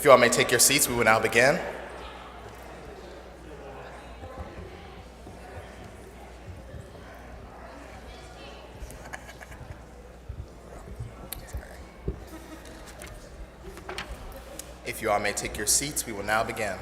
If you all may take your seats, we will now begin. If you all may take your seats, we will now begin.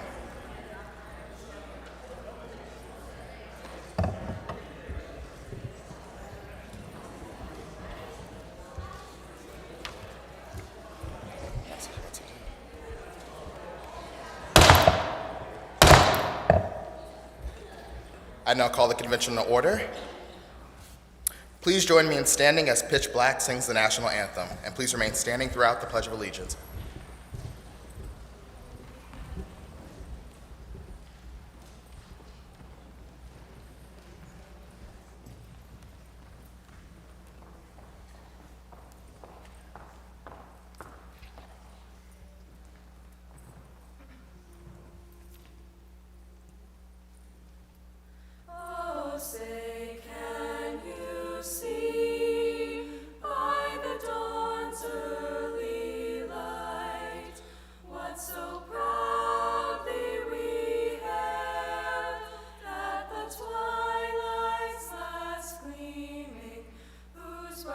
I now call the convention to order. Please join me in standing as Pitch Black sings the national anthem, and please remain standing throughout the Pledge of Allegiance.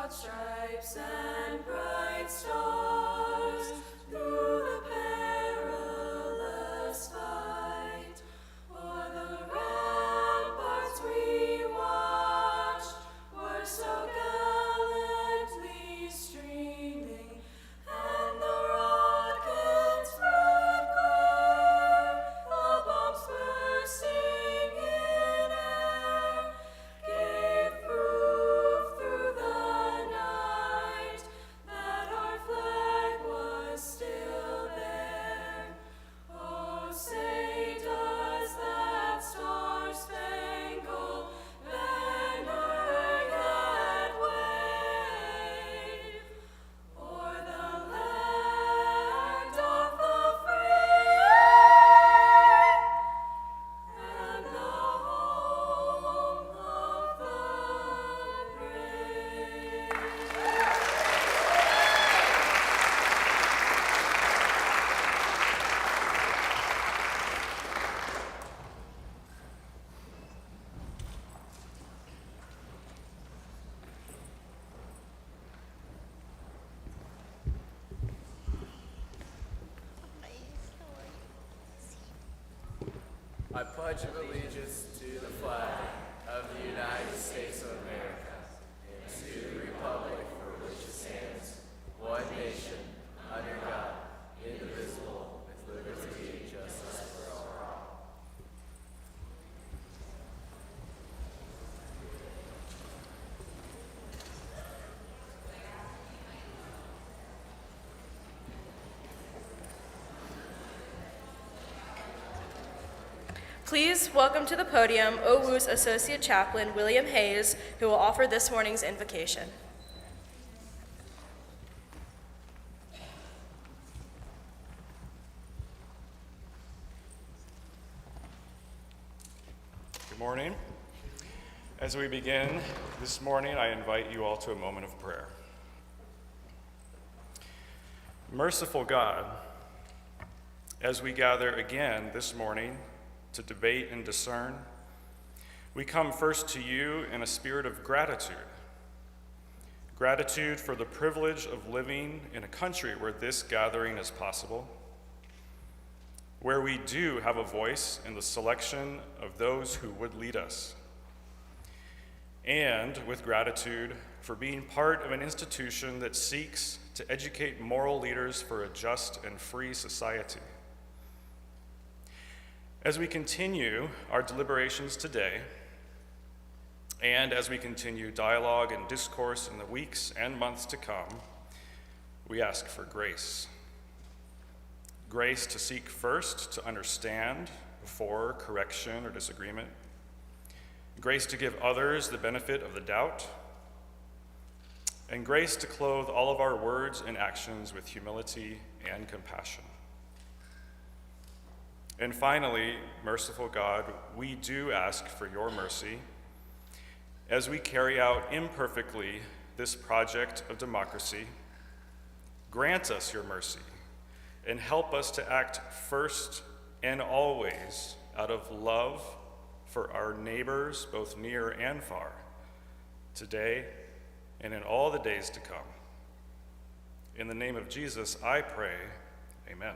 Stripes and bright stars through the perilous fight, o'er the ramparts we watched were so gallantly streaming, and the rockets' red glare, the bombs bursting in air, gave proof through the night that our flag was still there. Oh, say does that star-spangled banner yet wave o'er the land of the free and the home of the brave? I pledge allegiance to the flag of the United States of America and to the republic for which it stands, one nation, under God, indivisible, with liberty and justice for all. Please welcome to the podium OWU's Associate Chaplain William Hayes, who will offer this morning's invocation. Good morning. As we begin this morning, I invite you all to a moment of prayer. Merciful God, as we gather again this morning to debate and discern, we come first to you in a spirit of gratitude. Gratitude for the privilege of living in a country where this gathering is possible, where we do have a voice in the selection of those who would lead us, and with gratitude for being part of an institution that seeks to educate moral leaders for a just and free society. As we continue our deliberations today, and as we continue dialogue and discourse in the weeks and months to come, we ask for grace. Grace to seek first to understand before correction or disagreement. Grace to give others the benefit of the doubt. And grace to clothe all of our words and actions with humility and compassion. And finally, merciful God, we do ask for your mercy as we carry out imperfectly this project of democracy. Grant us your mercy and help us to act first and always out of love for our neighbors, both near and far, today and in all the days to come. In the name of Jesus, I pray, amen.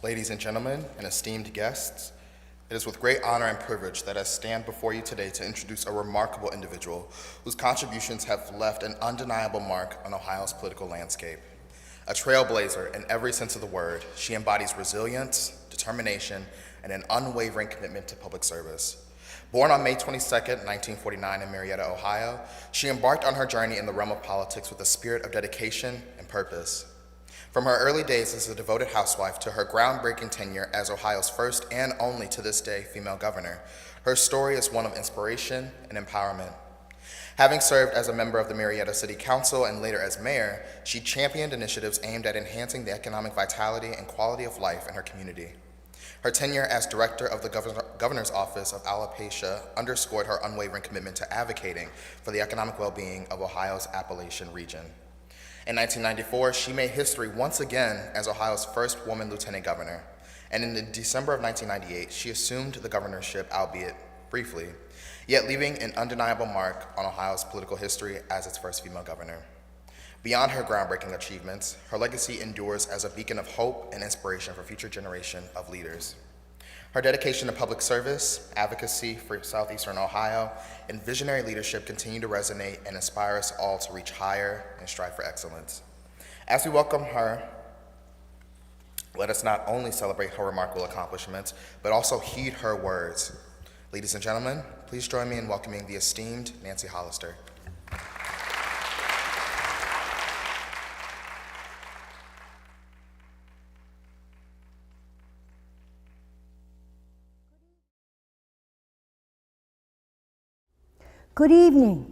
Ladies and gentlemen, and esteemed guests, it is with great honor and privilege that I stand before you today to introduce a remarkable individual whose contributions have left an undeniable mark on Ohio's political landscape. A trailblazer in every sense of the word, she embodies resilience, determination, and an unwavering commitment to public service. Born on May 22, 1949 in Marietta, Ohio, she embarked on her journey in the realm of politics with a spirit of dedication and purpose. From her early days as a devoted housewife to her groundbreaking tenure as Ohio's first and only to this day female governor, her story is one of inspiration and empowerment. Having served as a member of the Marietta City Council and later as mayor, she championed initiatives aimed at enhancing the economic vitality and quality of life in her community. Her tenure as director of the Governor's Office of Alopecia underscored her unwavering commitment to advocating for the economic well-being of Ohio's Appalachian region. In 1994, she made history once again as Ohio's first woman lieutenant governor, and in December of 1998, she assumed the governorship, albeit briefly, yet leaving an undeniable mark on Ohio's political history as its first female governor. Beyond her groundbreaking achievements, her legacy endures as a beacon of hope and inspiration for future generations of leaders. Her dedication to public service, advocacy for Southeastern Ohio, and visionary leadership continue to resonate and inspire us all to reach higher and strive for excellence. As we welcome her, let us not only celebrate her remarkable accomplishments, but also heed her words. Ladies and gentlemen, please join me in welcoming the esteemed Nancy Hollister. Good evening.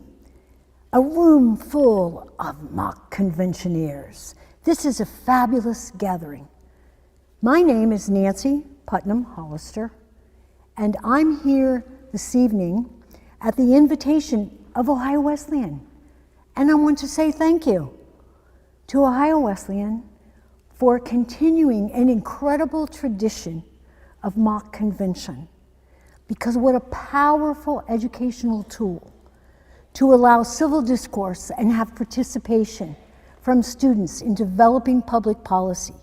A room full of mock conventioneers. This is a fabulous gathering. My name is Nancy Putnam Hollister, and I'm here this evening at the invitation of Ohio Wesleyan. And I want to say thank you to Ohio Wesleyan for continuing an incredible tradition of mock convention, because what a powerful educational tool to allow civil discourse and have participation from students in developing public policy.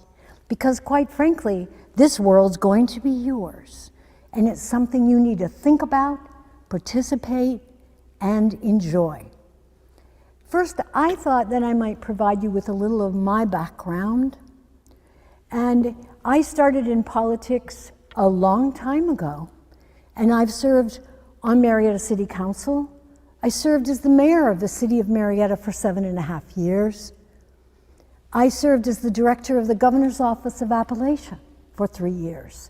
Because quite frankly, this world's going to be yours, and it's something you need to think about, participate, and enjoy. First, I thought that I might provide you with a little of my background. And I started in politics a long time ago, and I've served on Marietta City Council. I served as the mayor of the city of Marietta for 7.5 years. I served as the director of the Governor's Office of Appalachia for 3 years.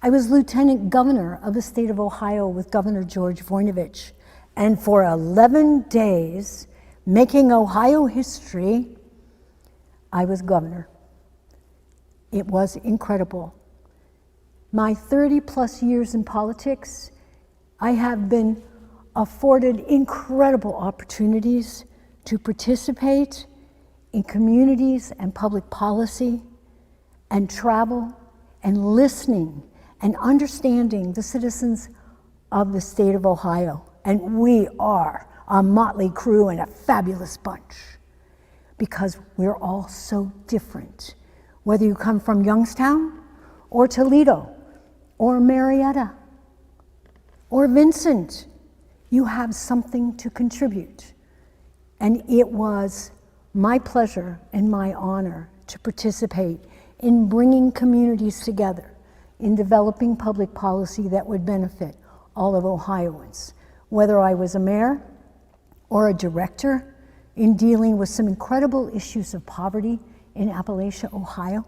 I was lieutenant governor of the state of Ohio with Governor George Voinovich. And for 11 days, making Ohio history, I was governor. It was incredible. My 30+ years in politics, I have been afforded incredible opportunities to participate in communities and public policy, and travel and listening and understanding the citizens of the state of Ohio. And we are a motley crew and a fabulous bunch, because we're all so different. Whether you come from Youngstown or Toledo or Marietta or Vincent, you have something to contribute. And it was my pleasure and my honor to participate in bringing communities together in developing public policy that would benefit all of Ohioans, whether I was a mayor or a director in dealing with some incredible issues of poverty in Appalachia, Ohio,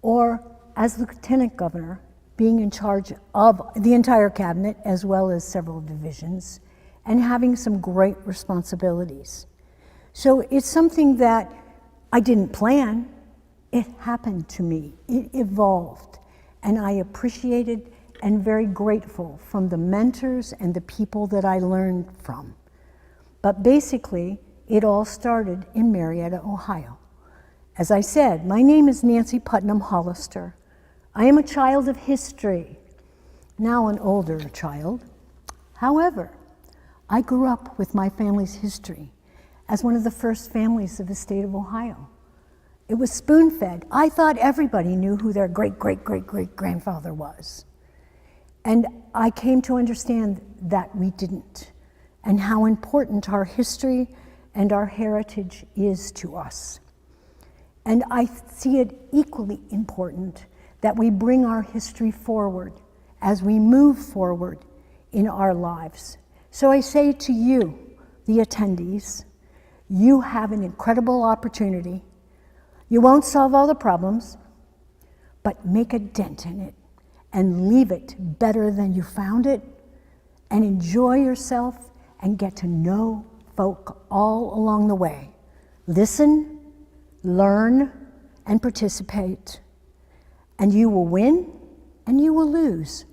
or as lieutenant governor, being in charge of the entire cabinet as well as several divisions, and having some great responsibilities. So it's something that I didn't plan. It happened to me. It evolved. And I appreciated and very grateful from the mentors and the people that I learned from. But basically, it all started in Marietta, Ohio. As I said, my name is Nancy Putnam Hollister. I am a child of history, now an older child. However, I grew up with my family's history as one of the first families of the state of Ohio. It was spoon-fed. I thought everybody knew who their great-great-great-great-grandfather was. And I came to understand that we didn't, and how important our history and our heritage is to us. And I see it equally important that we bring our history forward as we move forward in our lives. So I say to you, the attendees, you have an incredible opportunity. You won't solve all the problems, but make a dent in it and leave it better than you found it, and enjoy yourself and get to know folk all along the way. Listen, learn, and participate. And you will win and you will lose,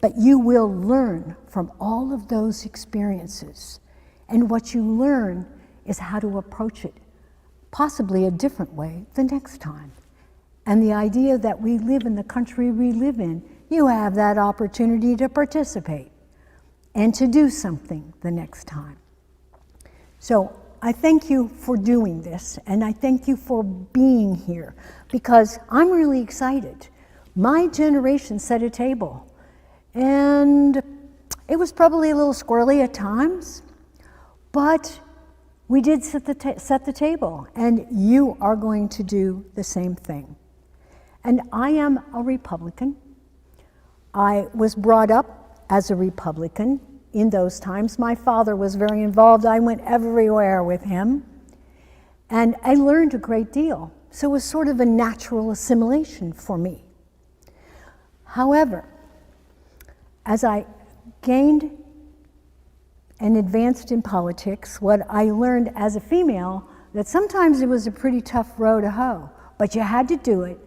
but you will learn from all of those experiences. And what you learn is how to approach it, possibly a different way the next time. And the idea that we live in the country we live in, you have that opportunity to participate and to do something the next time. So I thank you for doing this, and I thank you for being here, because I'm really excited. My generation set a table, and it was probably a little squirrely at times, but we did set the table, and you are going to do the same thing. And I am a Republican. I was brought up as a Republican in those times. My father was very involved. I went everywhere with him. And I learned a great deal. So it was sort of a natural assimilation for me. However, as I gained and advanced in politics, what I learned as a female, that sometimes it was a pretty tough row to hoe, but you had to do it.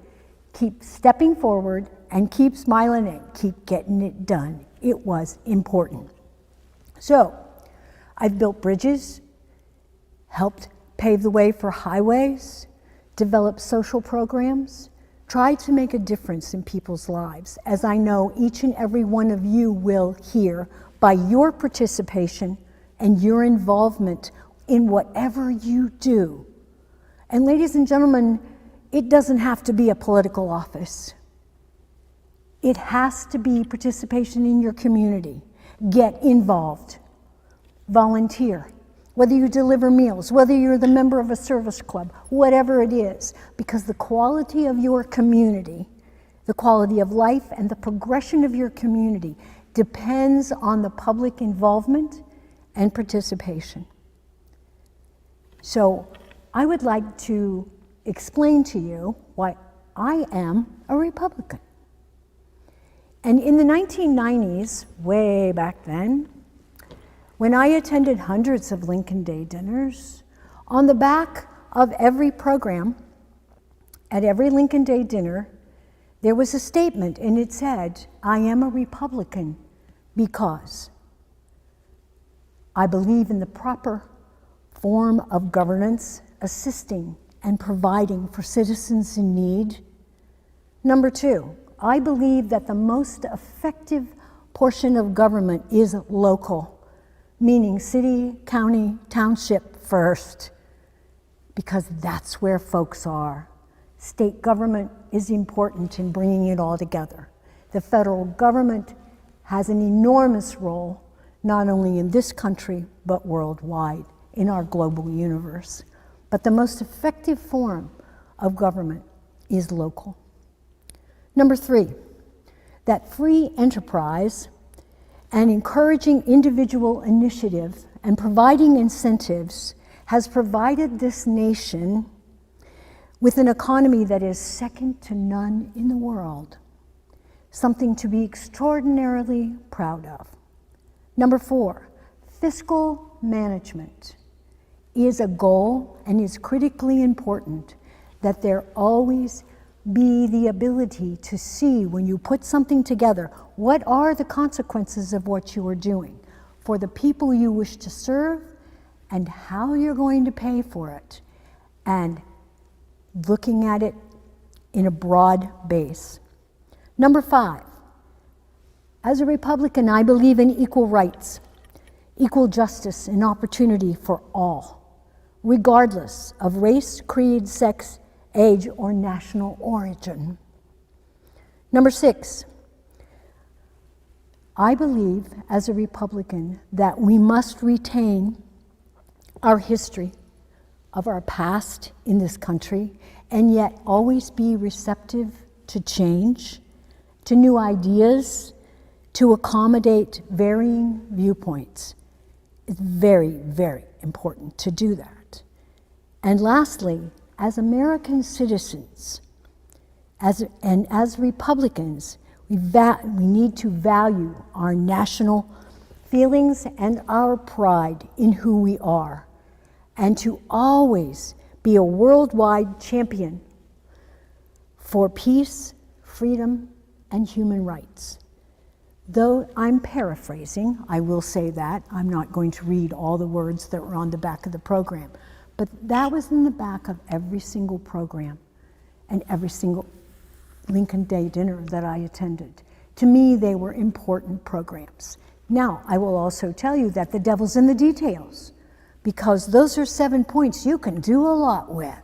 Keep stepping forward and keep smiling and keep getting it done. It was important. So, I've built bridges, helped pave the way for highways, developed social programs, tried to make a difference in people's lives, as I know each and every one of you will here by your participation and your involvement in whatever you do. And ladies and gentlemen, it doesn't have to be a political office. It has to be participation in your community. Get involved. Volunteer. Whether you deliver meals, whether you're the member of a service club, whatever it is, because the quality of your community, the quality of life and the progression of your community depends on the public involvement and participation. So I would like to explain to you why I am a Republican. And in the 1990s, way back then, when I attended hundreds of Lincoln Day dinners, on the back of every program, at every Lincoln Day dinner, there was a statement, and it said, I am a Republican because I believe in the proper form of governance, assisting and providing for citizens in need. Number two, I believe that the most effective portion of government is local, meaning city, county, township first, because that's where folks are. State government is important in bringing it all together. The federal government has an enormous role, not only in this country, but worldwide, in our global universe. But the most effective form of government is local. Number three, that free enterprise and encouraging individual initiative and providing incentives has provided this nation with an economy that is second to none in the world, something to be extraordinarily proud of. Number four, fiscal management is a goal and is critically important that there always be the ability to see when you put something together, what are the consequences of what you are doing for the people you wish to serve and how you're going to pay for it, and looking at it in a broad base. Number 5, as a Republican, I believe in equal rights, equal justice and opportunity for all, regardless of race, creed, sex, age, or national origin. Number 6, I believe as a Republican that we must retain our history of our past in this country and yet always be receptive to change, to new ideas, to accommodate varying viewpoints. It's very, very important to do that. And lastly, as American citizens, as Republicans, we need to value our national feelings and our pride in who we are, and to always be a worldwide champion for peace, freedom, and human rights. Though I'm paraphrasing, I will say that. I'm not going to read all the words that were on the back of the program. But that was in the back of every single program and every single Lincoln Day dinner that I attended. To me, they were important programs. Now, I will also tell you that the devil's in the details, because those are 7 points you can do a lot with.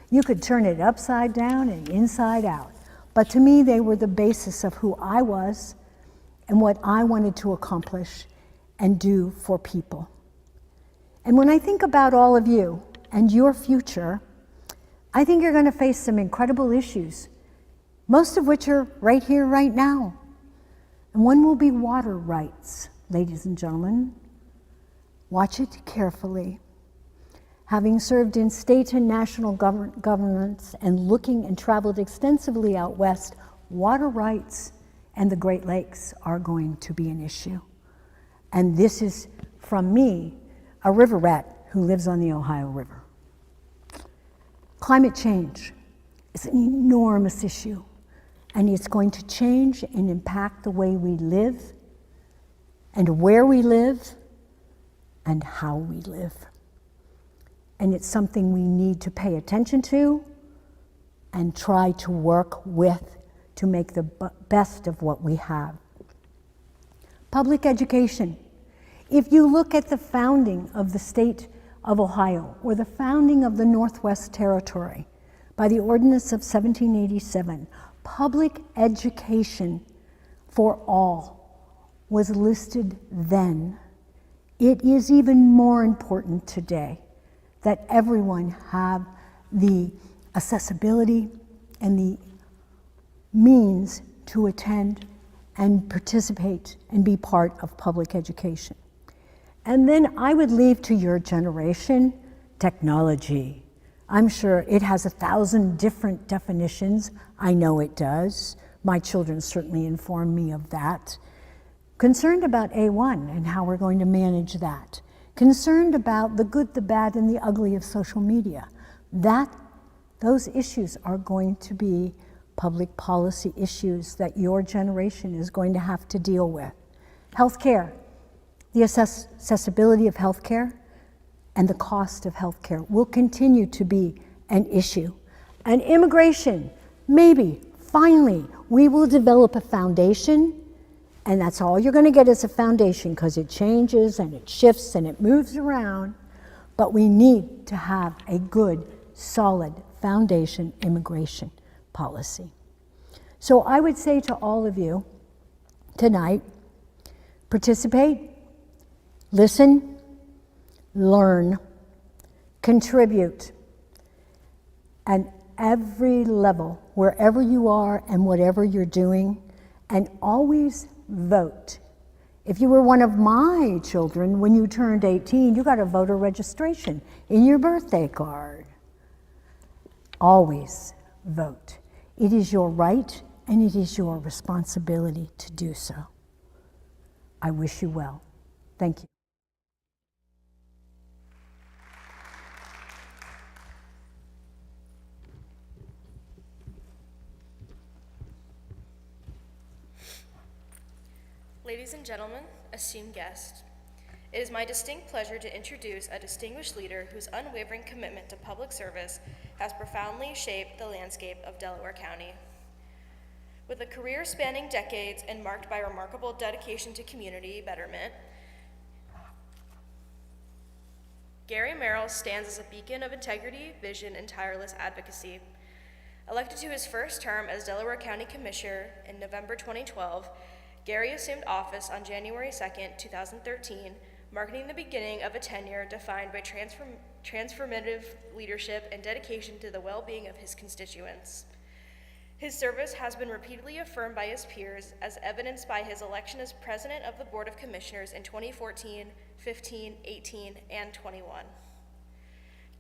You could turn it upside down and inside out. But to me, they were the basis of who I was and what I wanted to accomplish and do for people. And when I think about all of you and your future, I think you're going to face some incredible issues, most of which are right here, right now. And one will be water rights, ladies and gentlemen. Watch it carefully. Having served in state and national governments and looking and traveled extensively out west, water rights and the Great Lakes are going to be an issue. And this is from me, a river rat who lives on the Ohio River. Climate change is an enormous issue, and it's going to change and impact the way we live and where we live and how we live. And it's something we need to pay attention to and try to work with to make the best of what we have. Public education. If you look at the founding of the state of Ohio or the founding of the Northwest Territory by the Ordinance of 1787, public education for all was listed then. It is even more important today that everyone have the accessibility and the means to attend and participate and be part of public education. And then I would leave to your generation technology. I'm sure it has 1,000 different definitions. I know it does. My children certainly inform me of that. Concerned about A1 and how we're going to manage that. Concerned about the good, the bad, and the ugly of social media. Those issues are going to be public policy issues that your generation is going to have to deal with. Healthcare, the accessibility of healthcare and the cost of healthcare will continue to be an issue. And immigration, maybe, finally, we will develop a foundation, and that's all you're going to get is a foundation, because it changes and it shifts and it moves around, but we need to have a good, solid foundation immigration policy. So I would say to all of you tonight, participate, listen, learn, contribute, and every level, wherever you are and whatever you're doing, and always vote. If you were one of my children, when you turned 18, you got a voter registration in your birthday card. Always vote. It is your right and it is your responsibility to do so. I wish you well. Thank you. Ladies and gentlemen, esteemed guests, it is my distinct pleasure to introduce a distinguished leader whose unwavering commitment to public service has profoundly shaped the landscape of Delaware County. With a career spanning decades and marked by remarkable dedication to community betterment, Gary Merrill stands as a beacon of integrity, vision, and tireless advocacy. Elected to his first term as Delaware County Commissioner in November 2012, Gary assumed office on January 2nd, 2013, marking the beginning of a tenure defined by transformative leadership and dedication to the well-being of his constituents. His service has been repeatedly affirmed by his peers, as evidenced by his election as President of the Board of Commissioners in 2014, 15, 18, and 21.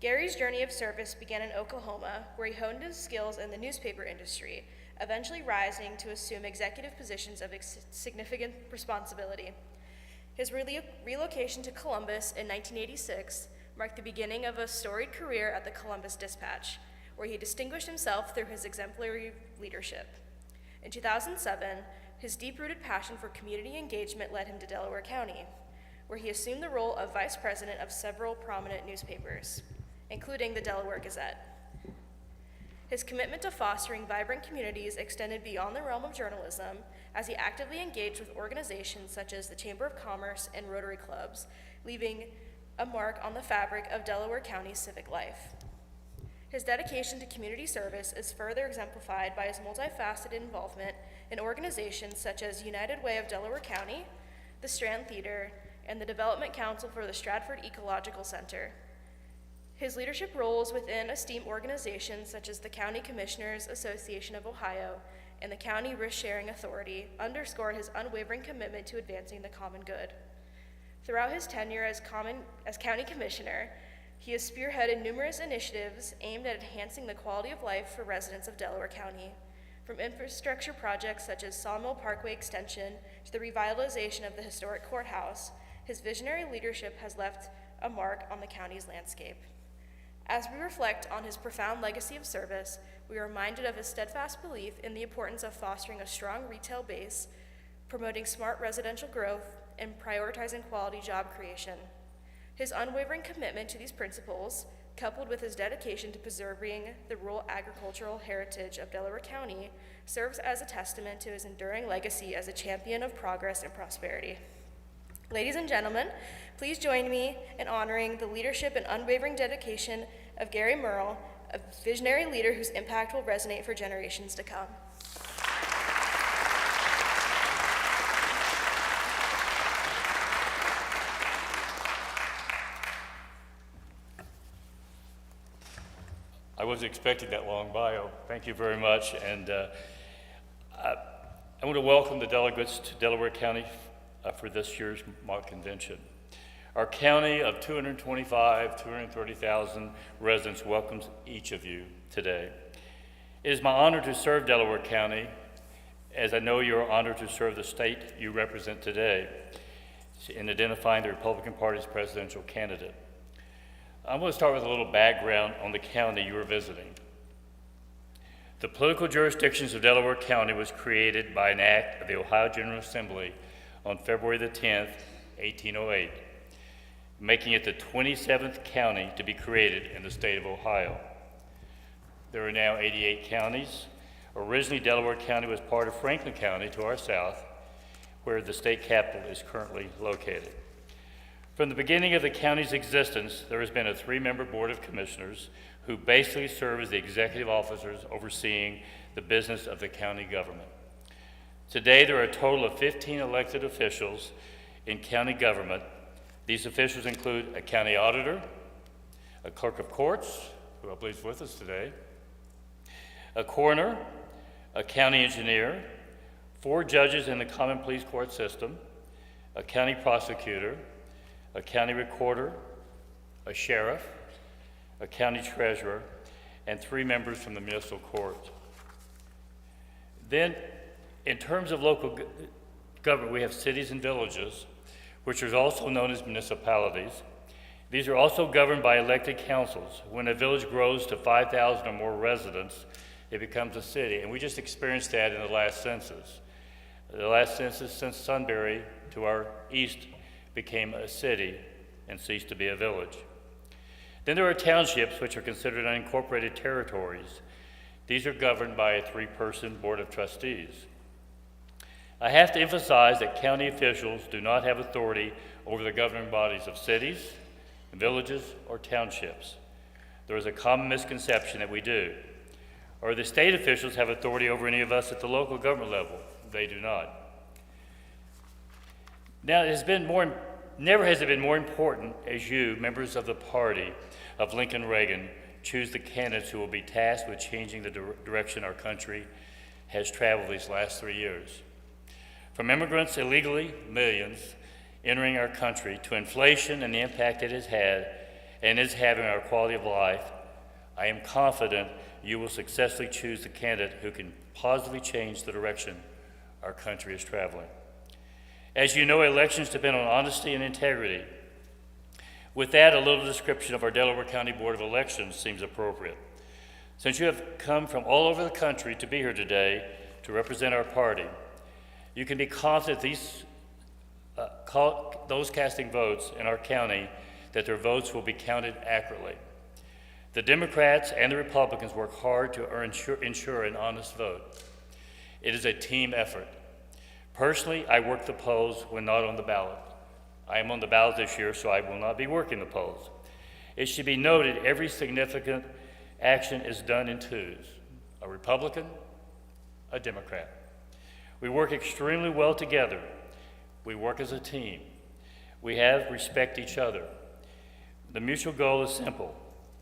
Gary's journey of service began in Oklahoma, where he honed his skills in the newspaper industry, eventually rising to assume executive positions of significant responsibility. His relocation to Columbus in 1986 marked the beginning of a storied career at the Columbus Dispatch, where he distinguished himself through his exemplary leadership. In 2007, his deep-rooted passion for community engagement led him to Delaware County, where he assumed the role of vice president of several prominent newspapers, including the Delaware Gazette. His commitment to fostering vibrant communities extended beyond the realm of journalism, as he actively engaged with organizations such as the Chamber of Commerce and Rotary Clubs, leaving a mark on the fabric of Delaware County's civic life. His dedication to community service is further exemplified by his multifaceted involvement in organizations such as United Way of Delaware County, the Strand Theater, and the Development Council for the Stratford Ecological Center. His leadership roles within esteemed organizations such as the County Commissioners Association of Ohio and the County Risk Sharing Authority underscore his unwavering commitment to advancing the common good. Throughout his tenure as County Commissioner, he has spearheaded numerous initiatives aimed at enhancing the quality of life for residents of Delaware County, from infrastructure projects such as Sawmill Parkway Extension to the revitalization of the historic courthouse. His visionary leadership has left a mark on the county's landscape. As we reflect on his profound legacy of service, we are reminded of his steadfast belief in the importance of fostering a strong retail base, promoting smart residential growth, and prioritizing quality job creation. His unwavering commitment to these principles, coupled with his dedication to preserving the rural agricultural heritage of Delaware County, serves as a testament to his enduring legacy as a champion of progress and prosperity. Ladies and gentlemen, please join me in honoring the leadership and unwavering dedication of Gary Merrill, a visionary leader whose impact will resonate for generations to come. I wasn't expecting that long bio. Thank you very much. And I want to welcome the delegates to Delaware County for this year's mock convention. Our county of 230,000 residents welcomes each of you today. It is my honor to serve Delaware County, as I know you are honored to serve the state you represent today in identifying the Republican Party's presidential candidate. I'm going to start with a little background on the county you are visiting. The political jurisdictions of Delaware County was created by an act of the Ohio General Assembly on February the 10th, 1808, making it the 27th county to be created in the state of Ohio. There are now 88 counties. Originally, Delaware County was part of Franklin County to our south, where the state capital is currently located. From the beginning of the county's existence, there has been a 3-member board of commissioners who basically serve as the executive officers overseeing the business of the county government. Today, there are a total of 15 elected officials in county government. These officials include a county auditor, a clerk of courts, who I believe is with us today, a coroner, a county engineer, 4 judges in the common pleas court system, a county prosecutor, a county recorder, a sheriff, a county treasurer, and 3 members from the municipal court. Then, in terms of local government, we have cities and villages, which are also known as municipalities. These are also governed by elected councils. When a village grows to 5,000 or more residents, it becomes a city, and we just experienced that in the last census. The last census since Sunbury to our east became a city and ceased to be a village. Then there are townships, which are considered unincorporated territories. These are governed by a 3-person board of trustees. I have to emphasize that county officials do not have authority over the governing bodies of cities, villages, or townships. There is a common misconception that we do. Or the state officials have authority over any of us at the local government level. They do not. Now, never has it been more important as you, members of the party of Lincoln Reagan, choose the candidates who will be tasked with changing the direction our country has traveled these last 3 years. From immigrants illegally, millions, entering our country, to inflation and the impact it has had and is having on our quality of life, I am confident you will successfully choose the candidate who can positively change the direction our country is traveling. As you know, elections depend on honesty and integrity. With that, a little description of our Delaware County Board of Elections seems appropriate. Since you have come from all over the country to be here today to represent our party, you can be confident those casting votes in our county that their votes will be counted accurately. The Democrats and the Republicans work hard to ensure an honest vote. It is a team effort. Personally, I work the polls when not on the ballot. I am on the ballot this year, so I will not be working the polls. It should be noted every significant action is done in twos: a Republican, a Democrat. We work extremely well together. We work as a team. We respect each other. The mutual goal is simple: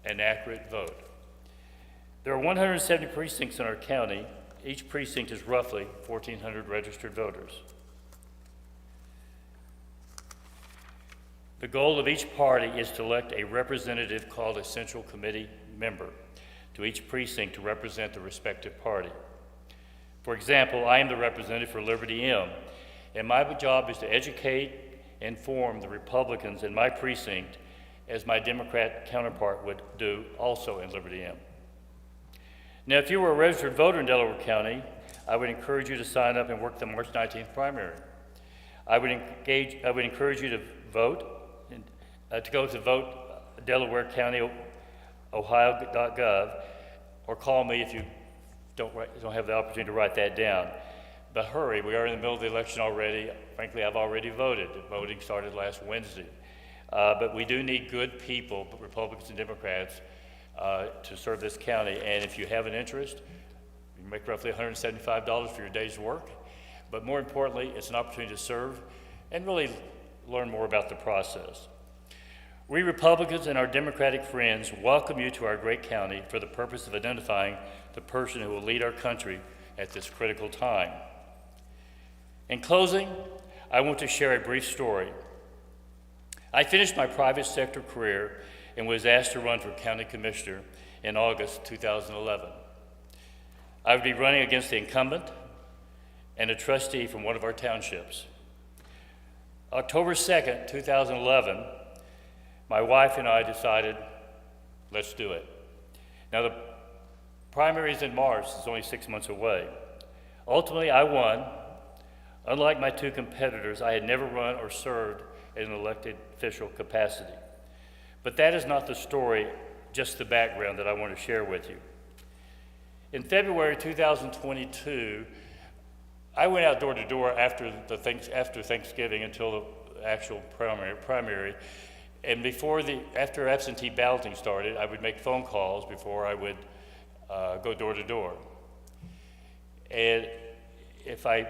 an accurate vote. There are 170 precincts in our county. Each precinct is roughly 1,400 registered voters. The goal of each party is to elect a representative called a central committee member to each precinct to represent the respective party. For example, I am the representative for Liberty M, and my job is to educate and inform the Republicans in my precinct as my Democrat counterpart would do also in Liberty M. Now, if you were a registered voter in Delaware County, I would encourage you to sign up and work the March 19th primary. I would encourage you to vote, to go to vote Delaware County, Ohio.gov, or call me if you don't have the opportunity to write that down. But hurry, we are in the middle of the election already. Frankly, I've already voted. Voting started last Wednesday. But we do need good people, Republicans and Democrats, to serve this county. And if you have an interest, you can make roughly $175 for your day's work. But more importantly, it's an opportunity to serve and really learn more about the process. We Republicans and our Democratic friends welcome you to our great county for the purpose of identifying the person who will lead our country at this critical time. In closing, I want to share a brief story. I finished my private sector career and was asked to run for county commissioner in August 2011. I would be running against the incumbent and a trustee from one of our townships. October 2nd, 2011, my wife and I decided, let's do it. Now, the primary is in March. It's only 6 months away. Ultimately, I won. Unlike my two competitors, I had never run or served in an elected official capacity. But that is not the story, just the background that I want to share with you. In February 2022, I went out door to door after Thanksgiving until the actual primary. And after absentee balloting started, I would make phone calls before I would go door to door. And if I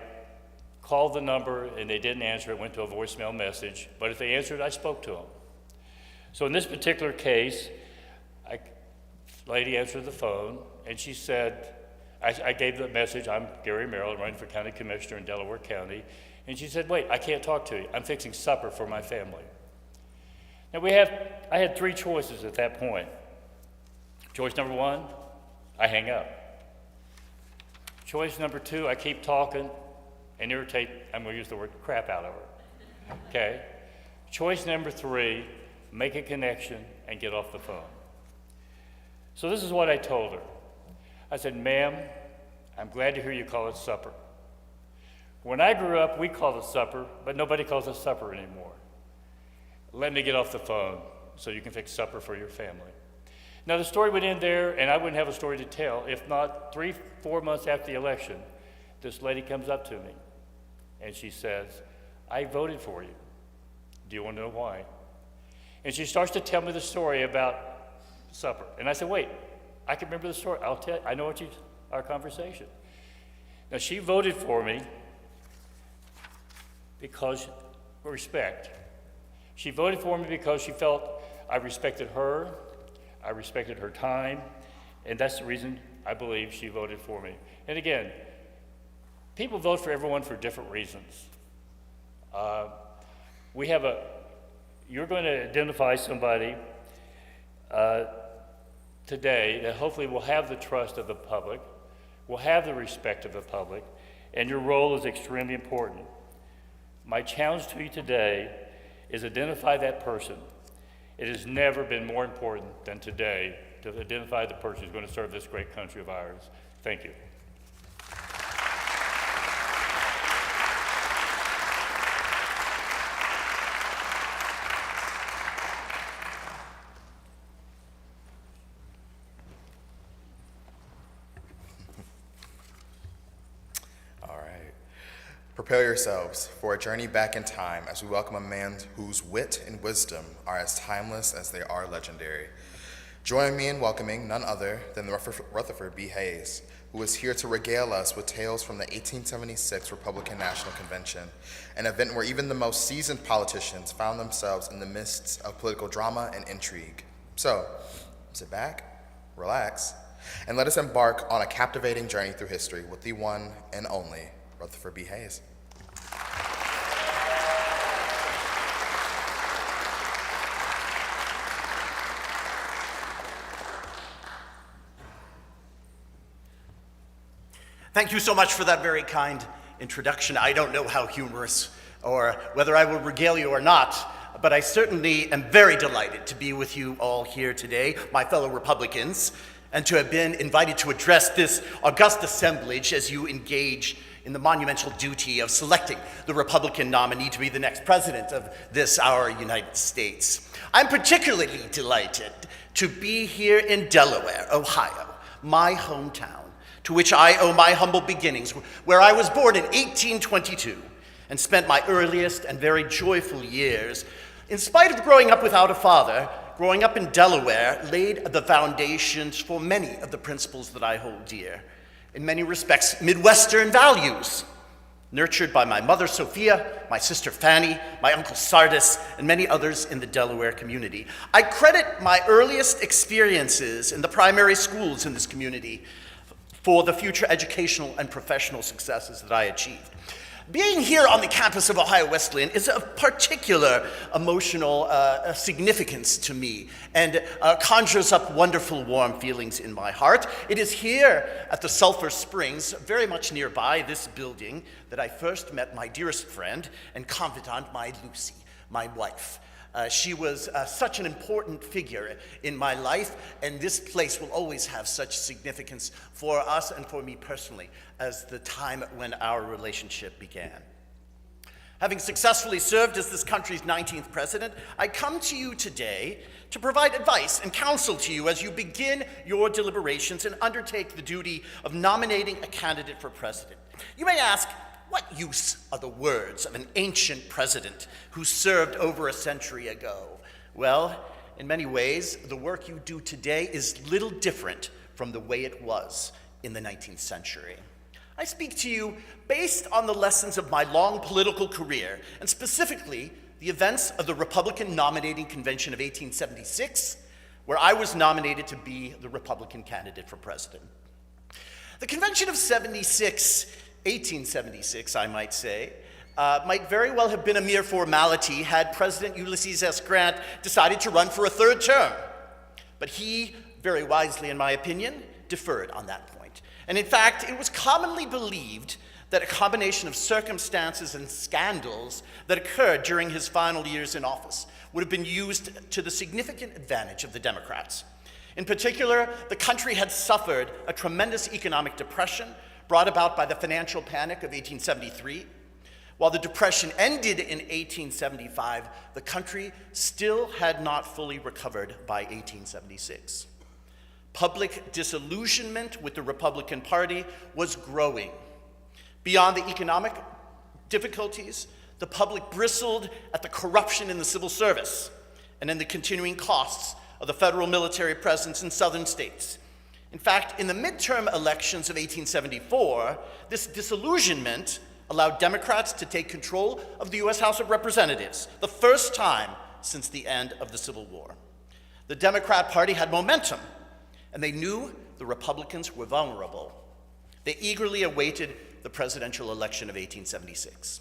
called the number and they didn't answer, it went to a voicemail message. But if they answered, I spoke to them. So in this particular case, a lady answered the phone, and she said, I gave the message, I'm Gary Merrill, I'm running for county commissioner in Delaware County. And she said, wait, I can't talk to you. I'm fixing supper for my family. Now I had three choices at that point. Choice number one, I hang up. Choice number two, I keep talking and irritate, I'm gonna use the word crap out of her, okay? Choice number three, make a connection and get off the phone. So this is what I told her. I said, ma'am, I'm glad to hear you call it supper. When I grew up, we called it supper, but nobody calls it supper anymore. Let me get off the phone so you can fix supper for your family. Now, the story would end there, and I wouldn't have a story to tell if not 3-4 months after the election, this lady comes up to me, and she says, I voted for you. Do you want to know why? And she starts to tell me the story about supper. And I said, wait, I can remember the story. I'll tell you, I know our conversation. Now, she voted for me because of respect. She voted for me because she felt I respected her, I respected her time, and that's the reason I believe she voted for me. And again, people vote for everyone for different reasons. You're going to identify somebody today that hopefully will have the trust of the public, will have the respect of the public, and your role is extremely important. My challenge to you today is identify that person. It has never been more important than today to identify the person who's going to serve this great country of ours. Thank you. Prepare yourselves for a journey back in time as we welcome a man whose wit and wisdom are as timeless as they are legendary. Join me in welcoming none other than Rutherford B. Hayes, who is here to regale us with tales from the 1876 Republican National Convention, an event where even the most seasoned politicians found themselves in the midst of political drama and intrigue. So, sit back, relax, and let us embark on a captivating journey through history with the one and only Rutherford B. Hayes. Thank you so much for that very kind introduction. I don't know how humorous or whether I will regale you or not, but I certainly am very delighted to be with you all here today, my fellow Republicans, and to have been invited to address this august assemblage as you engage in the monumental duty of selecting the Republican nominee to be the next president of this, our United States. I'm particularly delighted to be here in Delaware, Ohio, my hometown, to which I owe my humble beginnings, where I was born in 1822 and spent my earliest and very joyful years. In spite of growing up without a father, growing up in Delaware laid the foundations for many of the principles that I hold dear. In many respects, Midwestern values, nurtured by my mother, Sophia, my sister, Fanny, my uncle, Sardis, and many others in the Delaware community. I credit my earliest experiences in the primary schools in this community for the future educational and professional successes that I achieved. Being here on the campus of Ohio Wesleyan is of particular emotional significance to me and conjures up wonderful warm feelings in my heart. It is here at the Sulphur Springs, very much nearby this building, that I first met my dearest friend and confidant, my Lucy, my wife. She was such an important figure in my life, and this place will always have such significance for us and for me personally as the time when our relationship began. Having successfully served as this country's 19th president, I come to you today to provide advice and counsel to you as you begin your deliberations and undertake the duty of nominating a candidate for president. You may ask, what use are the words of an ancient president who served over a century ago? Well, in many ways, the work you do today is little different from the way it was in the 19th century. I speak to you based on the lessons of my long political career, and specifically the events of the Republican Nominating Convention of 1876, where I was nominated to be the Republican candidate for president. The Convention of 1876, I might say, might very well have been a mere formality had President Ulysses S. Grant decided to run for a third term. But he, very wisely in my opinion, deferred on that point. And in fact, it was commonly believed that a combination of circumstances and scandals that occurred during his final years in office would have been used to the significant advantage of the Democrats. In particular, the country had suffered a tremendous economic depression, brought about by the financial panic of 1873. While the Depression ended in 1875, the country still had not fully recovered by 1876. Public disillusionment with the Republican Party was growing. Beyond the economic difficulties, the public bristled at the corruption in the civil service and in the continuing costs of the federal military presence in southern states. In fact, in the midterm elections of 1874, this disillusionment allowed Democrats to take control of the U.S. House of Representatives, the first time since the end of the Civil War. The Democrat Party had momentum, and they knew the Republicans were vulnerable. They eagerly awaited the presidential election of 1876.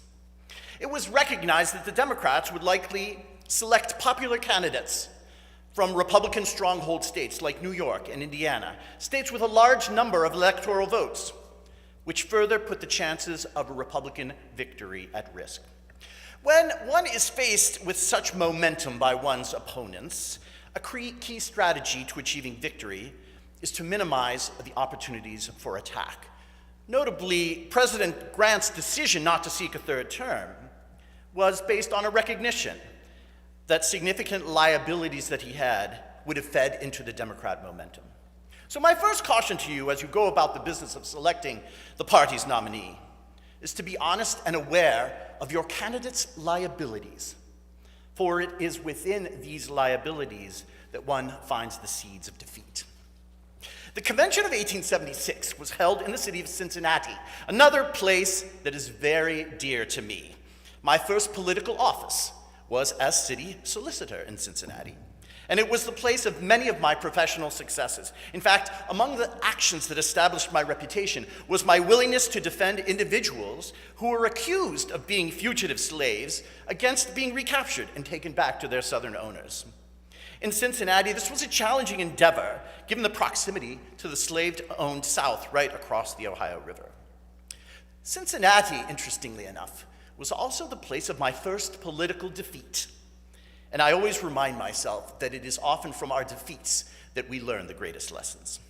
It was recognized that the Democrats would likely select popular candidates from Republican stronghold states like New York and Indiana, states with a large number of electoral votes, which further put the chances of a Republican victory at risk. When one is faced with such momentum by one's opponents, a key strategy to achieving victory is to minimize the opportunities for attack. Notably, President Grant's decision not to seek a third term was based on a recognition that significant liabilities that he had would have fed into the Democrat momentum. So my first caution to you as you go about the business of selecting the party's nominee is to be honest and aware of your candidate's liabilities, for it is within these liabilities that one finds the seeds of defeat. The convention of 1876 was held in the city of Cincinnati, another place that is very dear to me. My first political office was as city solicitor in Cincinnati, and it was the place of many of my professional successes. In fact, among the actions that established my reputation was my willingness to defend individuals who were accused of being fugitive slaves against being recaptured and taken back to their southern owners. In Cincinnati, this was a challenging endeavor, given the proximity to the slave-owned South right across the Ohio River. Cincinnati, interestingly enough, was also the place of my first political defeat. And I always remind myself that it is often from our defeats that we learn the greatest lessons.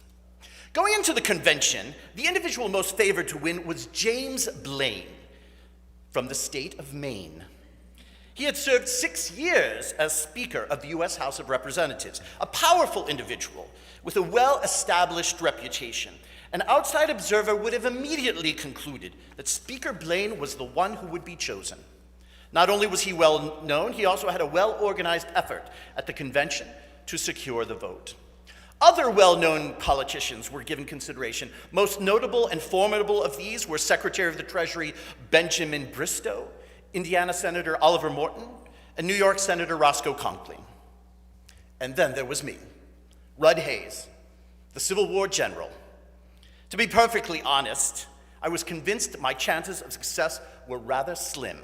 Going into the convention, the individual most favored to win was James Blaine from the state of Maine. He had served 6 years as Speaker of the U.S. House of Representatives, a powerful individual with a well-established reputation. An outside observer would have immediately concluded that Speaker Blaine was the one who would be chosen. Not only was he well known, he also had a well-organized effort at the convention to secure the vote. Other well-known politicians were given consideration. Most notable and formidable of these were Secretary of the Treasury Benjamin Bristow, Indiana Senator Oliver Morton, and New York Senator Roscoe Conkling. And then there was me, Rudd Hayes, the Civil War general. To be perfectly honest, I was convinced my chances of success were rather slim.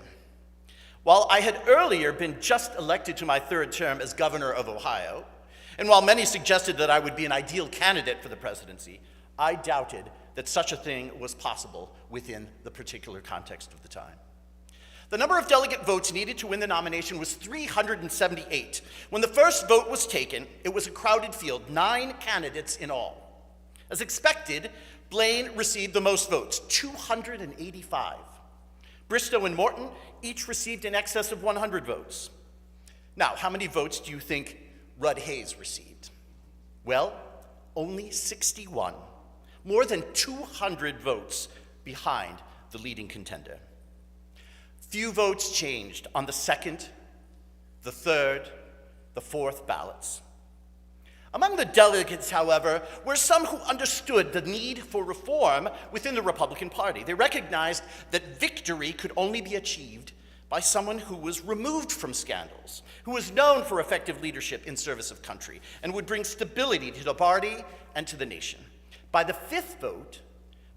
While I had earlier been just elected to my third term as governor of Ohio, and while many suggested that I would be an ideal candidate for the presidency, I doubted that such a thing was possible within the particular context of the time. The number of delegate votes needed to win the nomination was 378. When the first vote was taken, it was a crowded field, 9 candidates in all. As expected, Blaine received the most votes, 285. Bristow and Morton each received in excess of 100 votes. Now, how many votes do you think Rudd Hayes received? Well, only 61, more than 200 votes behind the leading contender. Few votes changed on the second, the third, the fourth ballots. Among the delegates, however, were some who understood the need for reform within the Republican Party. They recognized that victory could only be achieved by someone who was removed from scandals, who was known for effective leadership in service of country, and would bring stability to the party and to the nation. By the 5th vote,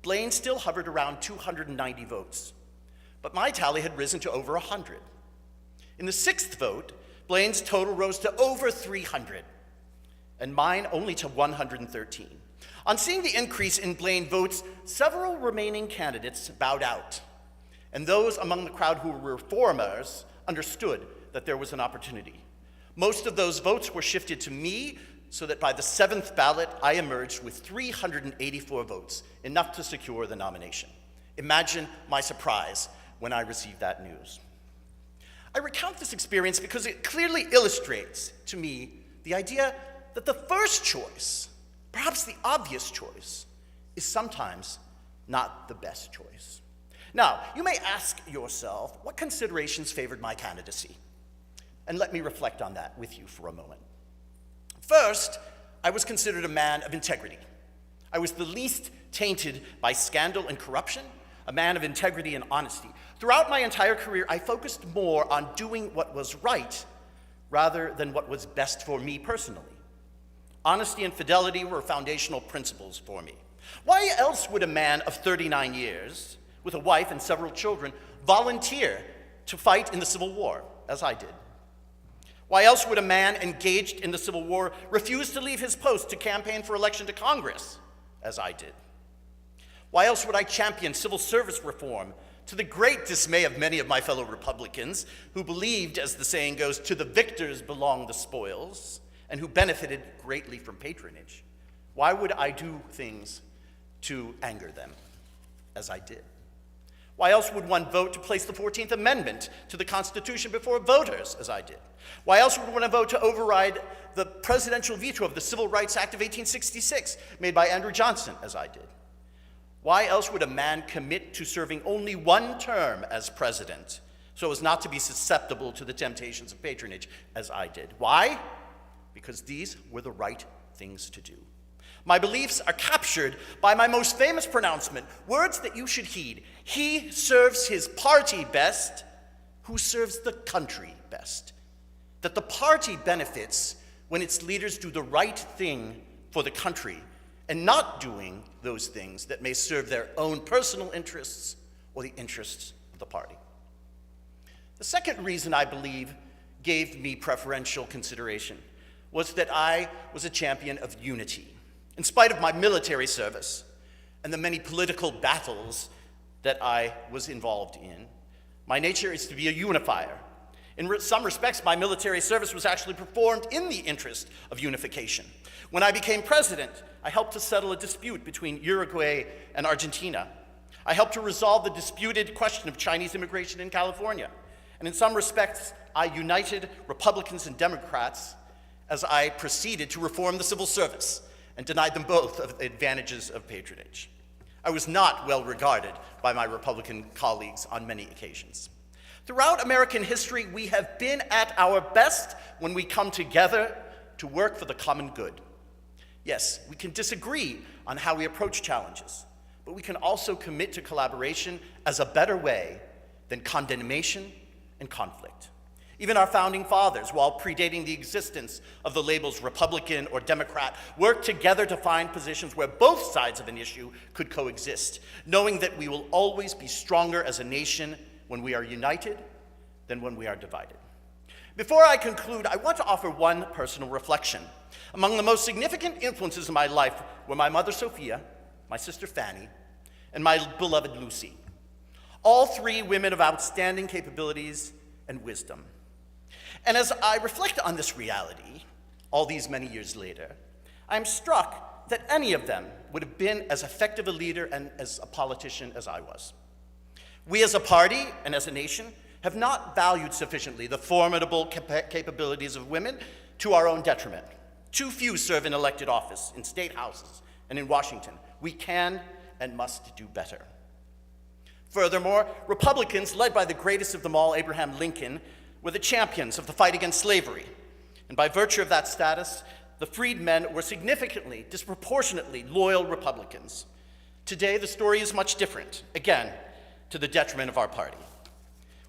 Blaine still hovered around 290 votes, but my tally had risen to over 100. In the 6th vote, Blaine's total rose to over 300. And mine only to 113. On seeing the increase in Blaine votes, several remaining candidates bowed out, and those among the crowd who were reformers understood that there was an opportunity. Most of those votes were shifted to me so that by the 7th ballot, I emerged with 384 votes, enough to secure the nomination. Imagine my surprise when I received that news. I recount this experience because it clearly illustrates to me the idea that the first choice, perhaps the obvious choice, is sometimes not the best choice. Now, you may ask yourself, what considerations favored my candidacy? And let me reflect on that with you for a moment. First, I was considered a man of integrity. I was the least tainted by scandal and corruption, a man of integrity and honesty. Throughout my entire career, I focused more on doing what was right rather than what was best for me personally. Honesty and fidelity were foundational principles for me. Why else would a man of 39 years, with a wife and several children, volunteer to fight in the Civil War, as I did? Why else would a man engaged in the Civil War refuse to leave his post to campaign for election to Congress, as I did? Why else would I champion civil service reform, to the great dismay of many of my fellow Republicans who believed, as the saying goes, to the victors belong the spoils, and who benefited greatly from patronage? Why would I do things to anger them, as I did? Why else would one vote to place the 14th Amendment to the Constitution before voters, as I did? Why else would one vote to override the presidential veto of the Civil Rights Act of 1866, made by Andrew Johnson, as I did? Why else would a man commit to serving only one term as president, so as not to be susceptible to the temptations of patronage, as I did? Why? Because these were the right things to do. My beliefs are captured by my most famous pronouncement, words that you should heed. He serves his party best who serves the country best. That the party benefits when its leaders do the right thing for the country and not doing those things that may serve their own personal interests or the interests of the party. The second reason I believe gave me preferential consideration was that I was a champion of unity. In spite of my military service and the many political battles that I was involved in, my nature is to be a unifier. In some respects, my military service was actually performed in the interest of unification. When I became president, I helped to settle a dispute between Uruguay and Argentina. I helped to resolve the disputed question of Chinese immigration in California. And in some respects, I united Republicans and Democrats as I proceeded to reform the civil service and denied them both of the advantages of patronage. I was not well regarded by my Republican colleagues on many occasions. Throughout American history, we have been at our best when we come together to work for the common good. Yes, we can disagree on how we approach challenges, but we can also commit to collaboration as a better way than condemnation and conflict. Even our founding fathers, while predating the existence of the labels Republican or Democrat, worked together to find positions where both sides of an issue could coexist, knowing that we will always be stronger as a nation when we are united than when we are divided. Before I conclude, I want to offer one personal reflection. Among the most significant influences in my life were my mother, Sophia, my sister, Fanny, and my beloved Lucy. All three women of outstanding capabilities and wisdom. And as I reflect on this reality, all these many years later, I'm struck that any of them would have been as effective a leader and as a politician as I was. We as a party and as a nation have not valued sufficiently the formidable capabilities of women to our own detriment. Too few serve in elected office, in state houses, and in Washington. We can and must do better. Furthermore, Republicans, led by the greatest of them all, Abraham Lincoln, were the champions of the fight against slavery. And by virtue of that status, the freedmen were significantly, disproportionately loyal Republicans. Today, the story is much different, again, to the detriment of our party.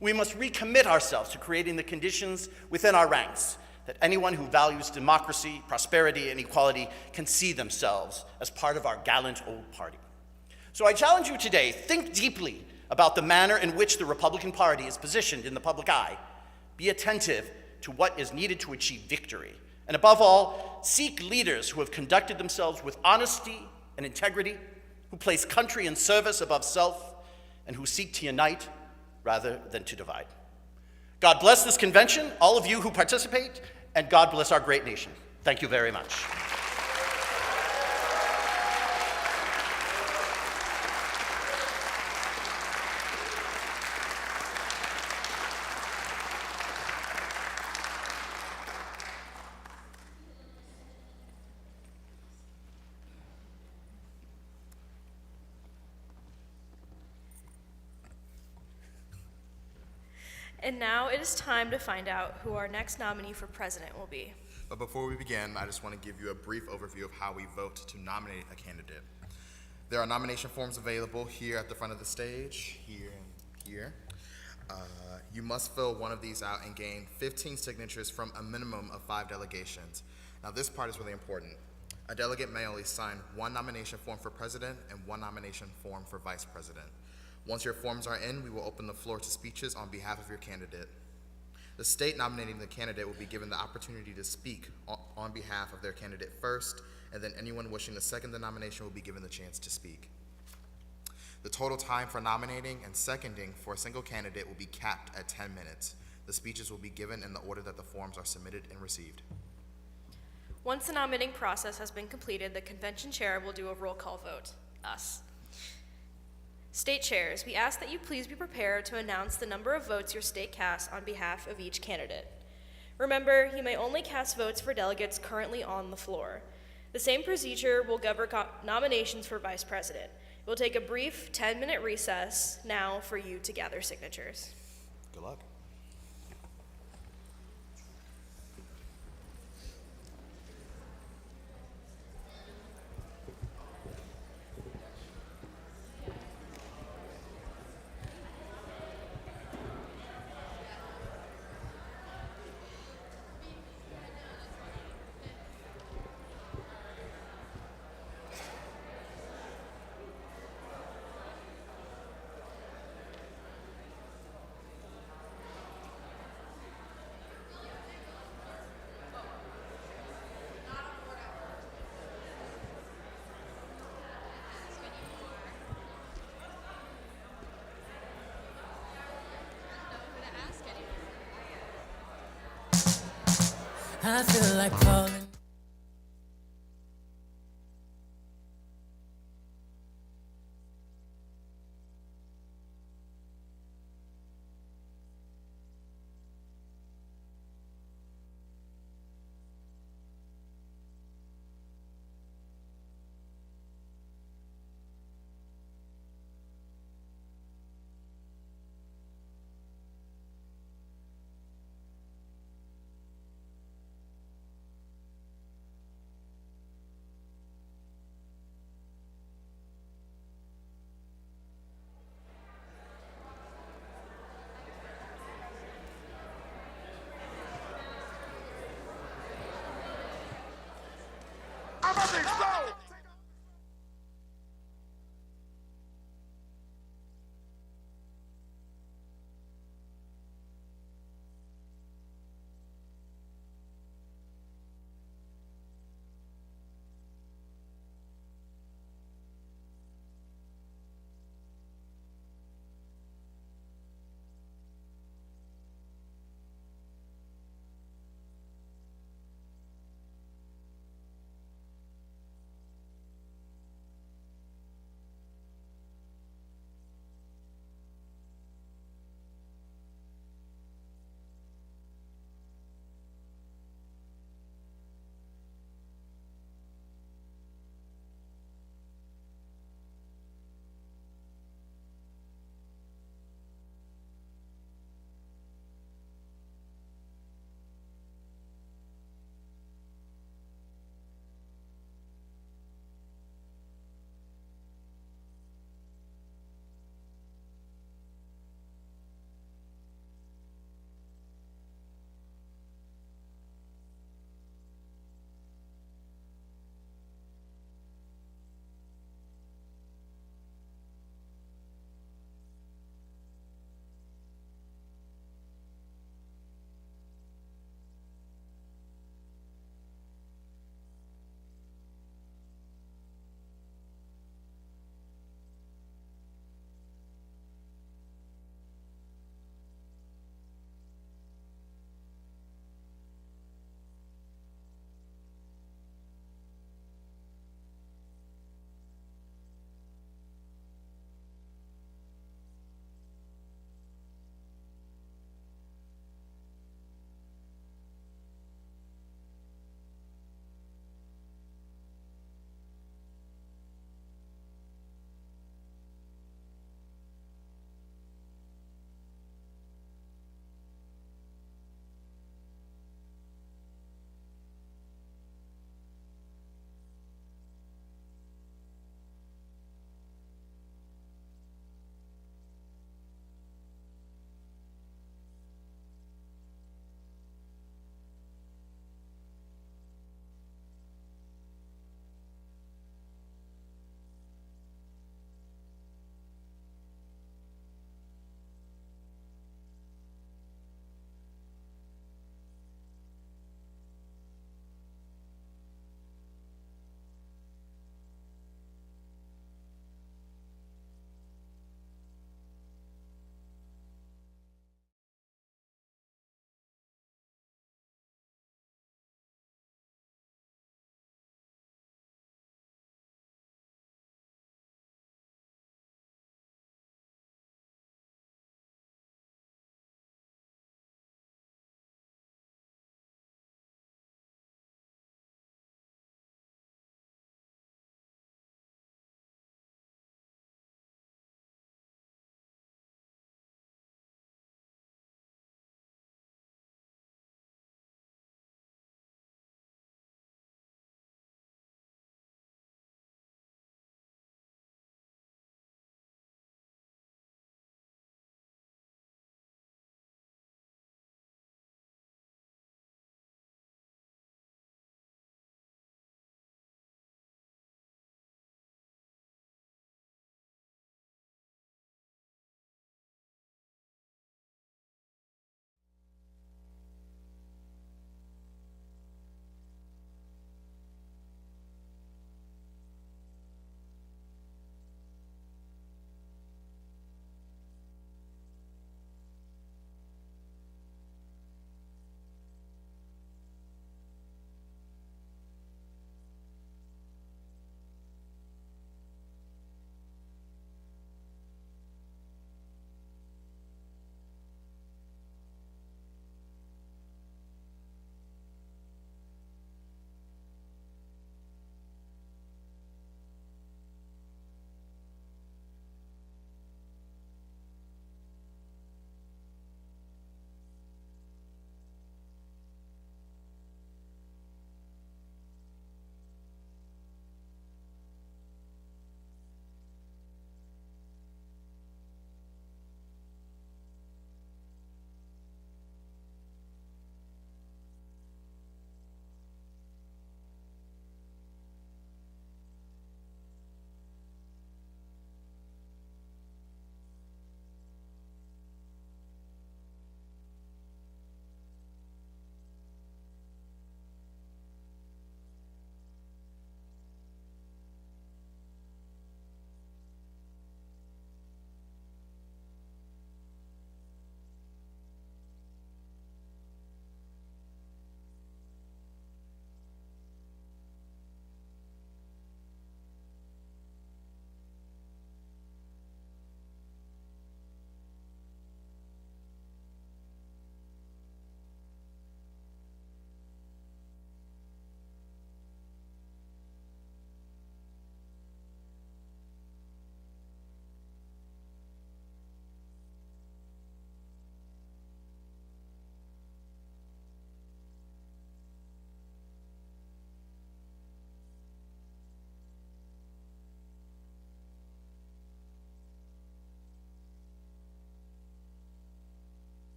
We must recommit ourselves to creating the conditions within our ranks that anyone who values democracy, prosperity, and equality can see themselves as part of our gallant old party. So I challenge you today, think deeply about the manner in which the Republican Party is positioned in the public eye. Be attentive to what is needed to achieve victory. And above all, seek leaders who have conducted themselves with honesty and integrity, who place country and service above self, and who seek to unite rather than to divide. God bless this convention, all of you who participate, and God bless our great nation. Thank you very much. And now it is time to find out who our next nominee for president will be. But before we begin, I just want to give you a brief overview of how we vote to nominate a candidate. There are nomination forms available here at the front of the stage, here and here. You must fill one of these out and gain 15 signatures from a minimum of 5 delegations. Now this part is really important. A delegate may only sign one nomination form for president and one nomination form for vice president. Once your forms are in, we will open the floor to speeches on behalf of your candidate. The state nominating the candidate will be given the opportunity to speak on behalf of their candidate first, and then anyone wishing to second the nomination will be given the chance to speak. The total time for nominating and seconding for a single candidate will be capped at 10 minutes. The speeches will be given in the order that the forms are submitted and received. Once the nominating process has been completed, the convention chair will do a roll call vote, us. State chairs, we ask that you please be prepared to announce the number of votes your state casts on behalf of each candidate. Remember, you may only cast votes for delegates currently on the floor. The same procedure will govern nominations for vice president. We'll take a brief 10-minute recess now for you to gather signatures. Good luck. I feel like calling.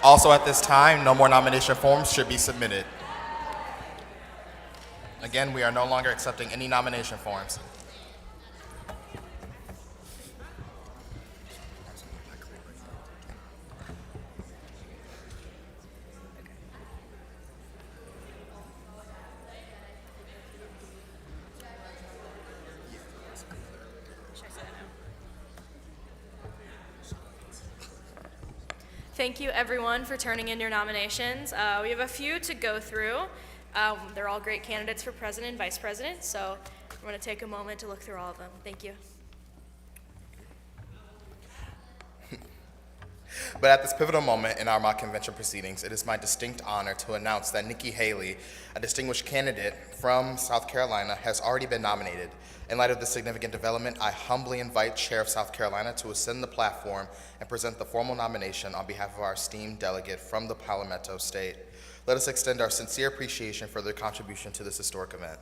Also at this time, no more nomination forms should be submitted. Again, we are no longer accepting any nomination forms. Thank you, everyone, for turning in your nominations. We have a few to go through. They're all great candidates for president and vice president, so I'm going to take a moment to look through all of them. Thank you. But at this pivotal moment in our mock convention proceedings, it is my distinct honor to announce that Nikki Haley, a distinguished candidate from South Carolina, has already been nominated. In light of this significant development, I humbly invite Chair of South Carolina to ascend the platform and present the formal nomination on behalf of our esteemed delegate from the Palmetto State. Let us extend our sincere appreciation for their contribution to this historic event.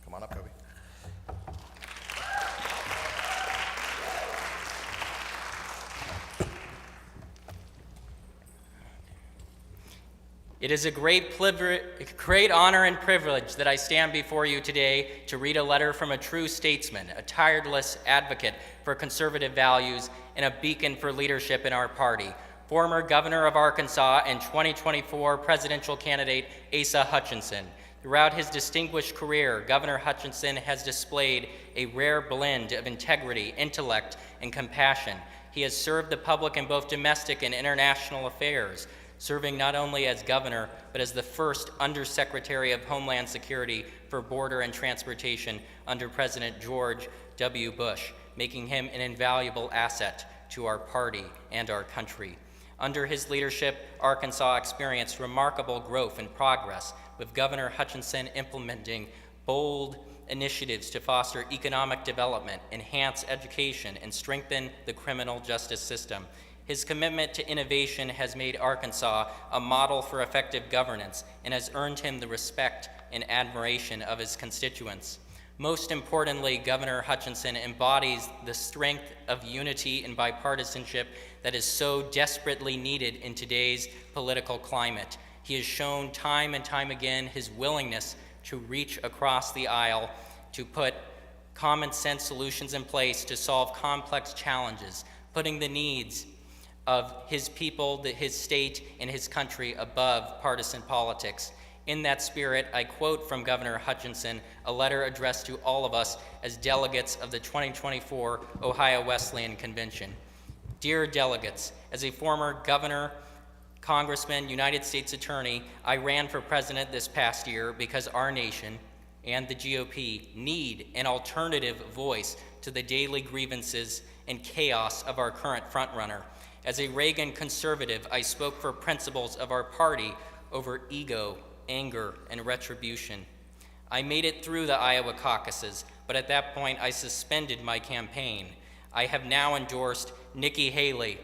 Come on up, Kobe. It is a great honor and privilege that I stand before you today to read a letter from a true statesman, a tireless advocate for conservative values, and a beacon for leadership in our party, former governor of Arkansas and 2024 presidential candidate Asa Hutchinson. Throughout his distinguished career, Governor Hutchinson has displayed a rare blend of integrity, intellect, and compassion. He has served the public in both domestic and international affairs, serving not only as governor, but as the first Undersecretary of Homeland Security for Border and Transportation under President George W. Bush, making him an invaluable asset to our party and our country. Under his leadership, Arkansas experienced remarkable growth and progress, with Governor Hutchinson implementing bold initiatives to foster economic development, enhance education, and strengthen the criminal justice system. His commitment to innovation has made Arkansas a model for effective governance and has earned him the respect and admiration of his constituents. Most importantly, Governor Hutchinson embodies the strength of unity and bipartisanship that is so desperately needed in today's political climate. He has shown time and time again his willingness to reach across the aisle to put common sense solutions in place to solve complex challenges, putting the needs of his people, his state, and his country above partisan politics. In that spirit, I quote from Governor Hutchinson, a letter addressed to all of us as delegates of the 2024 Ohio Wesleyan Convention. Dear delegates, as a former governor, congressman, United States attorney, I ran for president this past year because our nation and the GOP need an alternative voice to the daily grievances and chaos of our current frontrunner. As a Reagan conservative, I spoke for principles of our party over ego, anger, and retribution. I made it through the Iowa caucuses, but at that point I suspended my campaign. I have now endorsed Nikki Haley.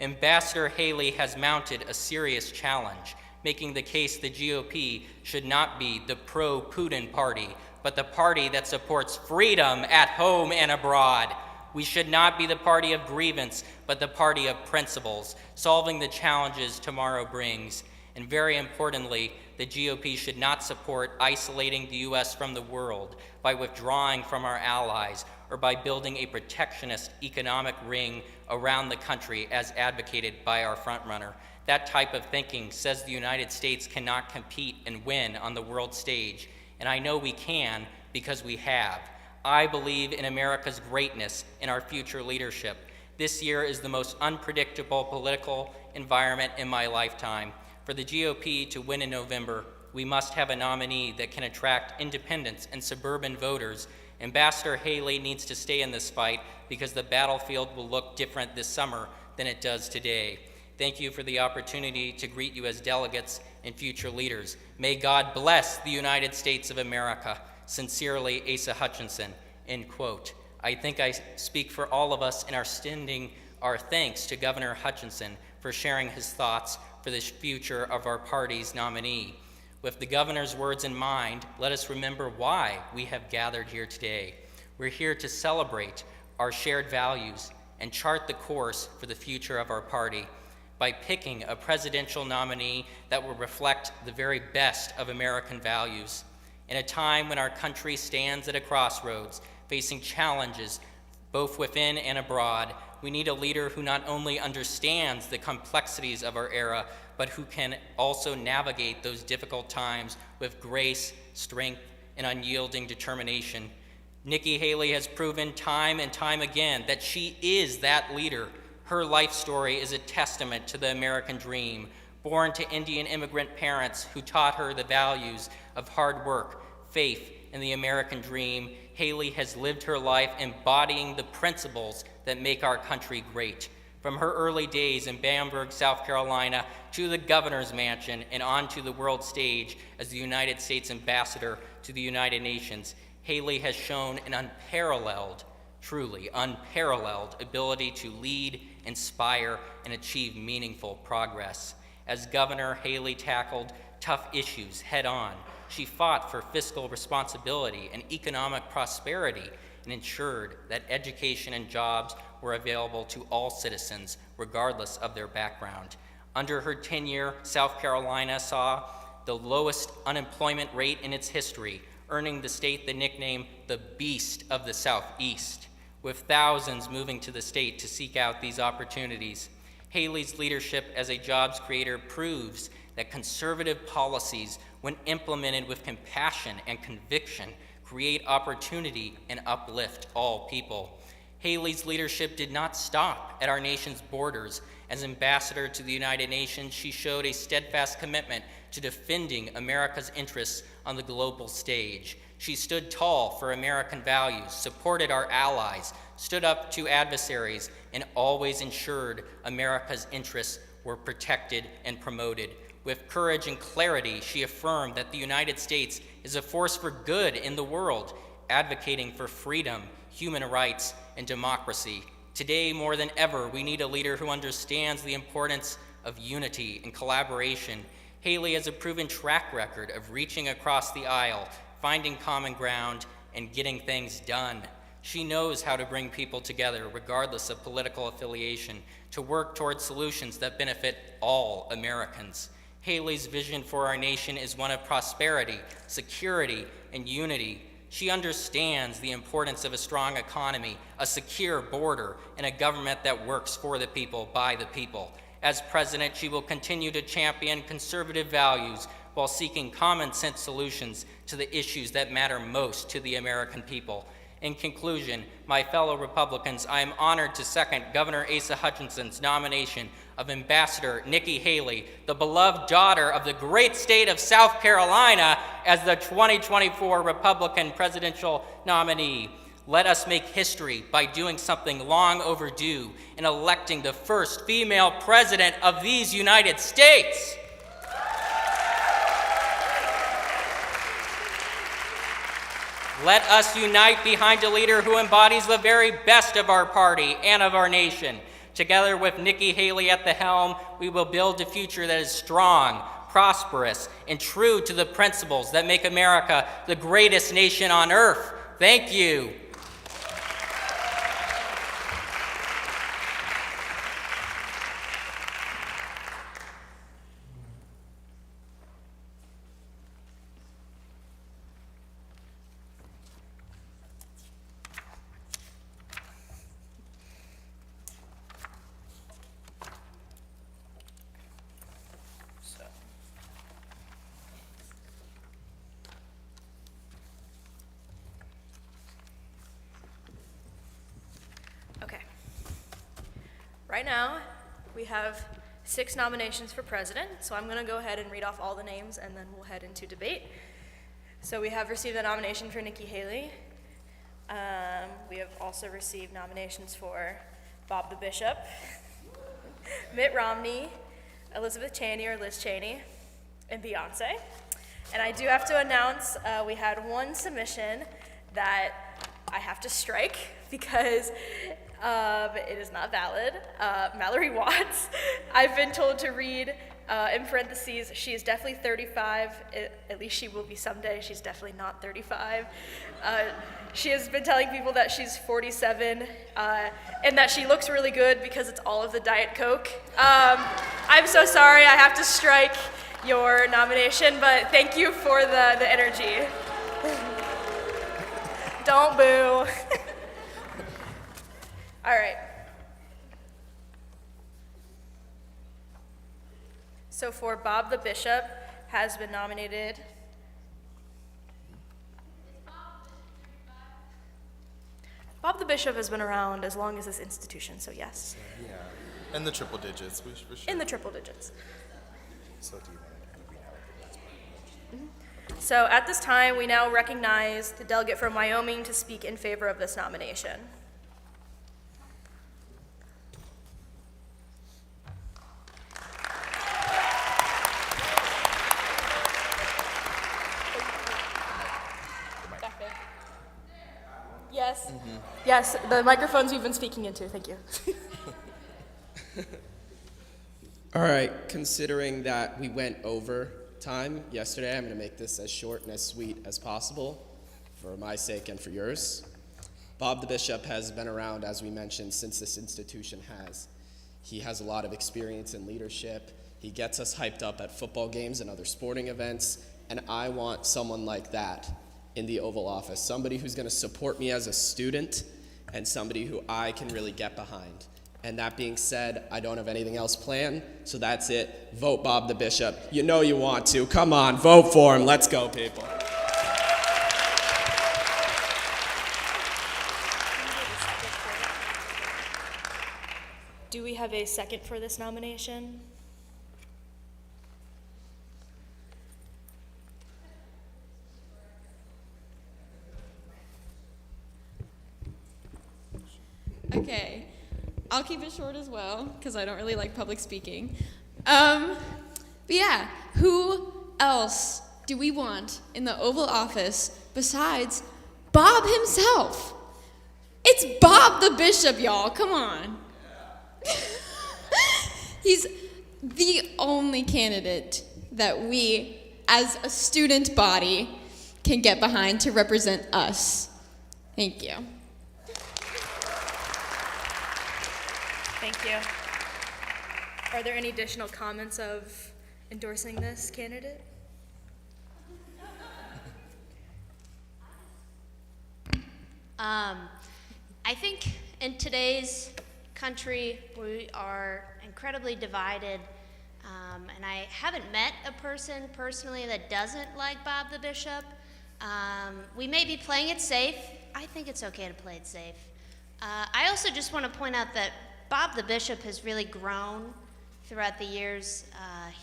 Ambassador Haley has mounted a serious challenge, making the case the GOP should not be the pro-Putin party, but the party that supports freedom at home and abroad. We should not be the party of grievance, but the party of principles, solving the challenges tomorrow brings. And very importantly, the GOP should not support isolating the U.S. from the world by withdrawing from our allies or by building a protectionist economic ring around the country as advocated by our frontrunner. That type of thinking says the United States cannot compete and win on the world stage, and I know we can because we have. I believe in America's greatness and our future leadership. This year is the most unpredictable political environment in my lifetime. For the GOP to win in November, we must have a nominee that can attract independents and suburban voters. Ambassador Haley needs to stay in this fight because the battlefield will look different this summer than it does today. Thank you for the opportunity to greet you as delegates and future leaders. May God bless the United States of America. Sincerely, Asa Hutchinson, end quote. I think I speak for all of us in our extending our thanks to Governor Hutchinson for sharing his thoughts for the future of our party's nominee. With the governor's words in mind, let us remember why we have gathered here today. We're here to celebrate our shared values and chart the course for the future of our party. by picking a presidential nominee that will reflect the very best of American values. In a time when our country stands at a crossroads, facing challenges both within and abroad, we need a leader who not only understands the complexities of our era, but who can also navigate those difficult times with grace, strength, and unyielding determination. Nikki Haley has proven time and time again that she is that leader. Her life story is a testament to the American dream. Born to Indian immigrant parents who taught her the values of hard work, faith, and the American dream, Haley has lived her life embodying the principles that make our country great. From her early days in Bamberg, South Carolina, to the governor's mansion and onto the world stage as the United States ambassador to the United Nations, Haley has shown an unparalleled, truly unparalleled ability to lead, inspire, and achieve meaningful progress. As governor, Haley tackled tough issues head on. She fought for fiscal responsibility and economic prosperity and ensured that education and jobs were available to all citizens, regardless of their background. Under her tenure, South Carolina saw the lowest unemployment rate in its history, earning the state the nickname the Beast of the Southeast. With thousands moving to the state to seek out these opportunities, Haley's leadership as a jobs creator proves that conservative policies, when implemented with compassion and conviction, create opportunity and uplift all people. Haley's leadership did not stop at our nation's borders. As ambassador to the United Nations, she showed a steadfast commitment to defending America's interests on the global stage. She stood tall for American values, supported our allies, stood up to adversaries, and always ensured America's interests were protected and promoted. With courage and clarity, she affirmed that the United States is a force for good in the world, advocating for freedom, human rights, and democracy. Today, more than ever, we need a leader who understands the importance of unity and collaboration. Haley has a proven track record of reaching across the aisle, finding common ground, and getting things done. She knows how to bring people together, regardless of political affiliation, to work towards solutions that benefit all Americans. Haley's vision for our nation is one of prosperity, security, and unity. She understands the importance of a strong economy, a secure border, and a government that works for the people, by the people. As president, she will continue to champion conservative values while seeking common sense solutions to the issues that matter most to the American people. In conclusion, my fellow Republicans, I am honored to second Governor Asa Hutchinson's nomination of Ambassador Nikki Haley, the beloved daughter of the great state of South Carolina, as the 2024 Republican presidential nominee. Let us make history by doing something long overdue and electing the first female president of these United States. Let us unite behind a leader who embodies the very best of our party and of our nation. Together with Nikki Haley at the helm, we will build a future that is strong, prosperous, and true to the principles that make America the greatest nation on earth. Thank you. Right now, we have 6 nominations for president, so I'm going to go ahead and read off all the names, and then we'll head into debate. So we have received a nomination for Nikki Haley. We have also received nominations for Bob the Bishop, Mitt Romney, Elizabeth Cheney or Liz Cheney, and Beyonce. And I do have to announce we had one submission that I have to strike because it is not valid. Mallory Watts. I've been told to read In parentheses, she is definitely 35. At least she will be someday. She's definitely not 35. She has been telling people that she's 47 and that she looks really good because it's all of the Diet Coke. I'm so sorry I have to strike your nomination, but thank you for the energy. Don't boo. All right. So for Bob the Bishop has been nominated. Bob the Bishop has been around as long as this institution, so yes. Yeah. In the triple digits, for sure. In the triple digits. So do you want to read out? So at this time, we now recognize the delegate from Wyoming to speak in favor of this nomination. Yes. Yes, the microphones you've been speaking into. Thank you. All right, considering that we went over time yesterday, I'm going to make this as short and as sweet as possible for my sake and for yours. Bob the Bishop has been around, as we mentioned, since this institution has. He has a lot of experience in leadership. He gets us hyped up at football games and other sporting events, and I want someone like that in the Oval Office, somebody who's going to support me as a student and somebody who I can really get behind. And that being said, I don't have anything else planned, so that's it. Vote Bob the Bishop. You know you want to. Come on, vote for him. Let's go, people. Do we have a second for this nomination? Okay, I'll keep it short as well, because I don't really like public speaking. But yeah, who else do we want in the Oval Office besides Bob himself? It's Bob the Bishop, y'all, come on. He's the only candidate that we, as a student body, can get behind to represent us. Thank you. Thank you. Are there any additional comments of endorsing this candidate? I think in today's country we are incredibly divided, and I haven't met a person personally that doesn't like Bob the Bishop. We may be playing it safe. I think it's okay to play it safe. I also just want to point out that Bob the Bishop has really grown throughout the years.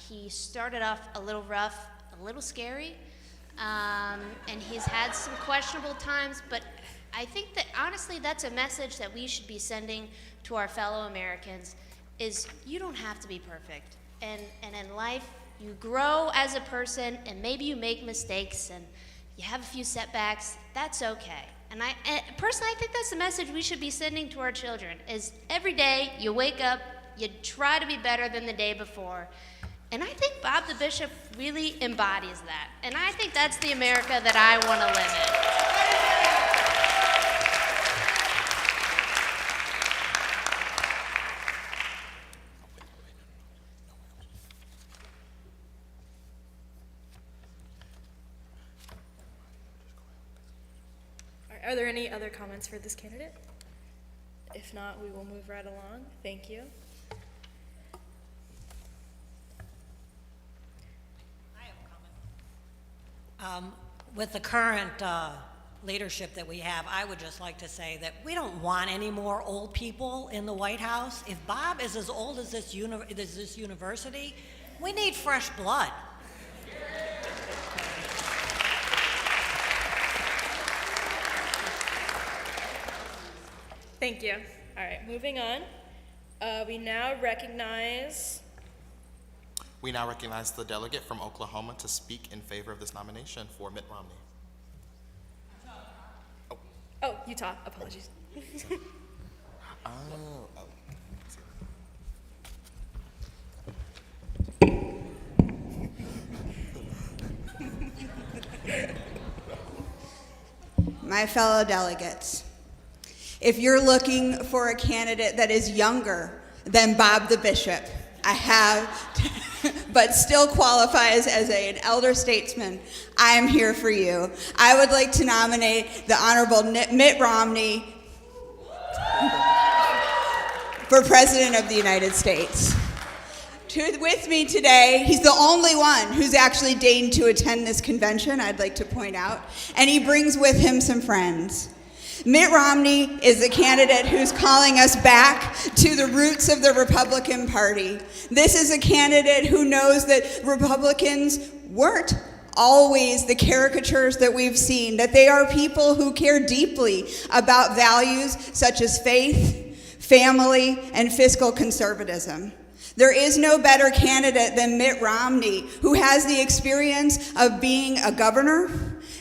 He started off a little rough, a little scary, and he's had some questionable times, but I think that honestly that's a message that we should be sending to our fellow Americans, is you don't have to be perfect. And in life, you grow as a person, and maybe you make mistakes, and you have a few setbacks. That's okay. And personally, I think that's the message we should be sending to our children, is every day you wake up, you try to be better than the day before. And I think Bob the Bishop really embodies that. And I think that's the America that I want to live in. Are there any other comments for this candidate? If not, we will move right along. Thank you. I have a comment. With the current leadership that we have, I would just like to say that we don't want any more old people in the White House. If Bob is as old as this university, we need fresh blood. Thank you. All right, moving on. We now recognize the delegate from Oklahoma to speak in favor of this nomination for Mitt Romney. Oh, Utah. Apologies. my fellow delegates, if you're looking for a candidate that is younger than Bob the Bishop, I have, but still qualifies as an elder statesman, I am here for you. I would like to nominate the Honorable Mitt Romney for President of the United States. With me today, he's the only one who's actually deigned to attend this convention, I'd like to point out, and he brings with him some friends. Mitt Romney is a candidate who's calling us back to the roots of the Republican Party. This is a candidate who knows that Republicans weren't always the caricatures that we've seen, that they are people who care deeply about values such as faith, family, and fiscal conservatism. There is no better candidate than Mitt Romney, who has the experience of being a governor.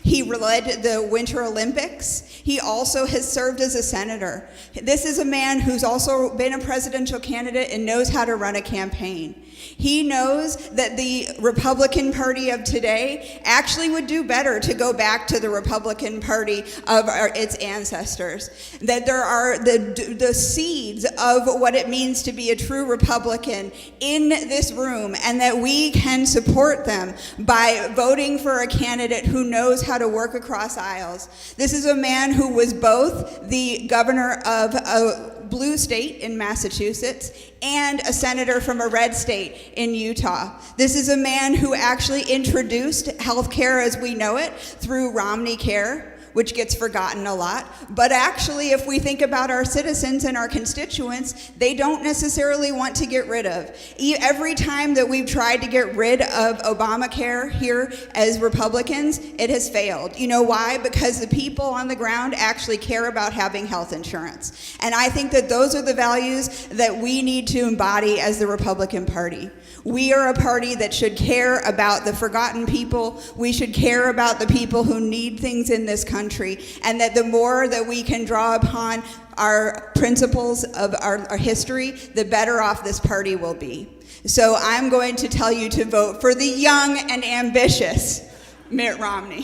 He led the Winter Olympics. He also has served as a senator. This is a man who's also been a presidential candidate and knows how to run a campaign. He knows that the Republican Party of today actually would do better to go back to the Republican Party of its ancestors. That there are the seeds of what it means to be a true Republican in this room, and that we can support them by voting for a candidate who knows how to work across aisles. This is a man who was both the governor of a blue state in Massachusetts and a senator from a red state in Utah. This is a man who actually introduced healthcare as we know it through Romney Care, which gets forgotten a lot. But actually, if we think about our citizens and our constituents, they don't necessarily want to get rid of. Every time that we've tried to get rid of Obamacare here as Republicans, it has failed. You know why? Because the people on the ground actually care about having health insurance. And I think that those are the values that we need to embody as the Republican Party. We are a party that should care about the forgotten people. We should care about the people who need things in this country, and that the more that we can draw upon our principles of our history, the better off this party will be. So I'm going to tell you to vote for the young and ambitious Mitt Romney.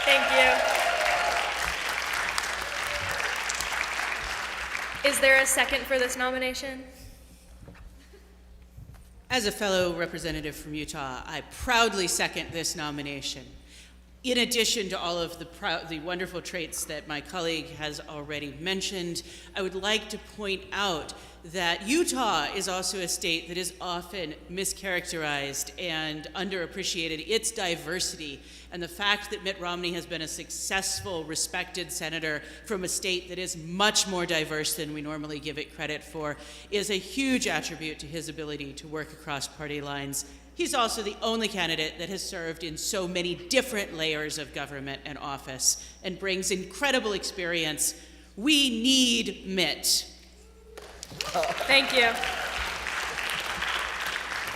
Thank you. Is there a second for this nomination? As a fellow representative from Utah, I proudly second this nomination. In addition to all of the wonderful traits that my colleague has already mentioned, I would like to point out that Utah is also a state that is often mischaracterized and underappreciated, its diversity. And the fact that Mitt Romney has been a successful, respected senator from a state that is much more diverse than we normally give it credit for is a huge attribute to his ability to work across party lines. He's also the only candidate that has served in so many different layers of government and office and brings incredible experience. We need Mitt. Thank you.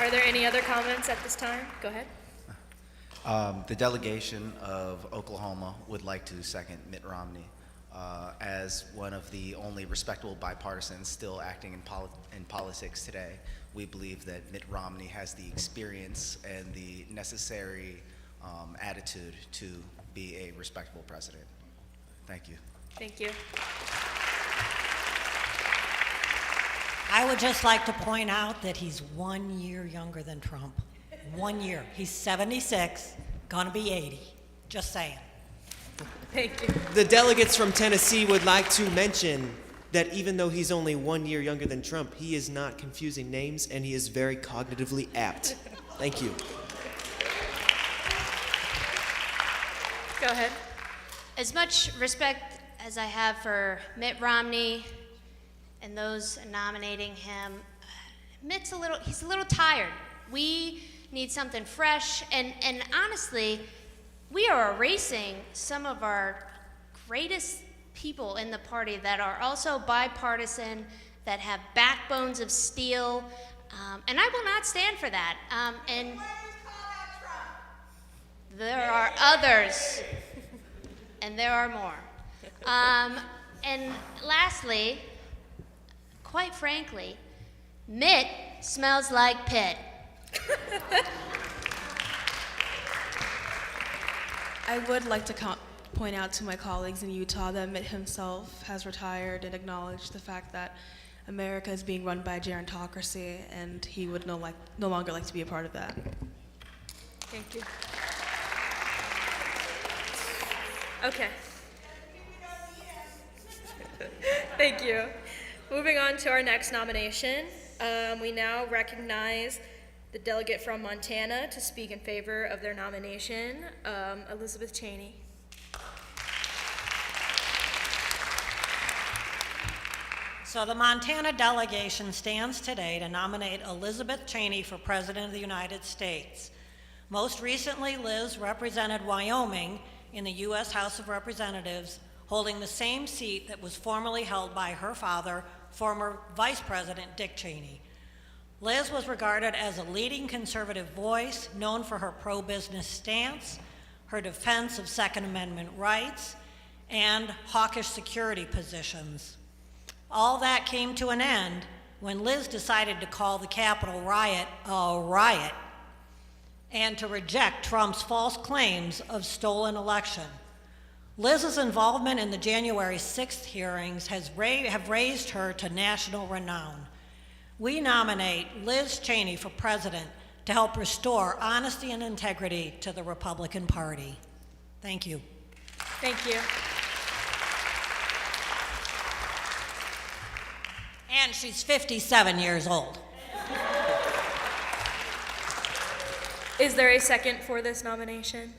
Are there any other comments at this time? Go ahead. The delegation of Oklahoma would like to second Mitt Romney as one of the only respectable bipartisans still acting in politics today. We believe that Mitt Romney has the experience and the necessary attitude to be a respectable president. Thank you. Thank you. I would just like to point out that he's 1 year younger than Trump. 1 year. He's 76, gonna be 80. Just saying. Thank you. The delegates from Tennessee would like to mention that even though he's only 1 year younger than Trump, he is not confusing names and he is very cognitively apt. Thank you. Go ahead. As much respect as I have for Mitt Romney and those nominating him, he's a little tired. We need something fresh, and honestly, we are erasing some of our greatest people in the party that are also bipartisan, that have backbones of steel, and I will not stand for that. And there are others, and there are more. And lastly, quite frankly, Mitt smells like Pitt. I would like to point out to my colleagues in Utah that Mitt himself has retired and acknowledged the fact that America is being run by a gerontocracy, and he would no longer like to be a part of that. Thank you. Okay. Thank you. Moving on to our next nomination, we now recognize the delegate from Montana to speak in favor of their nomination, Elizabeth Cheney. So the Montana delegation stands today to nominate Elizabeth Cheney for President of the United States. Most recently, Liz represented Wyoming in the U.S. House of Representatives, holding the same seat that was formerly held by her father, former Vice President Dick Cheney. Liz was regarded as a leading conservative voice, known for her pro-business stance, her defense of Second Amendment rights, and hawkish security positions. All that came to an end when Liz decided to call the Capitol riot a riot and to reject Trump's false claims of stolen election. Liz's involvement in the January 6th hearings have raised her to national renown. We nominate Liz Cheney for president to help restore honesty and integrity to the Republican Party. Thank you. Thank you. And she's 57 years old. Is there a second for this nomination?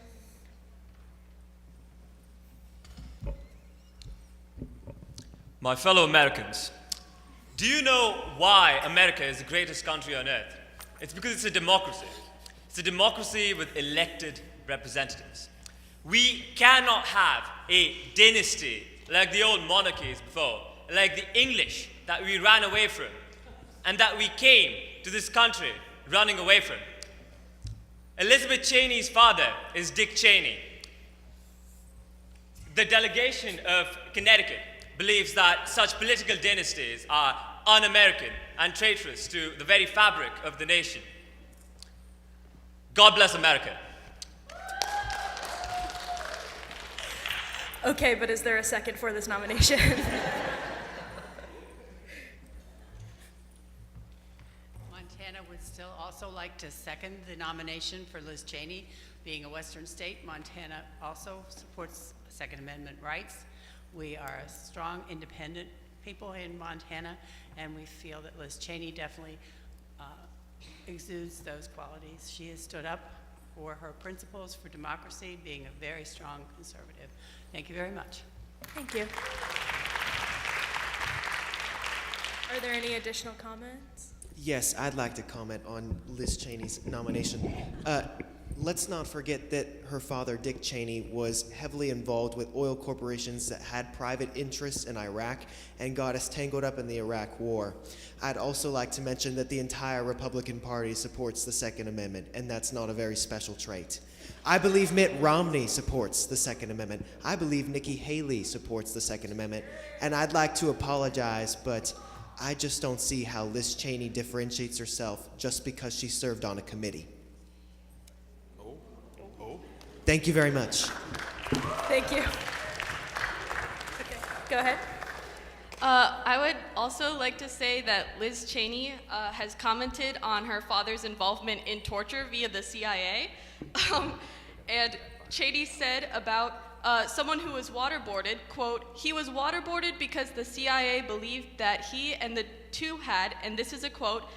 My fellow Americans, do you know why America is the greatest country on earth? It's because it's a democracy. It's a democracy with elected representatives. We cannot have a dynasty like the old monarchies before, like the English that we ran away from, and that we came to this country running away from. Elizabeth Cheney's father is Dick Cheney. The delegation of Connecticut believes that such political dynasties are un-American and traitorous to the very fabric of the nation. God bless America. Okay, but is there a second for this nomination? Montana would still also like to second the nomination for Liz Cheney. Being a Western state, Montana also supports Second Amendment rights. We are a strong, independent people in Montana, and we feel that Liz Cheney definitely exudes those qualities. She has stood up for her principles for democracy, being a very strong conservative. Thank you very much. Thank you. Are there any additional comments? Yes, I'd like to comment on Liz Cheney's nomination. Let's not forget that her father, Dick Cheney, was heavily involved with oil corporations that had private interests in Iraq and got us tangled up in the Iraq War. I'd also like to mention that the entire Republican Party supports the Second Amendment, and that's not a very special trait. I believe Mitt Romney supports the Second Amendment. I believe Nikki Haley supports the Second Amendment, and I'd like to apologize, but I just don't see how Liz Cheney differentiates herself just because she served on a committee. Thank you very much. Thank you. Okay, go ahead. I would also like to say that Liz Cheney has commented on her father's involvement in torture via the CIA. And Cheney said about someone who was waterboarded, quote, "He was waterboarded because the CIA believed that he and the two had," and this is a quote,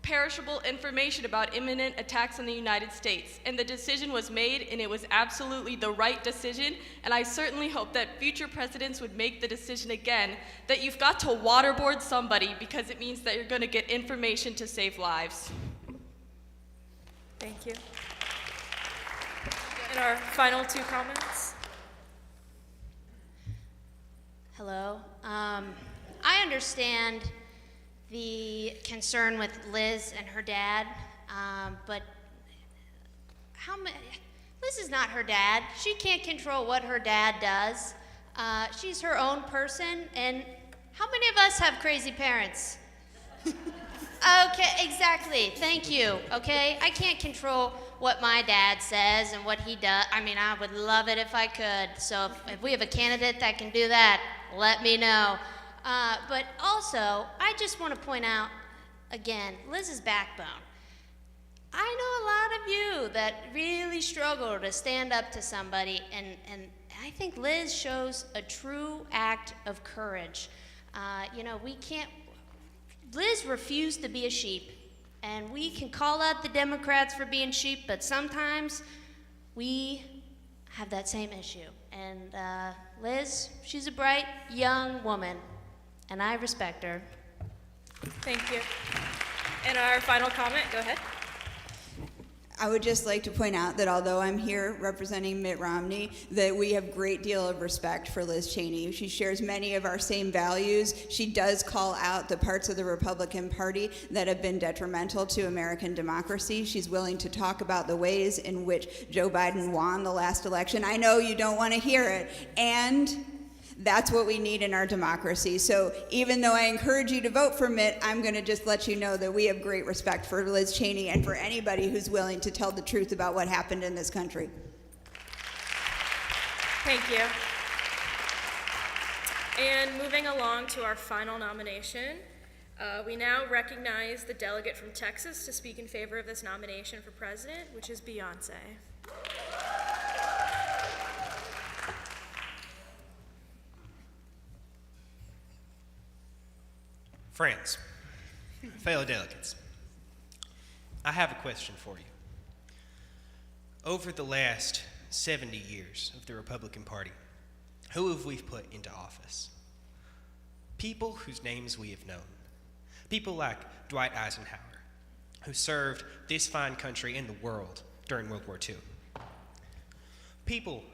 "perishable information about imminent attacks on the United States. And the decision was made, and it was absolutely the right decision. And I certainly hope that future presidents would make the decision again that you've got to waterboard somebody because it means that you're going to get information to save lives." Thank you. And our final two comments. Hello. I understand the concern with Liz and her dad, but Liz is not her dad. She can't control what her dad does. She's her own person, and how many of us have crazy parents? Okay, exactly. Thank you. Okay, I can't control what my dad says and what he does. I mean, I would love it if I could. So if we have a candidate that can do that, let me know. But also, I just want to point out again, Liz's backbone. I know a lot of you that really struggle to stand up to somebody, and I think Liz shows a true act of courage. We can't. Liz refused to be a sheep, and we can call out the Democrats for being sheep, but sometimes we have that same issue. And Liz, she's a bright young woman, and I respect her. Thank you. And our final comment, go ahead. I would just like to point out that although I'm here representing Mitt Romney, that we have a great deal of respect for Liz Cheney. She shares many of our same values. She does call out the parts of the Republican Party that have been detrimental to American democracy. She's willing to talk about the ways in which Joe Biden won the last election. I know you don't want to hear it, and that's what we need in our democracy. So even though I encourage you to vote for Mitt, I'm going to just let you know that we have great respect for Liz Cheney and for anybody who's willing to tell the truth about what happened in this country. Thank you. And moving along to our final nomination, we now recognize the delegate from Texas to speak in favor of this nomination for president, which is Beyonce. Friends, fellow delegates, I have a question for you. Over the last 70 years of the Republican Party, who have we put into office? People whose names we have known. People like Dwight Eisenhower, who served this fine country and the world during World War II. People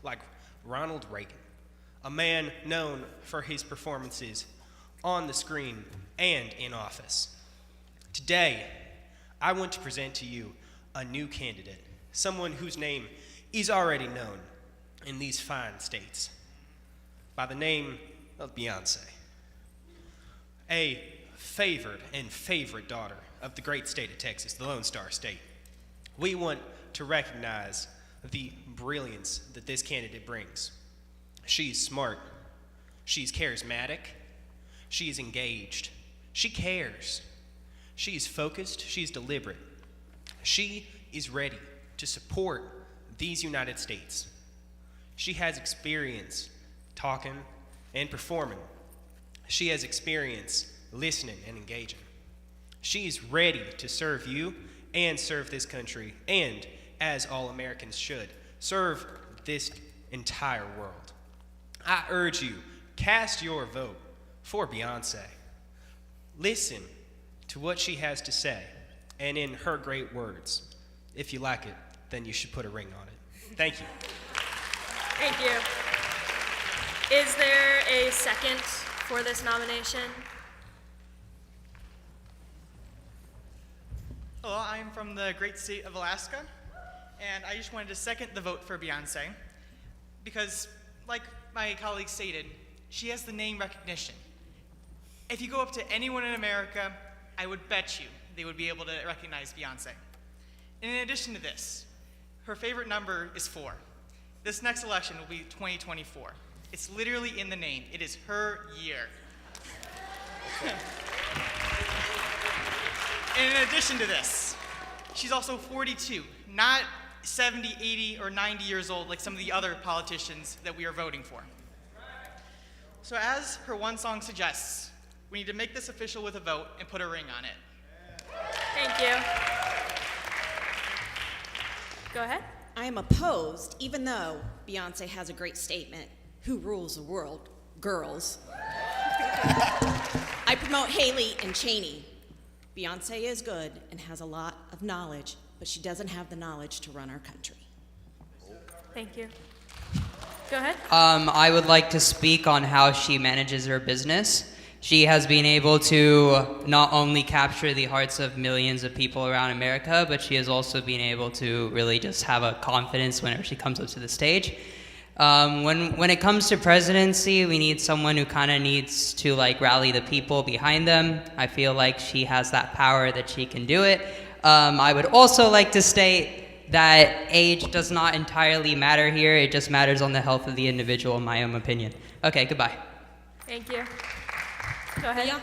like Ronald Reagan, a man known for his performances on the screen and in office. Today, I want to present to you a new candidate, someone whose name is already known in these fine states, by the name of Beyonce, a favored and favorite daughter of the great state of Texas, the Lone Star State. We want to recognize the brilliance that this candidate brings. She's smart, she's charismatic, she is engaged. She cares. She is focused. She is deliberate. She is ready to support these United States. She has experience talking and performing. She has experience listening and engaging. She is ready to serve you and serve this country, and, as all Americans should, serve this entire world. I urge you, cast your vote for Beyonce. Listen to what she has to say, and in her great words. If you like it, then you should put a ring on it. Thank you. Thank you. Is there a second for this nomination? Hello, I'm from the great state of Alaska, and I just wanted to second the vote for Beyonce because, like my colleague stated, she has the name recognition. If you go up to anyone in America, I would bet you they would be able to recognize Beyonce. And in addition to this, her favorite number is 4. This next election will be 2024. It's literally in the name. It is her year. And in addition to this, she's also 42, not 70, 80, or 90 years old like some of the other politicians that we are voting for. So as her one song suggests, we need to make this official with a vote and put a ring on it. Thank you. Go ahead. I am opposed, even though Beyonce has a great statement, "Who rules the world? Girls." I promote Haley and Cheney. Beyonce is good and has a lot of knowledge, but she doesn't have the knowledge to run our country. Thank you. Go ahead. I would like to speak on how she manages her business. She has been able to not only capture the hearts of millions of people around America, but she has also been able to really just have a confidence whenever she comes up to the stage. When it comes to presidency, we need someone who kind of needs to like rally the people behind them. I feel like she has that power that she can do it. I would also like to state that age does not entirely matter here. It just matters on the health of the individual, in my own opinion. Okay, goodbye. Thank you. Go ahead.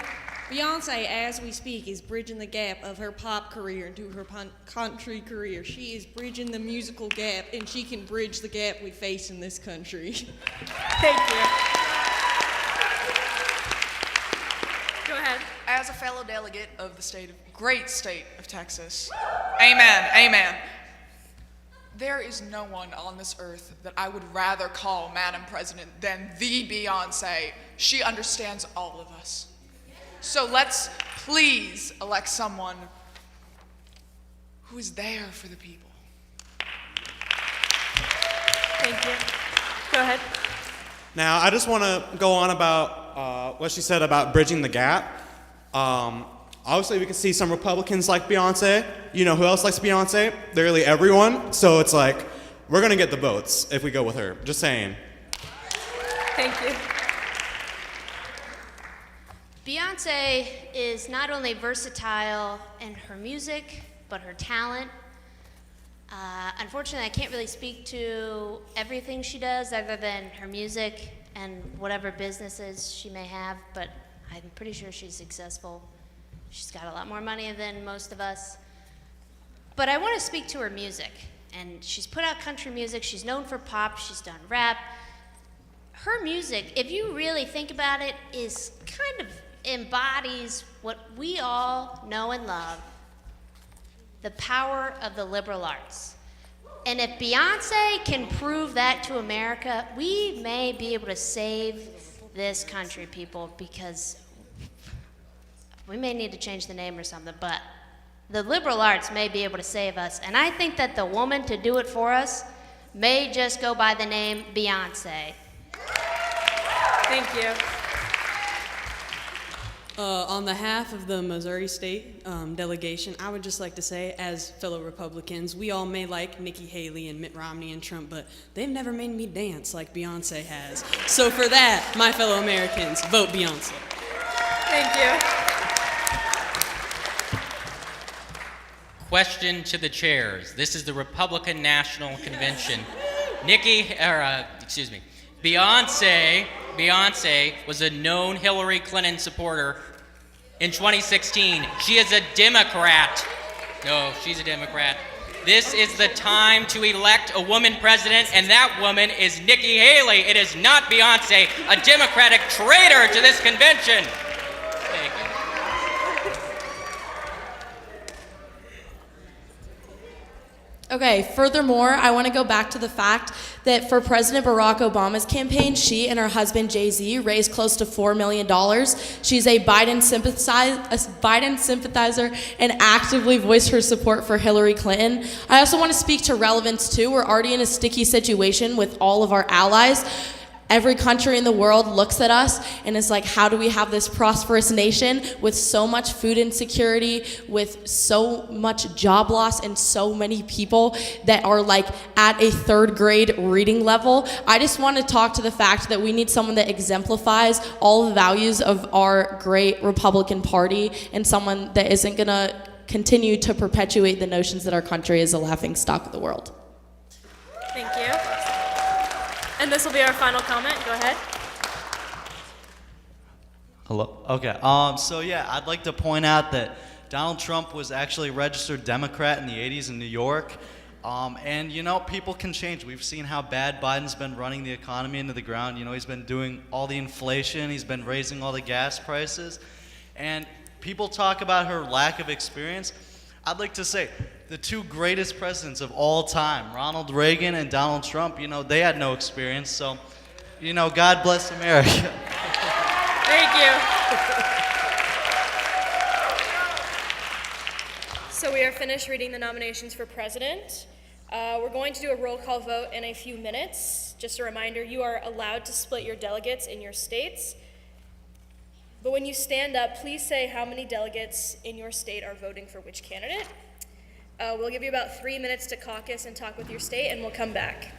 Beyonce, as we speak, is bridging the gap of her pop career into her country career. She is bridging the musical gap, and she can bridge the gap we face in this country. Thank you. Go ahead. As a fellow delegate of the great state of Texas, amen, amen. There is no one on this earth that I would rather call Madam President than the Beyonce. She understands all of us. So let's please elect someone who is there for the people. Thank you. Go ahead. Now, I just want to go on about what she said about bridging the gap. Obviously, we can see some Republicans like Beyonce. You know who else likes Beyonce? Literally everyone. So it's like, we're going to get the votes if we go with her. Just saying. Thank you. Beyonce is not only versatile in her music, but her talent. Unfortunately, I can't really speak to everything she does other than her music and whatever businesses she may have, but I'm pretty sure she's successful. She's got a lot more money than most of us. But I want to speak to her music. And she's put out country music, she's known for pop, she's done rap. Her music, if you really think about it, is kind of embodies what we all know and love, the power of the liberal arts. And if Beyonce can prove that to America, we may be able to save this country, people, because we may need to change the name or something, but the liberal arts may be able to save us. And I think that the woman to do it for us may just go by the name Beyonce. Thank you. On behalf of the Missouri State delegation, I would just like to say, as fellow Republicans, we all may like Nikki Haley and Mitt Romney and Trump, but they've never made me dance like Beyonce has. So for that, my fellow Americans, vote Beyonce. Thank you. Question to the chairs. This is the Republican National Convention. Beyonce was a known Hillary Clinton supporter in 2016. She is a Democrat. No, she's a Democrat. This is the time to elect a woman president, and that woman is Nikki Haley. It is not Beyonce, a Democratic traitor to this convention. Thank you. Okay, furthermore, I want to go back to the fact that for President Barack Obama's campaign, she and her husband Jay-Z raised close to $4 million. She's a Biden sympathizer and actively voiced her support for Hillary Clinton. I also want to speak to relevance too. We're already in a sticky situation with all of our allies. Every country in the world looks at us and is like, how do we have this prosperous nation with so much food insecurity, with so much job loss, and so many people that are like at a third grade reading level? I just want to talk to the fact that we need someone that exemplifies all the values of our great Republican Party, and someone that isn't going to continue to perpetuate the notions that our country is a laughingstock of the world. Thank you. And this will be our final comment. Go ahead. Hello. Okay. So yeah, I'd like to point out that Donald Trump was actually a registered Democrat in the 80s in New York. And you know, people can change. We've seen how bad Biden's been running the economy into the ground. You know, he's been doing all the inflation. He's been raising all the gas prices. And people talk about her lack of experience. I'd like to say the two greatest presidents of all time, Ronald Reagan and Donald Trump, you know, they had no experience. So, you know, God bless America. Thank you. So we are finished reading the nominations for president. We're going to do a roll call vote in a few minutes. Just a reminder, you are allowed to split your delegates in your states. But when you stand up, please say how many delegates in your state are voting for which candidate. We'll give you about 3 minutes to caucus and talk with your state, and we'll come back.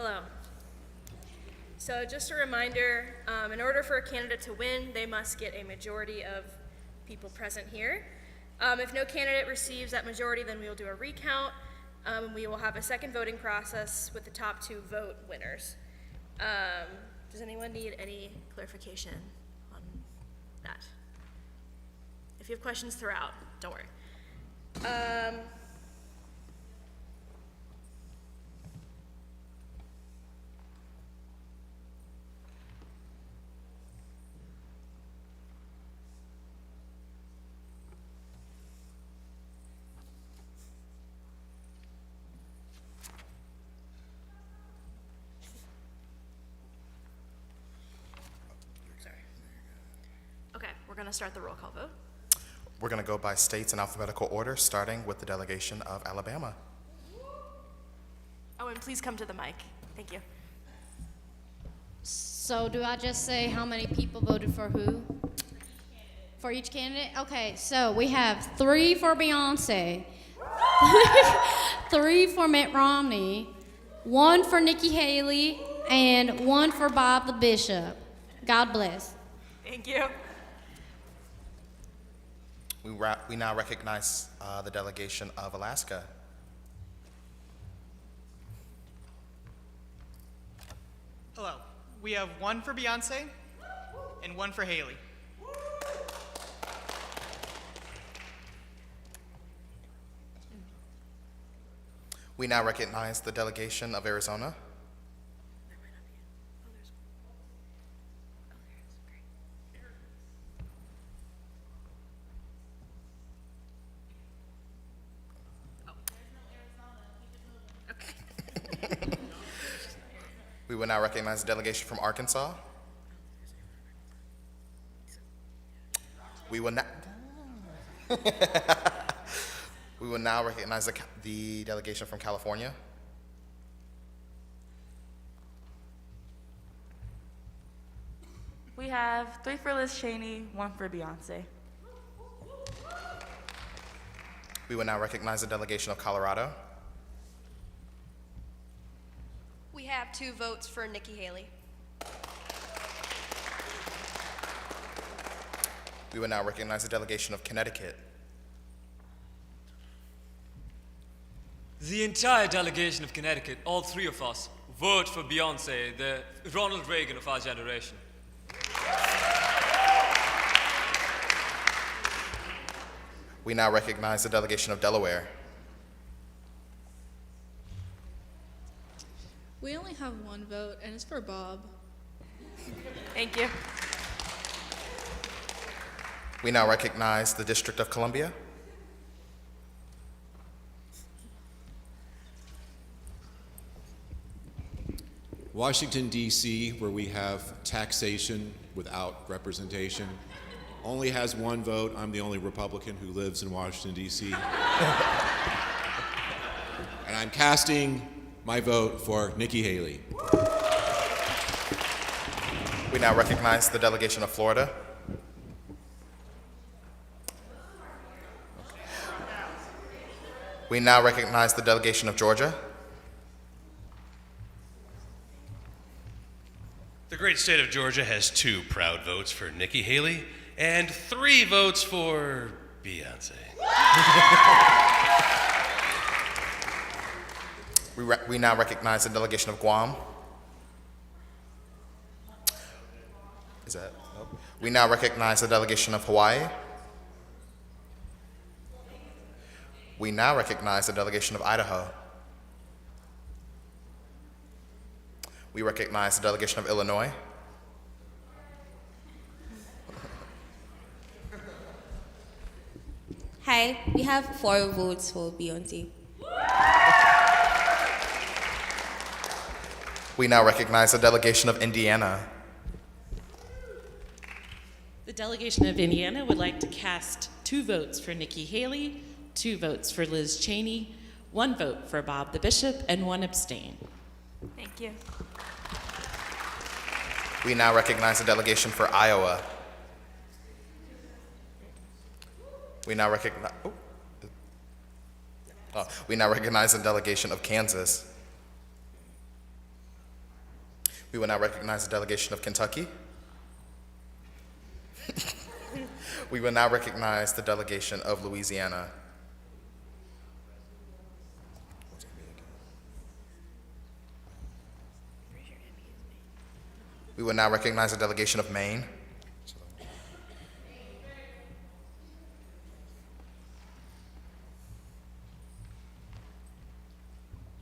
Hello. So just a reminder, in order for a candidate to win, they must get a majority of people present here. If no candidate receives that majority, then we will do a recount. We will have a second voting process with the top 2 vote winners. Does anyone need any clarification on that? If you have questions throughout, don't worry. Okay, we're going to start the roll call vote. We're going to go by states in alphabetical order, starting with the delegation of Alabama. Oh, and please come to the mic. Thank you. So do I just say how many people voted for who? For each candidate? Okay, so we have 3 for Beyonce, 3 for Mitt Romney, 1 for Nikki Haley, and 1 for Bob the Bishop. God bless. Thank you. We now recognize the delegation of Alaska. Hello. We have 1 for Beyonce and 1 for Haley. We now recognize the delegation of Arizona. We will now recognize the delegation from Arkansas. We will now recognize the delegation from California. We have 3 for Liz Cheney, 1 for Beyonce. We will now recognize the delegation of Colorado. We have 2 votes for Nikki Haley. We will now recognize the delegation of Connecticut. The entire delegation of Connecticut, all 3 of us, vote for Beyonce, the Ronald Reagan of our generation. We now recognize the delegation of Delaware. We only have 1 vote, and it's for Bob. Thank you. We now recognize the District of Columbia. Washington, D.C., where we have taxation without representation, only has 1 vote. I'm the only Republican who lives in Washington, D.C. And I'm casting my vote for Nikki Haley. We now recognize the delegation of Florida. We now recognize the delegation of Georgia. The great state of Georgia has 2 proud votes for Nikki Haley and 3 votes for Beyonce. We now recognize the delegation of Guam. Is that? Nope. We now recognize the delegation of Hawaii. We now recognize the delegation of Idaho. We recognize the delegation of Illinois. Hi, we have 4 votes for Beyonce. We now recognize the delegation of Indiana. The delegation of Indiana would like to cast 2 votes for Nikki Haley, 2 votes for Liz Cheney, 1 vote for Bob the Bishop, and 1 abstain. Thank you. We now recognize the delegation for Iowa. We now recognize. We now recognize the delegation of Kansas. We will now recognize the delegation of Kentucky. We will now recognize the delegation of Louisiana. We will now recognize the delegation of Maine.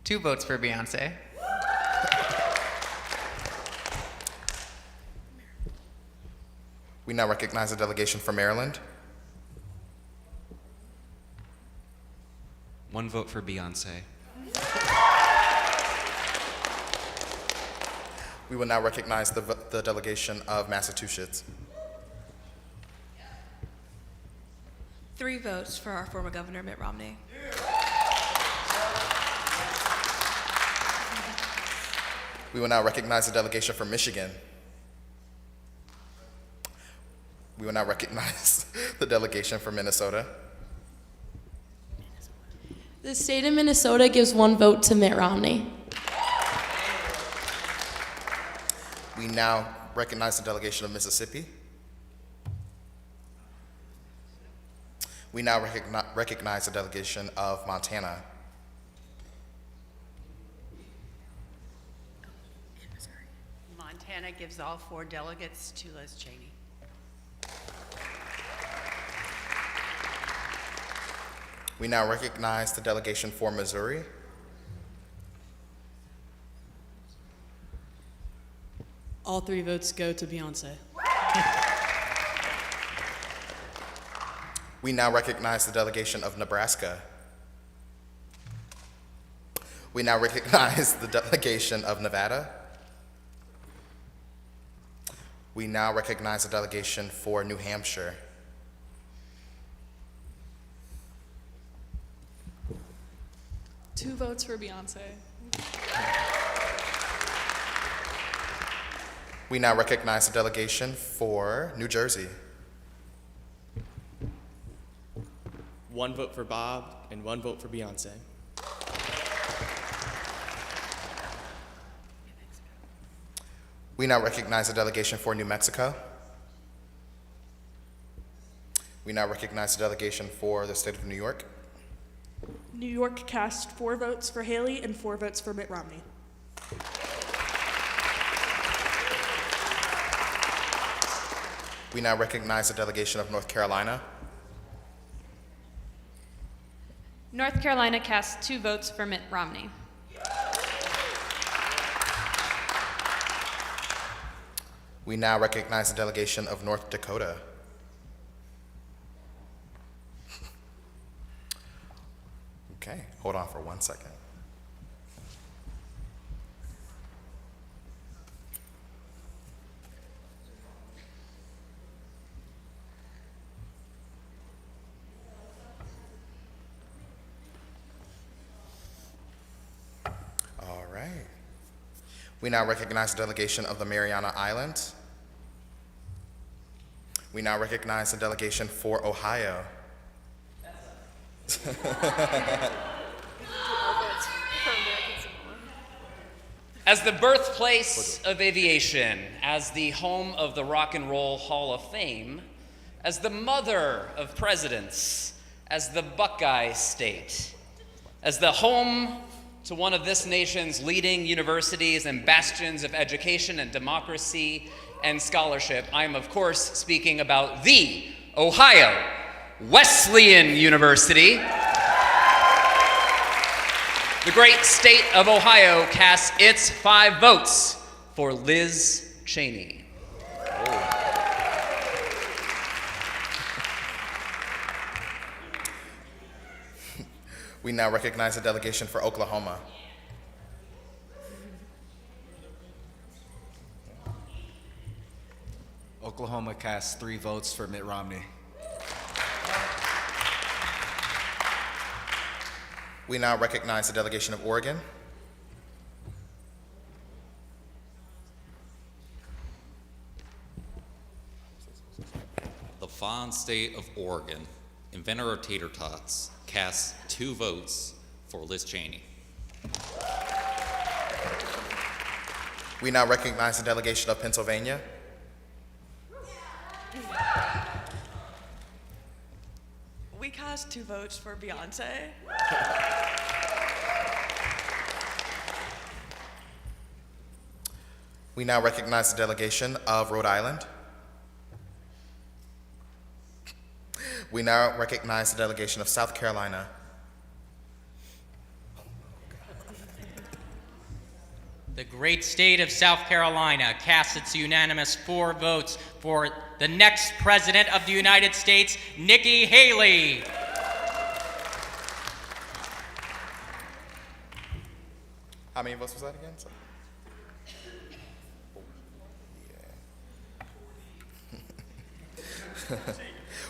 Two votes for Beyonce. We now recognize the delegation for Maryland. One vote for Beyonce. We will now recognize the delegation of Massachusetts. 3 votes for our former governor, Mitt Romney. We will now recognize the delegation for Michigan. We will now recognize the delegation for Minnesota. The state of Minnesota gives 1 vote to Mitt Romney. We now recognize the delegation of Mississippi. We now recognize the delegation of Montana. Montana gives all 4 delegates to Liz Cheney. We now recognize the delegation for Missouri. All 3 votes go to Beyonce. We now recognize the delegation of Nebraska. We now recognize the delegation of Nevada. We now recognize the delegation for New Hampshire. Two votes for Beyonce. We now recognize the delegation for New Jersey. 1 vote for Bob and 1 vote for Beyonce. We now recognize the delegation for New Mexico. We now recognize the delegation for the state of New York. New York cast 4 votes for Haley and 4 votes for Mitt Romney. We now recognize the delegation of North Carolina. North Carolina cast 2 votes for Mitt Romney. We now recognize the delegation of North Dakota. Okay, hold on for 1 second. All right. We now recognize the delegation of the Mariana Islands. We now recognize the delegation for Ohio. As the birthplace of aviation, as the home of the Rock and Roll Hall of Fame, as the mother of presidents, as the Buckeye State, as the home to one of this nation's leading universities and bastions of education and democracy and scholarship, I am of course speaking about the Ohio Wesleyan University. The great state of Ohio casts its 5 votes for Liz Cheney. We now recognize the delegation for Oklahoma. Oklahoma casts 3 votes for Mitt Romney. We now recognize the delegation of Oregon. The fine state of Oregon, inventor of tater tots, casts 2 votes for Liz Cheney. We now recognize the delegation of Pennsylvania. We cast 2 votes for Beyonce. We now recognize the delegation of Rhode Island. We now recognize the delegation of South Carolina. The great state of South Carolina casts its unanimous 4 votes for the next President of the United States, Nikki Haley. How many votes was that again? Sorry. Yeah.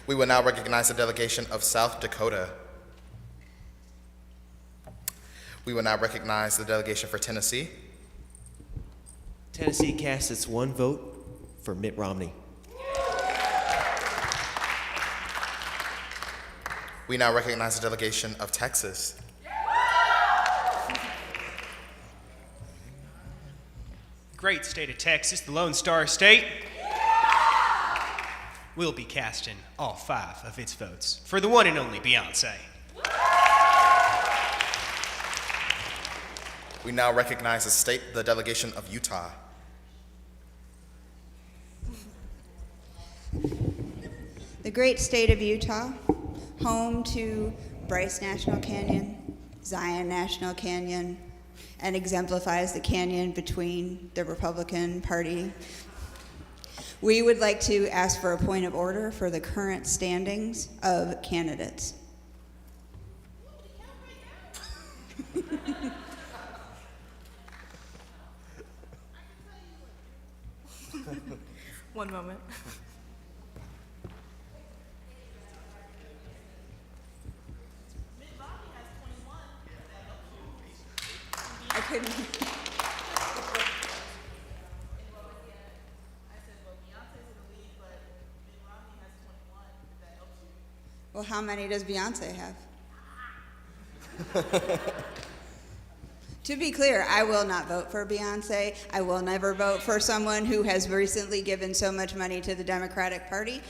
We will now recognize the delegation of South Dakota. We will now recognize the delegation for Tennessee. Tennessee casts its 1 vote for Mitt Romney. We now recognize the delegation of Texas. Great state of Texas, the Lone Star State, will be casting all 5 of its votes for the one and only Beyonce. We now recognize the delegation of Utah. The great state of Utah, home to Bryce National Canyon, Zion National Canyon, and exemplifies the canyon between the Republican Party. We would like to ask for a point of order for the current standings of candidates. One moment. I couldn't. Well, how many does Beyonce have? To be clear, I will not vote for Beyonce. I will never vote for someone who has recently given so much money to the Democratic Party.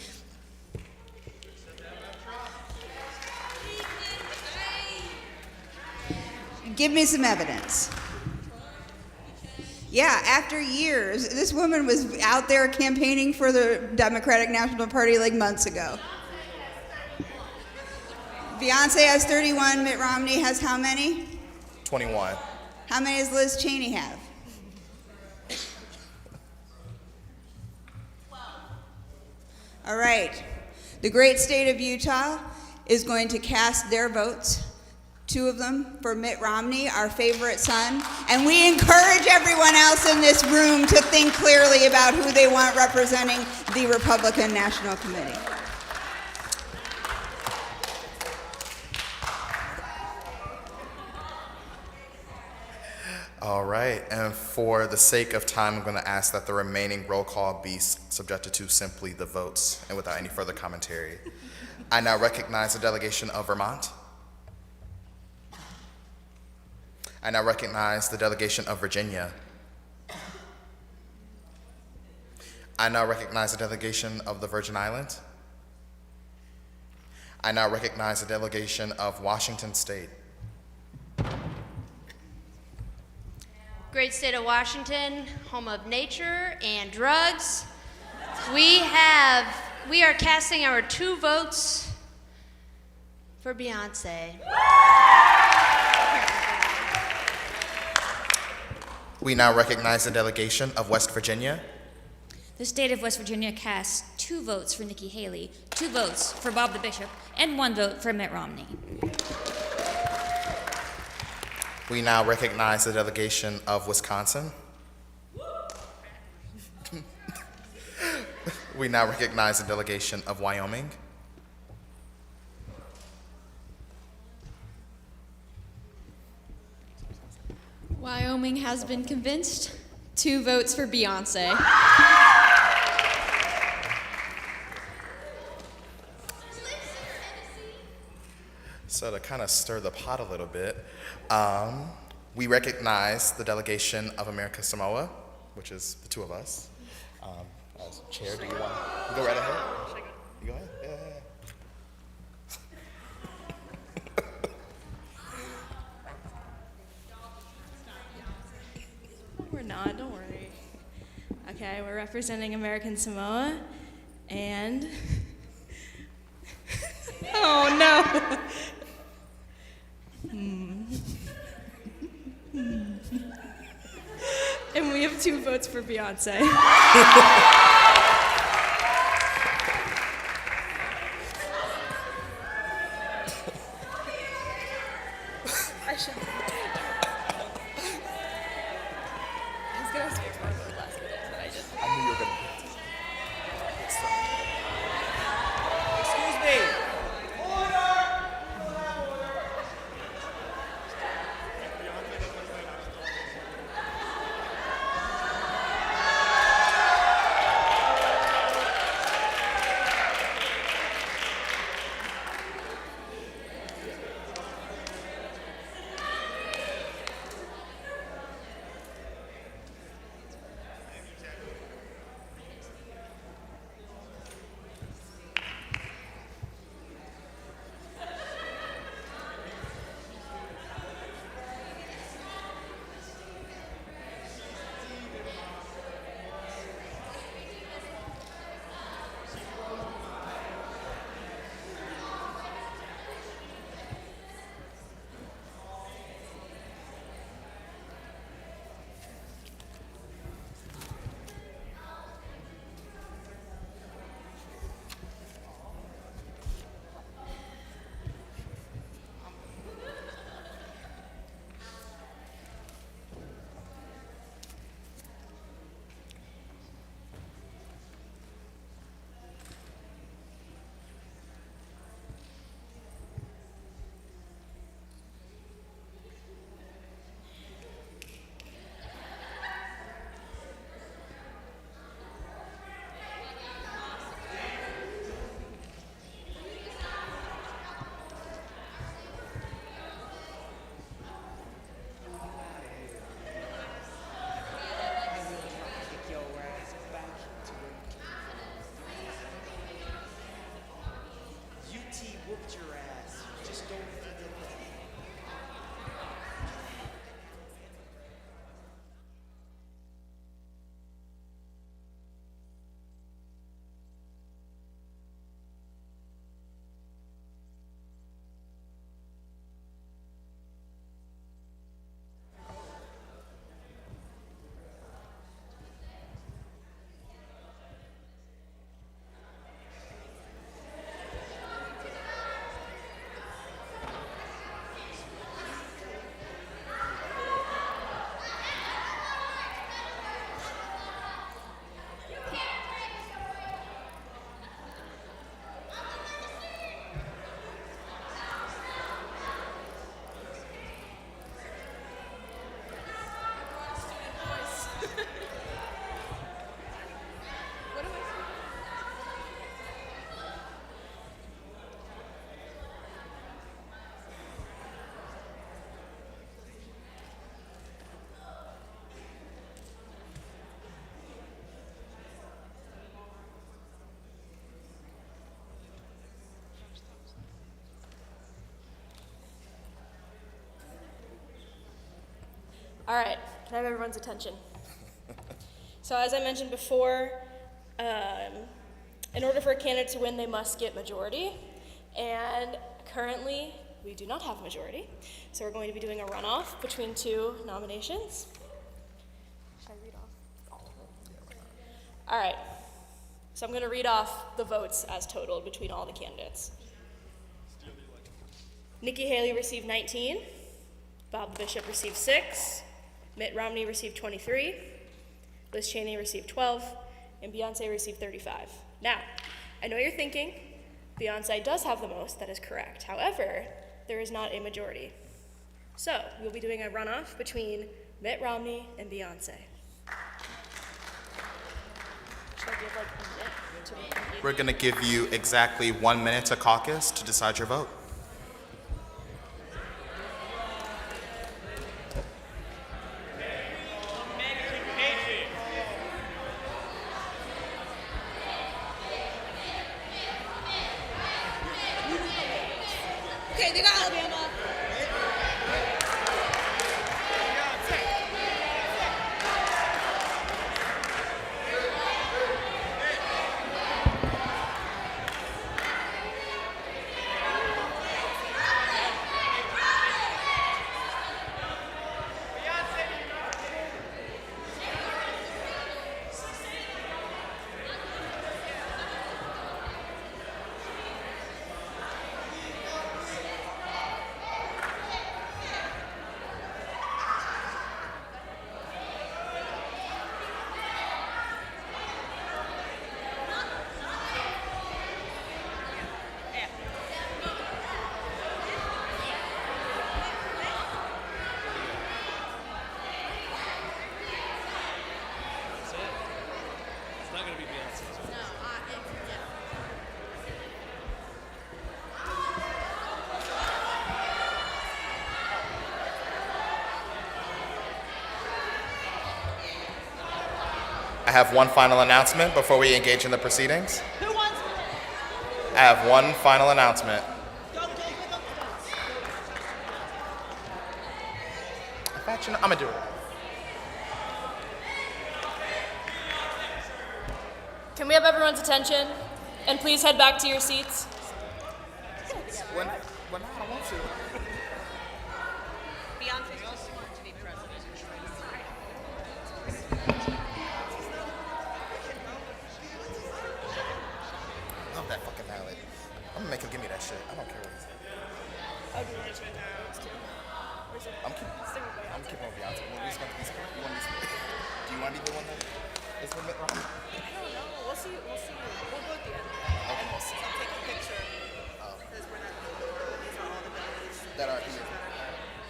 Give me some evidence. Yeah, after years, this woman was out there campaigning for the Democratic National Party like months ago. Beyonce has 31, Mitt Romney has how many? 21. How many does Liz Cheney have? All right. The great state of Utah is going to cast their votes, 2 of them for Mitt Romney, our favorite son, and we encourage everyone else in this room to think clearly about who they want representing the Republican National Committee. All right, and for the sake of time, I'm going to ask that the remaining roll call be subjected to simply the votes and without any further commentary. I now recognize the delegation of Vermont. I now recognize the delegation of Virginia. I now recognize the delegation of the Virgin Islands. I now recognize the delegation of Washington State. Great state of Washington, home of nature and drugs. We are casting our 2 votes for Beyonce. We now recognize the delegation of West Virginia. The state of West Virginia casts 2 votes for Nikki Haley, 2 votes for Bob the Bishop, and 1 vote for Mitt Romney. We now recognize the delegation of Wisconsin. We now recognize the delegation of Wyoming. Wyoming has been convinced. 2 votes for Beyonce. So to kind of stir the pot a little bit, we recognize the delegation of American Samoa. which is the two of us. As chair, do you want to go right ahead? You go ahead. Yeah. We're not, don't worry. Okay, we're representing American Samoa, and oh no. And we have 2 votes for Beyonce. I should. I was gonna switch my vote last minute, but I just. I knew you were going to. Excuse me. Whooped your ass. Just don't forget that. All right, can I have everyone's attention? So as I mentioned before, in order for a candidate to win, they must get majority. And currently, we do not have a majority. So we're going to be doing a runoff between 2 nominations. Should I read off all of them? All right, so I'm going to read off the votes as totaled between all the candidates. Nikki Haley received 19. Bob the Bishop received 6. Mitt Romney received 23. Liz Cheney received 12. And Beyonce received 35. Now, I know you're thinking, Beyonce does have the most. That is correct. However, there is not a majority. So, we'll be doing a runoff between Mitt Romney and Beyonce. Should I give like a minute to We're going to give you exactly 1 minute to caucus to decide your vote. I have one final announcement before we engage in the proceedings. I have one final announcement. In fact, you know, I'm gonna do it. Can we have everyone's attention? And please head back to your seats. When I want to. Beyonce also wanted to be president. Love that fucking ballad. I'm gonna make him give me that shit. I don't care what he says. I'm keeping on Beyonce. You want to be split? Do you want to be the one that is with Mitt Romney? I don't know. We'll see. We'll go at the end. And we'll see. I'll take a picture. Because we're not going to go over. These are all the delegates. That are here.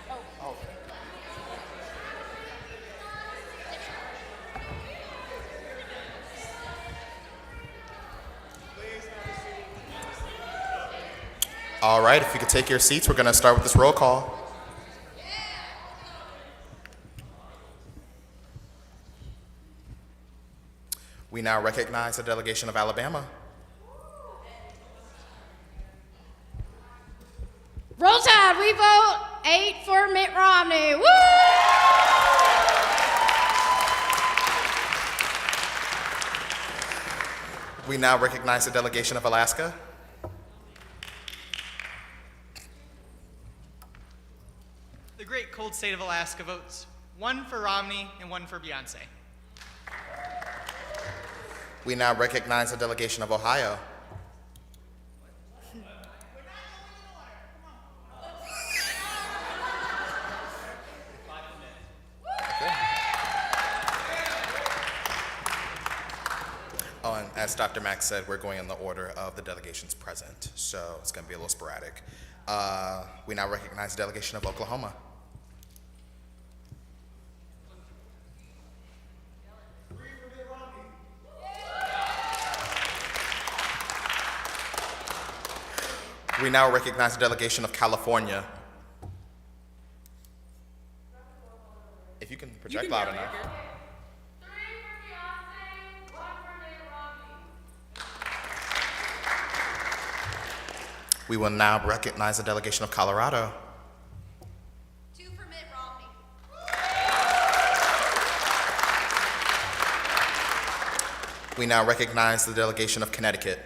Oh. Okay. All right, if you could take your seats, we're going to start with this roll call. We now recognize the delegation of Alabama. Roll Tide, we vote 8 for Mitt Romney. Woo! We now recognize the delegation of Alaska. The great cold state of Alaska votes 1 for Romney and 1 for Beyonce. We now recognize the delegation of Ohio. Oh, and as Dr. Mack said, we're going in the order of the delegations present, so it's going to be a little sporadic. We now recognize the delegation of Oklahoma. We now recognize the delegation of California. If you can project loud enough. We will now recognize the delegation of Colorado. 2 for Mitt Romney. We now recognize the delegation of Connecticut.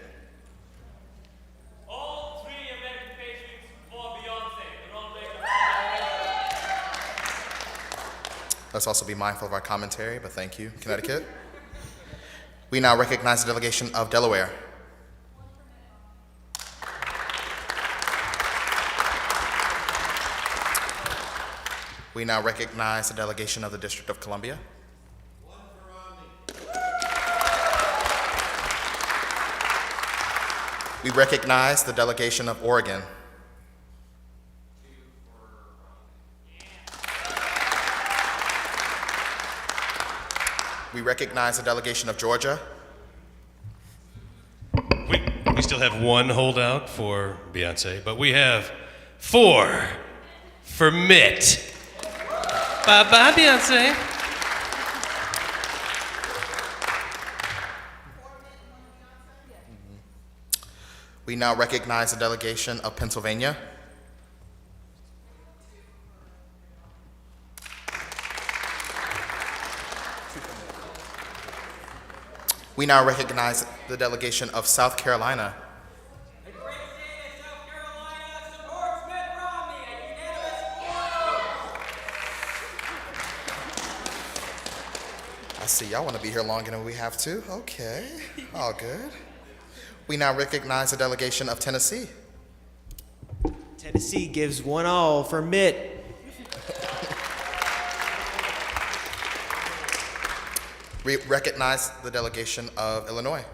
All 3 American patriots for Beyonce. Let's also be mindful of our commentary, but thank you, Connecticut. We now recognize the delegation of Delaware. We now recognize the delegation of the District of Columbia. We recognize the delegation of Oregon. We recognize the delegation of Georgia. We still have 1 holdout for Beyonce, but we have 4 for Mitt. Bye-bye, Beyonce. We now recognize the delegation of Pennsylvania. We now recognize the delegation of South Carolina. I see y'all want to be here longer than we have to. Okay, all good. We now recognize the delegation of Tennessee. Tennessee gives 1 all for Mitt. We recognize the delegation of Illinois.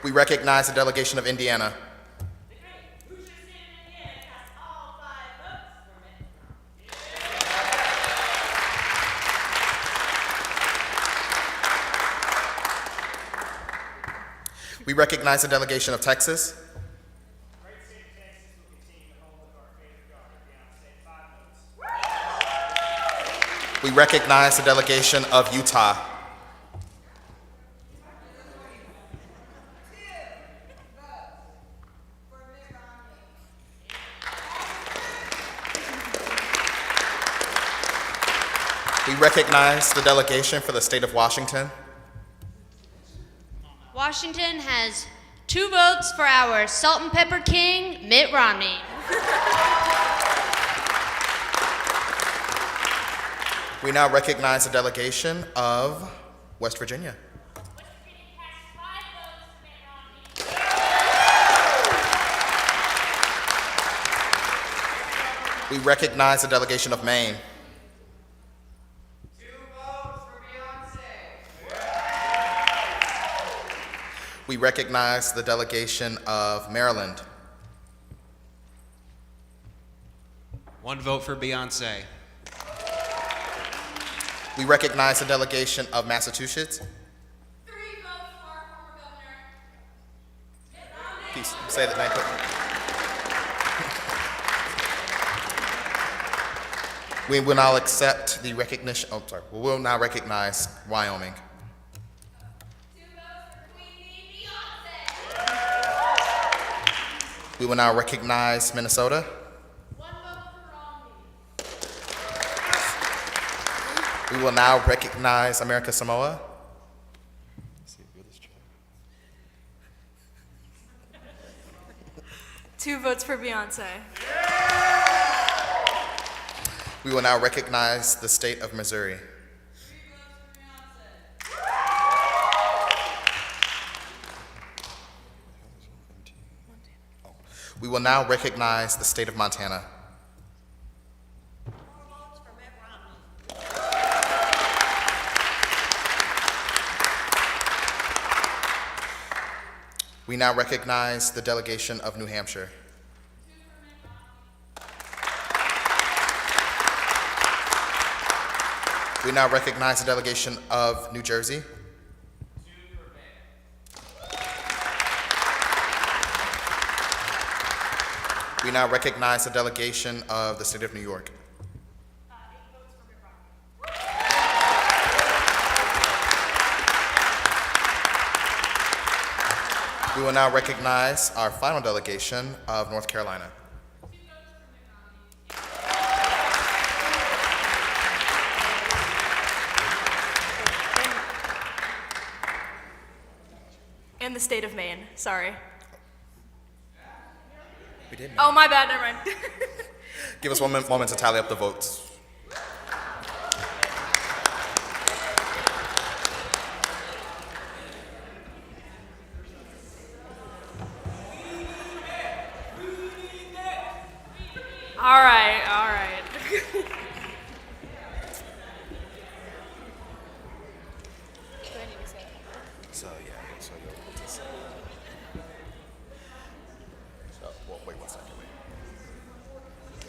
We recognize the delegation of Indiana. We recognize the delegation of Texas. We recognize the delegation of Utah. We recognize the delegation for the state of Washington. Washington has 2 votes for our salt and pepper king, Mitt Romney. We now recognize the delegation of West Virginia. We recognize the delegation of Maine. We recognize the delegation of Maryland. 1 vote for Beyonce. We recognize the delegation of Massachusetts. 3 votes for our former governor. Please say that name quickly. We will now accept the recognition. Oh, sorry. We will now recognize Wyoming. 2 votes for Queen Bee, Beyonce. We will now recognize Minnesota. 1 vote for Romney. We will now recognize America Samoa. 2 votes for Beyonce. We will now recognize the state of Missouri. 3 votes for Beyonce. We will now recognize the state of Montana. 4 votes for Mitt Romney. We now recognize the delegation of New Hampshire. 2 for Mitt Romney. We now recognize the delegation of New Jersey. 2 for Mitt. We now recognize the delegation of the state of New York. 8 votes for Mitt Romney. We will now recognize our final delegation of North Carolina. 2 votes for Mitt Romney. And the state of Maine. Sorry. We did. Oh, my bad. Never mind. Give us one moment to tally up the votes. All right. All right. So yeah, so you'll just. So well, wait 1 second. Wait. Do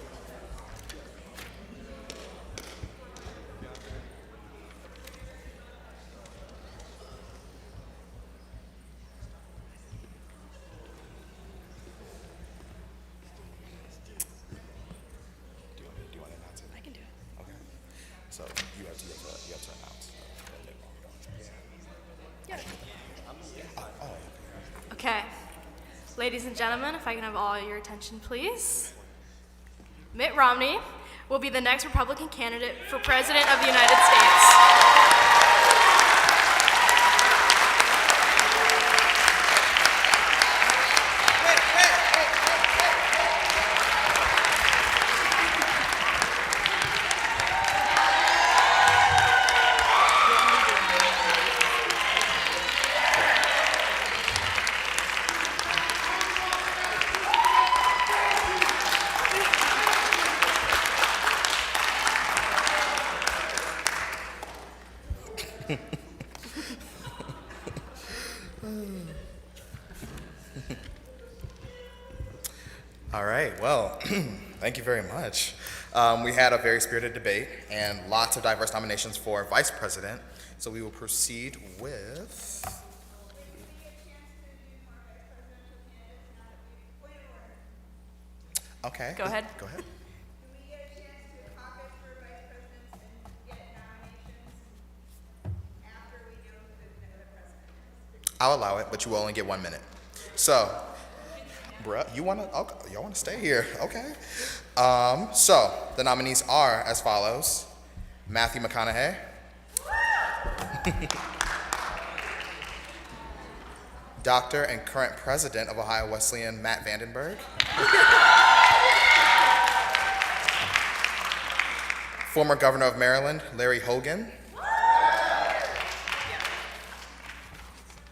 you want to announce it? I can do it. Okay. So you have to announce. Okay. Ladies and gentlemen, if I can have all your attention, please. Mitt Romney will be the next Republican candidate for President of the United States. All right, well, thank you very much. We had a very spirited debate and lots of diverse nominations for vice president. So we will proceed with. Okay. Go ahead. Go ahead. Do we get a chance to caucus for vice presidents and get I'll allow it, but you will only get 1 minute. So, bruh, y'all wanna stay here, okay. So, the nominees are as follows. Matthew McConaughey. Doctor and current president of Ohio Wesleyan, Matt Vandenberg. Former governor of Maryland, Larry Hogan.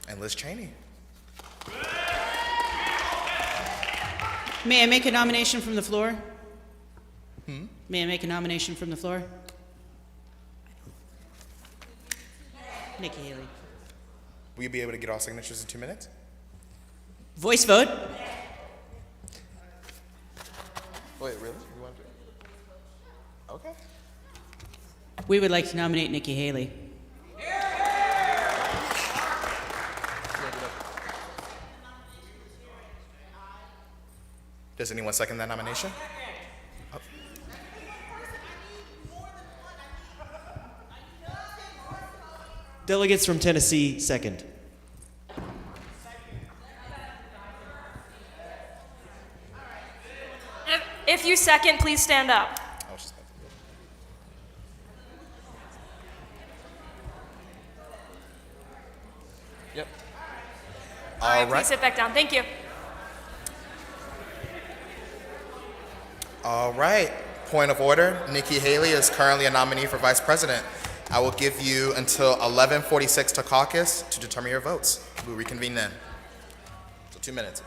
And Liz Cheney. May I make a nomination from the floor? May I make a nomination from the floor? Nikki Haley. Will you be able to get all signatures in 2 minutes? Voice vote. Wait, really? You want to? Okay. We would like to nominate Nikki Haley. Does anyone second that nomination? Oh. Delegates from Tennessee, second. If you second, please stand up. Yep. All right, please sit back down. Thank you. All right. Point of order. Nikki Haley is currently a nominee for vice president. I will give you until 11:46 to caucus to determine your votes. We'll reconvene then. So 2 minutes.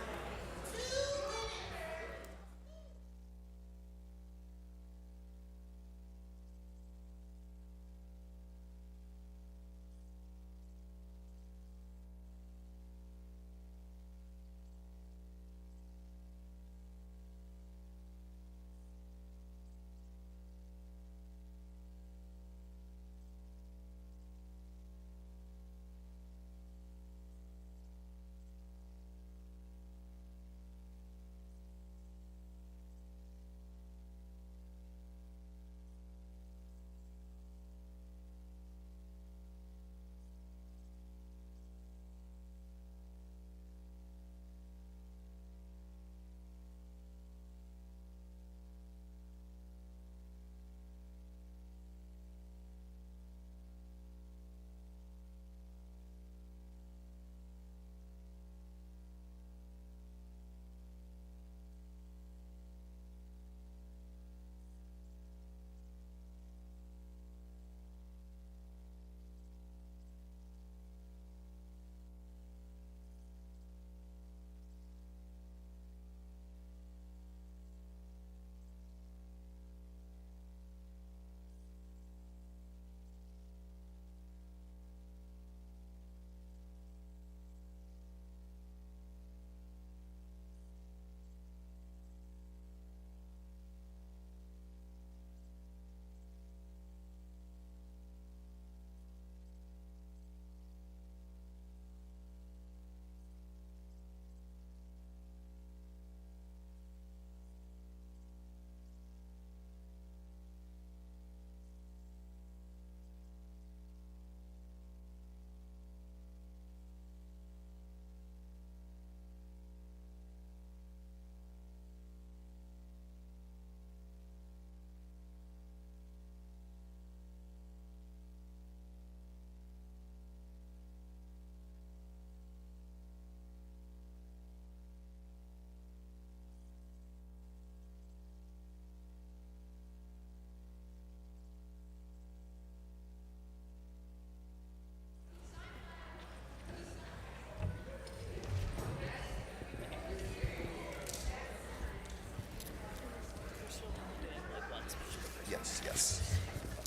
Yes.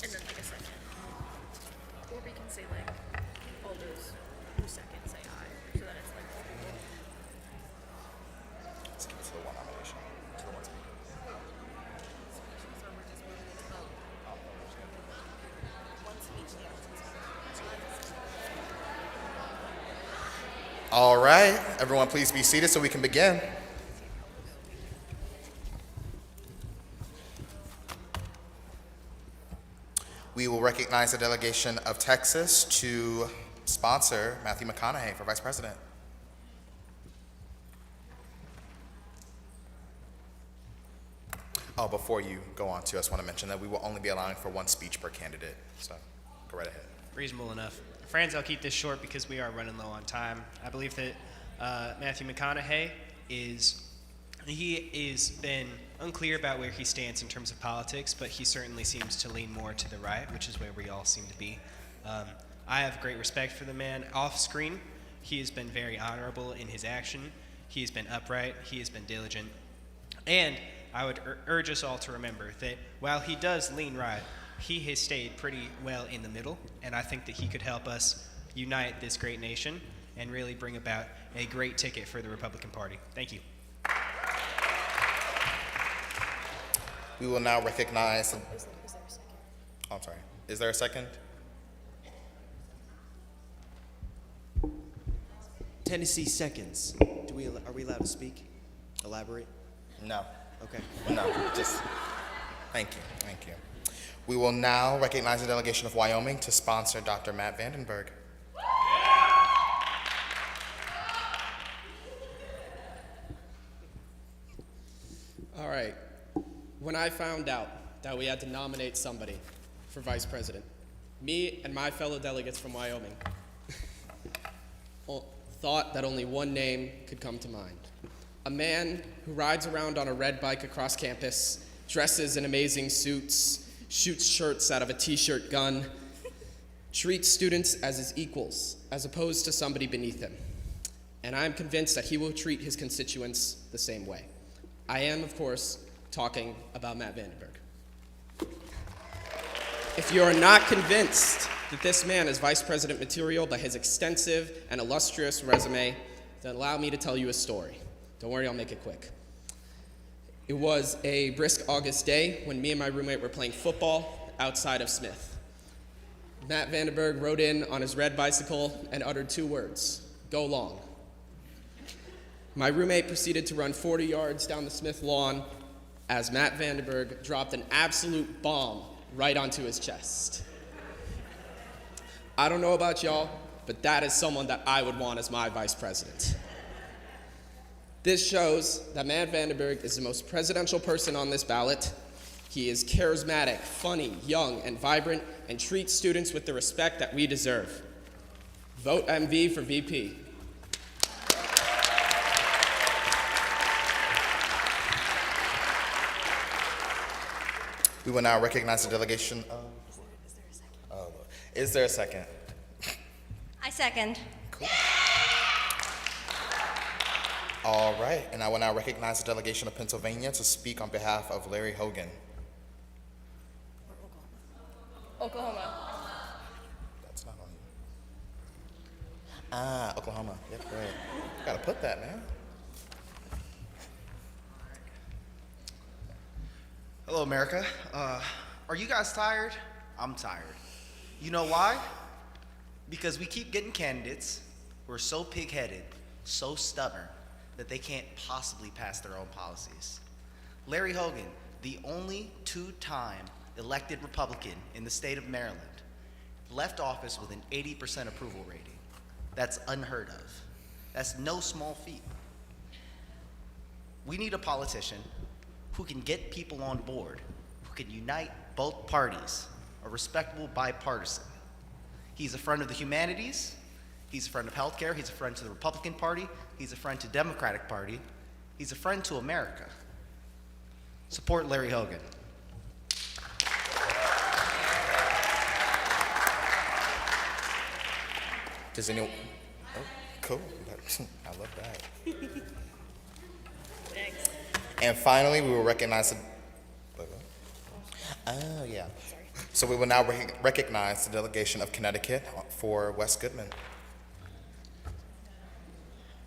And then like a second. Or we can say like all those who second say aye. So that it's like Let's give it to the one nomination. To the one speaker. so we're just moving it to vote. One speech. All right. Everyone please be seated so we can begin. We will recognize the delegation of Texas to sponsor Matthew McConaughey for Vice President. Oh, before you go on too, I just want to mention that we will only be allowing for one speech per candidate, so go right ahead. Reasonable enough. Friends, I'll keep this short because we are running low on time. I believe that Matthew McConaughey is been unclear about where he stands in terms of politics, but he certainly seems to lean more to the right, which is where we all seem to be. I have great respect for the man. Off screen, he has been very honorable in his action. He has been upright. He has been diligent. And I would urge us all to remember that while he does lean right, he has stayed pretty well in the middle, and I think that he could help us unite this great nation and really bring about a great ticket for the Republican Party. Thank you. We will now recognize. I'm sorry. Is there a second? Tennessee seconds. Are we allowed to speak? Elaborate? No. Okay. No, just thank you. We will now recognize the delegation of Wyoming to sponsor Dr. Matt Vandenberg. All right. When I found out that we had to nominate somebody for vice president, me and my fellow delegates from Wyoming thought that only one name could come to mind. A man who rides around on a red bike across campus, dresses in amazing suits, shoots shirts out of a t-shirt gun, treats students as his equals, as opposed to somebody beneath him. And I am convinced that he will treat his constituents the same way. I am, of course, talking about Matt Vandenberg. If you are not convinced that this man is vice president material by his extensive and illustrious resume, then allow me to tell you a story. Don't worry, I'll make it quick. It was a brisk August day when me and my roommate were playing football outside of Smith. Matt Vandenberg rode in on his red bicycle and uttered 2 words, "Go long." My roommate proceeded to run 40 yards down the Smith lawn as Matt Vandenberg dropped an absolute bomb right onto his chest. I don't know about y'all, but that is someone that I would want as my vice president. This shows that Matt Vandenberg is the most presidential person on this ballot. He is charismatic, funny, young, and vibrant, and treats students with the respect that we deserve. Vote MV for VP. We will now recognize the delegation of. Is there a second? I second. Cool. All right, and I will now recognize the delegation of Pennsylvania to speak on behalf of Larry Hogan. Oklahoma. That's not on you. Oklahoma. Yep, right. Gotta put that, man. Hello, America. Are you guys tired? I'm tired. You know why? Because we keep getting candidates who are so pig-headed, so stubborn, that they can't possibly pass their own policies. Larry Hogan, the only 2-time elected Republican in the state of Maryland, left office with an 80% approval rating. That's unheard of. That's no small feat. We need a politician who can get people on board, who can unite both parties, a respectable bipartisan. He's a friend of the humanities, he's a friend of healthcare, he's a friend to the Republican Party, he's a friend to the Democratic Party, he's a friend to America. Support Larry Hogan. Does anyone? Oh, cool. I love that. Thanks. And finally, we will recognize the. Oh, yeah. So we will now recognize the delegation of Connecticut for Wes Goodman.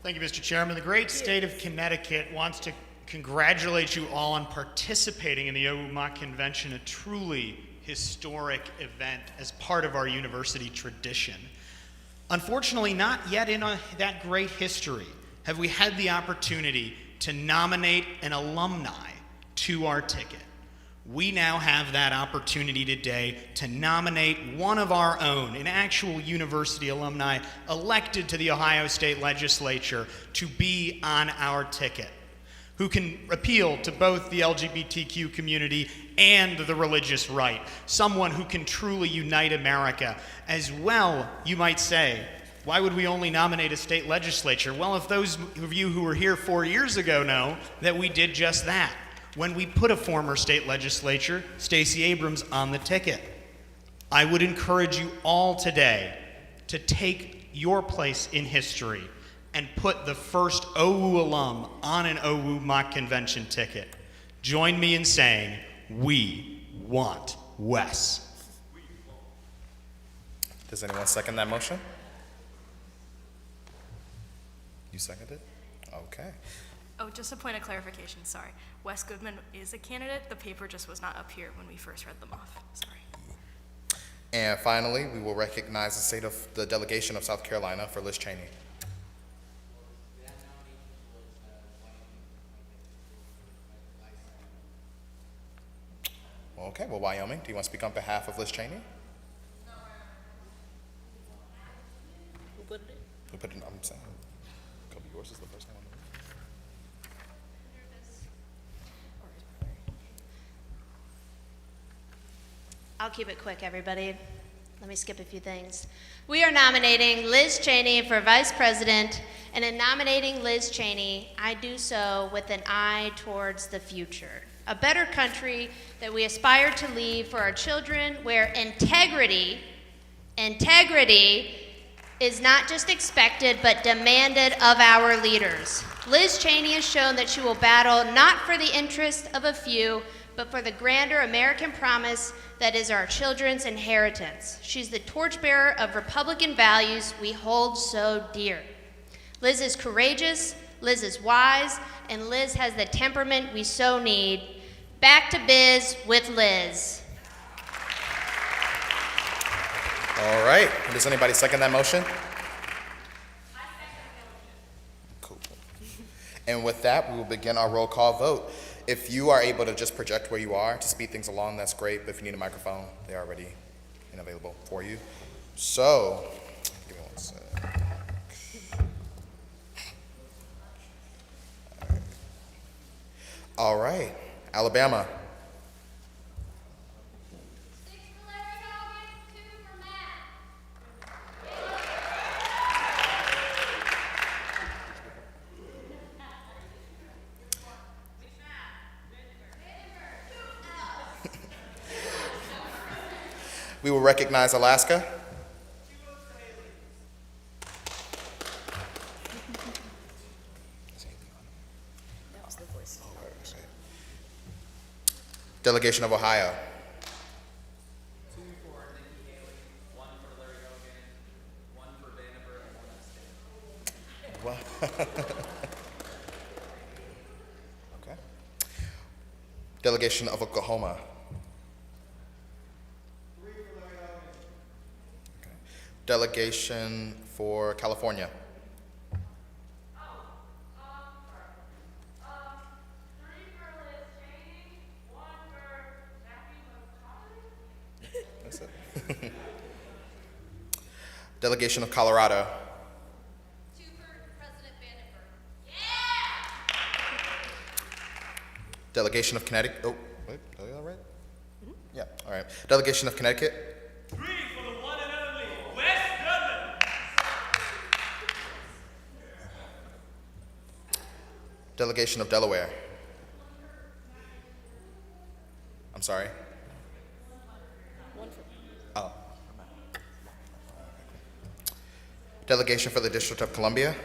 Thank you, Mr. Chairman. The great state of Connecticut wants to congratulate you all on participating in the OUMA Convention, a truly historic event as part of our university tradition. Unfortunately, not yet in that great history have we had the opportunity to nominate an alumni to our ticket. We now have that opportunity today to nominate one of our own, an actual university alumni elected to the Ohio State Legislature, to be on our ticket, who can appeal to both the LGBTQ community and the religious right, someone who can truly unite America. As well, you might say, why would we only nominate a state legislature? Well, if those of you who were here 4 years ago know that we did just that when we put a former state legislature, Stacey Abrams, on the ticket. I would encourage you all today to take your place in history and put the first OU alum on an OU mock convention ticket. Join me in saying, we want Wes. Does anyone second that motion? You seconded? Okay. Oh, just a point of clarification, sorry. Wes Goodman is a candidate. The paper just was not up here when we first read them off. Sorry. And finally, we will recognize the delegation of South Carolina for Liz Cheney. Okay, well, Wyoming, do you want to speak on behalf of Liz Cheney? Who put it in? Who put it in? I'm saying, Kobe, yours is the first one. I'll keep it quick, everybody. Let me skip a few things. We are nominating Liz Cheney for Vice President, and in nominating Liz Cheney, I do so with an eye towards the future. A better country that we aspire to leave for our children, where integrity is not just expected but demanded of our leaders. Liz Cheney has shown that she will battle not for the interest of a few, but for the grander American promise that is our children's inheritance. She's the torchbearer of Republican values we hold so dear. Liz is courageous, Liz is wise, and Liz has the temperament we so need. Back to biz with Liz. All right. Does anybody second that motion? Cool. And with that, we will begin our roll call vote. If you are able to just project where you are to speed things along, that's great. But if you need a microphone, they're already available for you. So, give me one sec. All right. Alabama. We will recognize Alaska. That was the voice. Delegation of Ohio. 2 for Nikki Haley, 1 for Larry Hogan, 1 for Vandenberg, and 1 abstain. Okay. Delegation of Oklahoma. 3 for Larry Hogan. Okay. Delegation for California. 3 for Liz Cheney, 1 for Jackie McConnell. That's it. Delegation of Colorado. 2 for President Vandenberg. Delegation of Connecticut. Oh, wait, are you all right? Yeah, all right. Delegation of Connecticut. 3 for the one and only Wes Goodman. Delegation of Delaware. I'm sorry. 1 for. Oh. Delegation for the District of Columbia.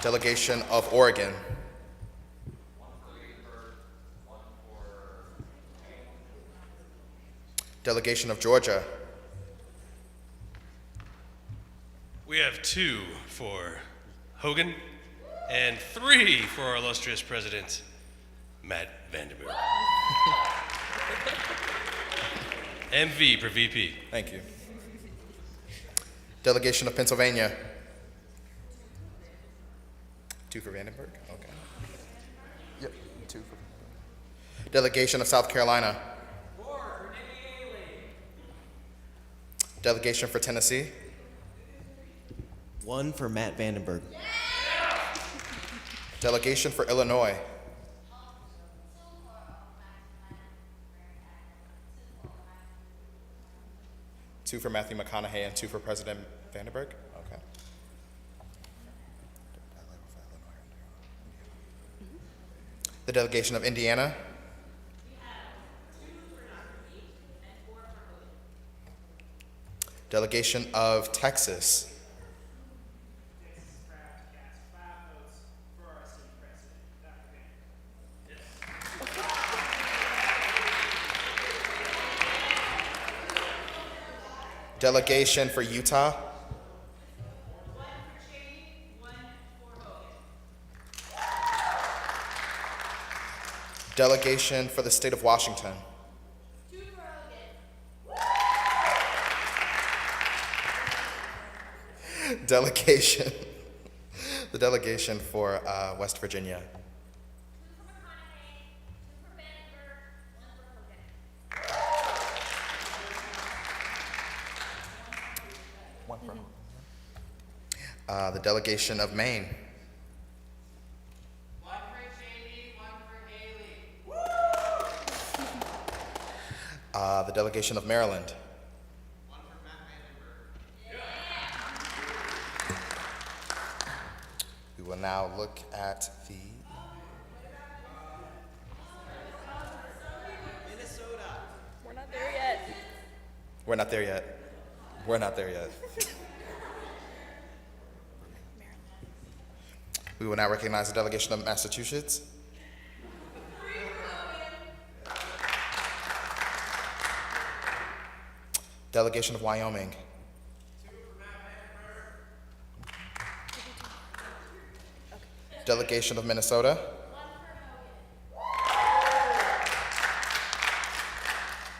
Delegation of Oregon. Delegation of Georgia. We have 2 for Hogan and 3 for our illustrious president, Matt Vandenberg. MV for VP. Thank you. Delegation of Pennsylvania. 2 for Vandenberg? Okay. Yep, 2 for. Delegation of South Carolina. 4 for Nikki Haley. Delegation for Tennessee. 1 for Matt Vandenberg. Delegation for Illinois. Two for Matthew McConaughey and 2 for President Vandenberg? Okay. The delegation of Indiana. Delegation of Texas. Delegation for Utah. Delegation for the state of Washington. Delegation. The delegation for West Virginia. The delegation of Maine. 1 for Cheney, 1 for Haley. The delegation of Maryland. 1 for Matt Vandenberg. We will now look at the We're not there yet. We're not there yet. We're not there yet. We will now recognize the delegation of Massachusetts. Delegation of Wyoming. Delegation of Minnesota.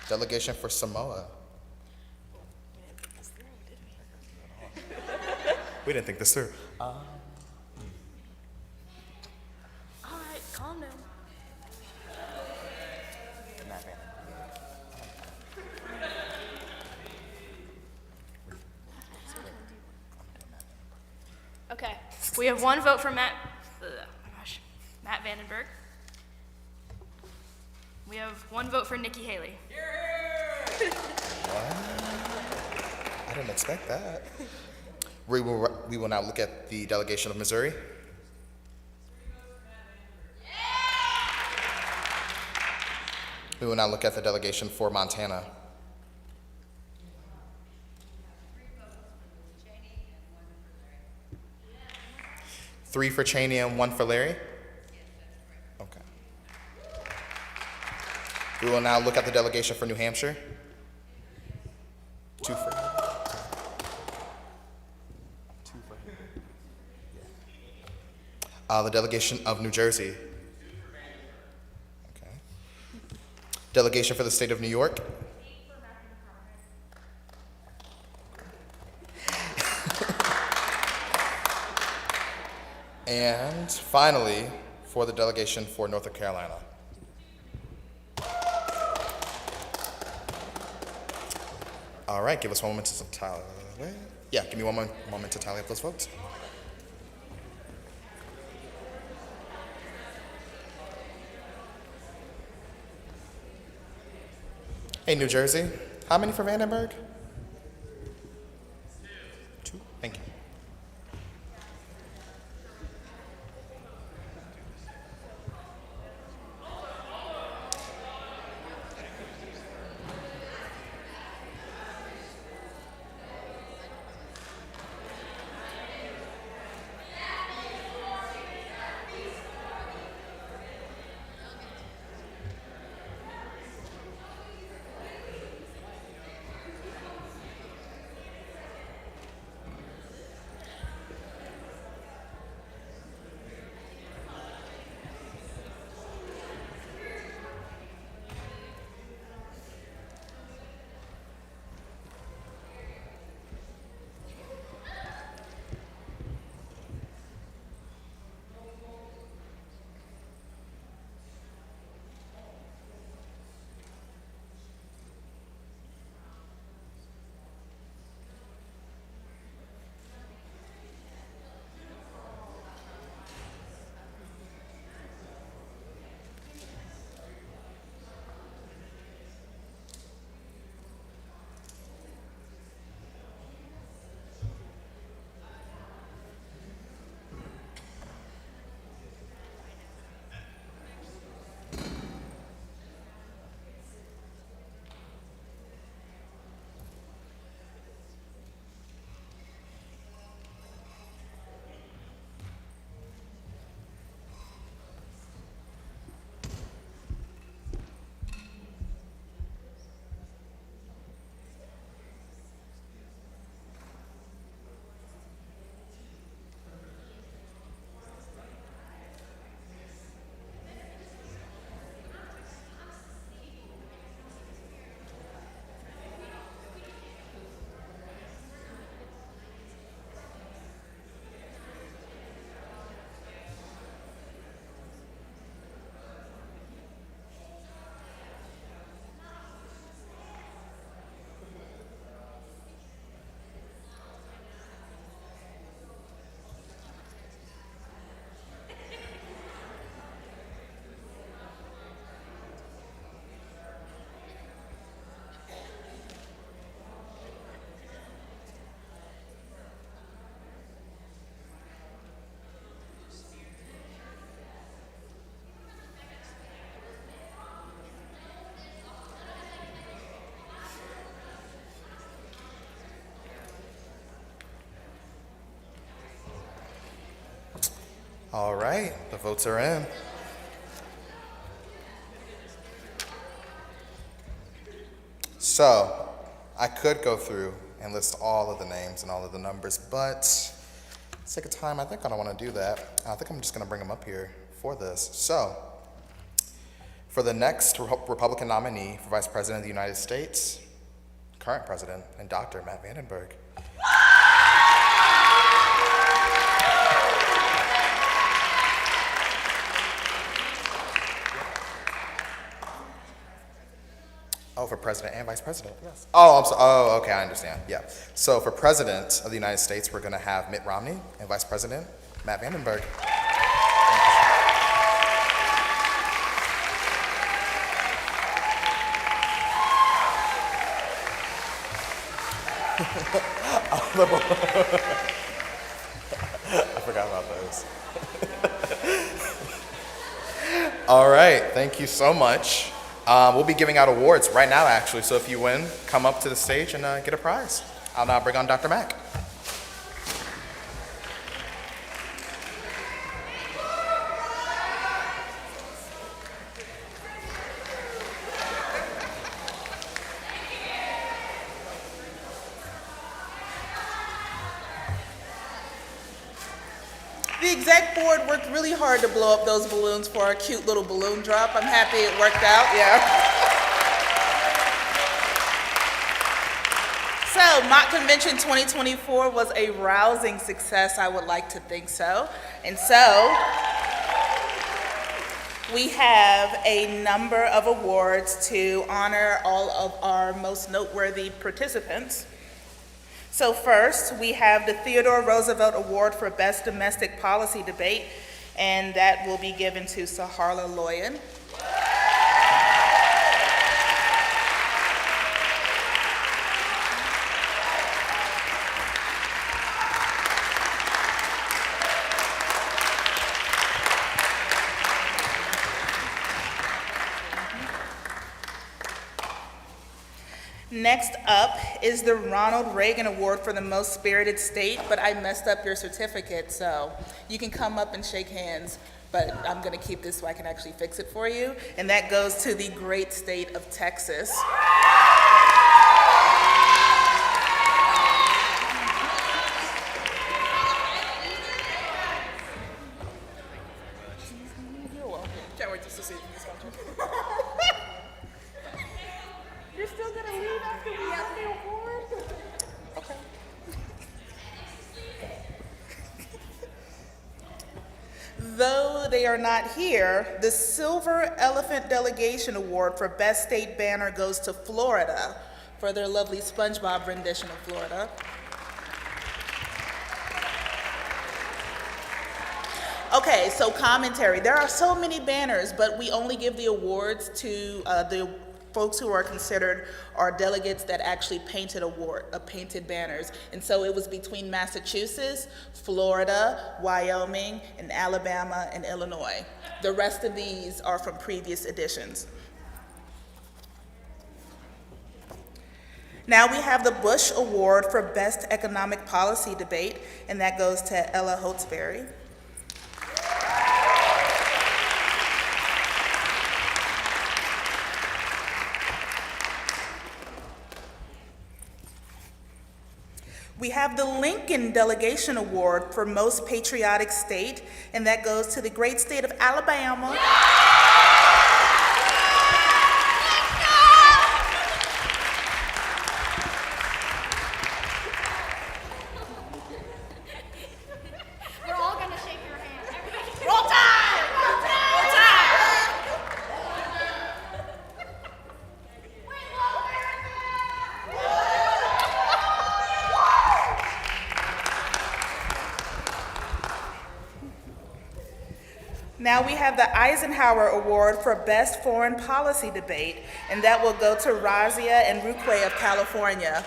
Delegation for Samoa. We didn't think this through. All right, calm down. Okay, we have 1 vote for Matt. Oh my gosh, Matt Vandenberg. We have 1 vote for Nikki Haley. I didn't expect that. We will now look at the delegation of Missouri. We will now look at the delegation for Montana. Three for Cheney and 1 for Larry? Okay. We will now look at the delegation for New Hampshire. 2 for. The delegation of New Jersey. Okay. Delegation for the state of New York. And finally, for the delegation for North Carolina. All right, give us 1 moment to tally. Yeah, give me 1 moment to tally up those votes. Hey, New Jersey, how many for Vandenberg? 2. Thank you. All right, the votes are in. So, I could go through and list all of the names and all of the numbers, but sake of time, I think I don't want to do that. I think I'm just going to bring them up here for this. So, for the next Republican nominee for Vice President of the United States, current President, and Dr. Matt Vandenberg. Oh, for President and Vice President, yes. Oh, I'm sorry. Oh, okay, I understand. Yeah. So for President of the United States, we're going to have Mitt Romney, and Vice President, Matt Vandenberg. I forgot about those. All right, thank you so much. We'll be giving out awards right now, actually, so if you win, come up to the stage and get a prize. I'll now bring on Dr. Mack. The exec board worked really hard to blow up those balloons for our cute little balloon drop. I'm happy it worked out, yeah. So, Mock Convention 2024 was a rousing success, I would like to think so. And so, we have a number of awards to honor all of our most noteworthy participants. So first, we have the Theodore Roosevelt Award for Best Domestic Policy Debate, and that will be given to Saharla Loyan. Next up is the Ronald Reagan Award for the Most Spirited State, but I messed up your certificate, so you can come up and shake hands, but I'm gonna keep this so I can actually fix it for you. And that goes to the great state of Texas. You're welcome. Can't wait just to see this country. You're still gonna leave after we have the award? Okay. Though they are not here, the Silver Elephant Delegation Award for Best State Banner goes to Florida for their lovely SpongeBob rendition of Florida. Okay, so commentary. There are so many banners, but we only give the awards to the folks who are considered our delegates that actually painted painted banners. And so it was between Massachusetts, Florida, Wyoming, and Alabama and Illinois. The rest of these are from previous editions. Now we have the Bush Award for Best Economic Policy Debate, and that goes to Ella Holtzberry. We have the Lincoln Delegation Award for Most Patriotic State, and that goes to the great state of Alabama. We're all gonna shake your hand. Everybody. Roll Tide! Roll Tide! Now we have the Eisenhower Award for Best Foreign Policy Debate, and that will go to Razia and Ruque of California.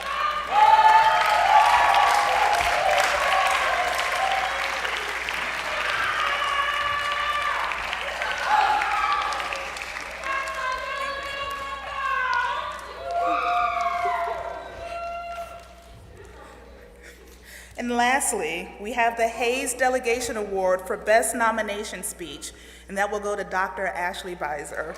And last lastly, we have the Hayes Delegation Award for Best Nomination Speech, and that will go to Dr. Ashley Beiser.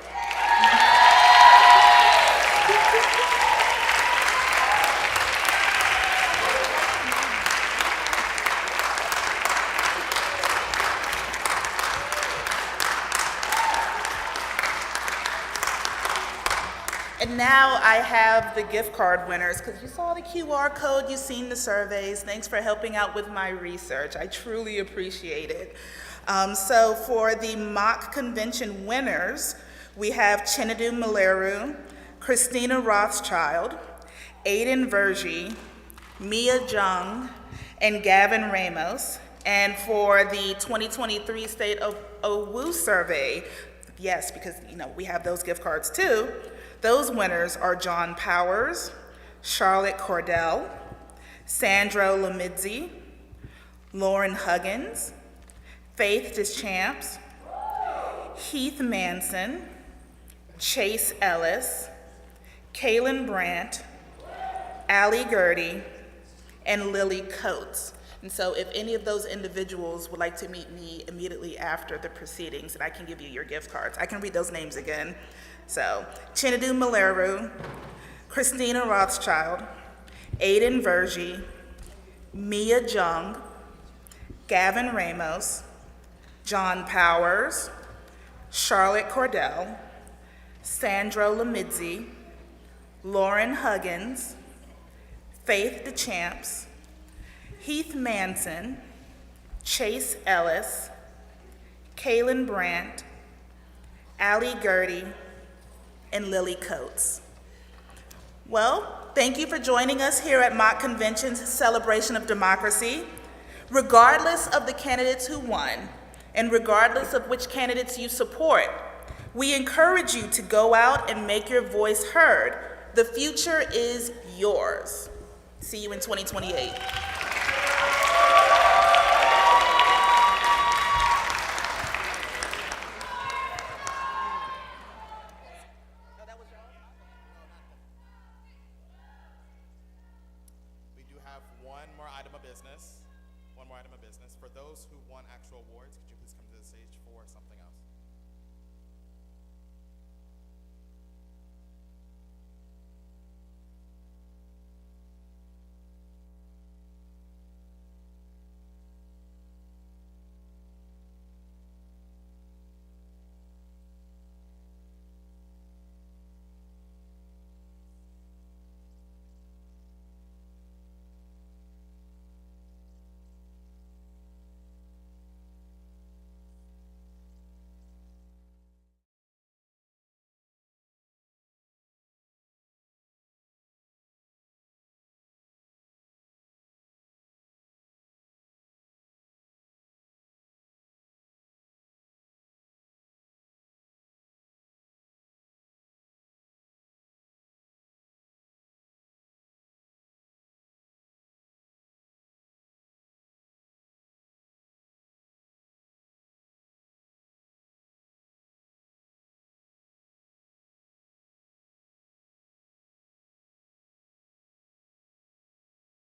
And now I have the gift card winners, because you saw the QR code, you've seen the surveys. Thanks for helping out with my research. I truly appreciate it. So for the mock convention winners, we have Chinadu Maleru, Christina Rothschild, Aiden Vergie, Mia Jung, and Gavin Ramos. And for the 2023 State of OWU survey, yes, because we have those gift cards too. Those winners are John Powers, Charlotte Cordell, Sandro Lamidzi, Lauren Huggins, Faith Deschamps, Heath Manson, Chase Ellis, Kaylin Brandt, Allie Gertie, and Lily Coates. And so if any of those individuals would like to meet me immediately after the proceedings, then I can give you your gift cards. I can read those names again. So, Chinadu Maleru, Christina Rothschild, Aiden Vergie, Mia Jung, Gavin Ramos, John Powers, Charlotte Cordell, Sandro Lamidzi, Lauren Huggins, Faith Deschamps, Heath Manson, Chase Ellis, Kaylin Brandt, Allie Gertie, and Lily Coates. Well, thank you for joining us here at Mock Convention's Celebration of Democracy. Regardless of the candidates who won, and regardless of which candidates you support, we encourage you to go out and make your voice heard. The future is yours. See you in 2028. One more item of business. For those who won actual awards, could you please come to the stage for something else?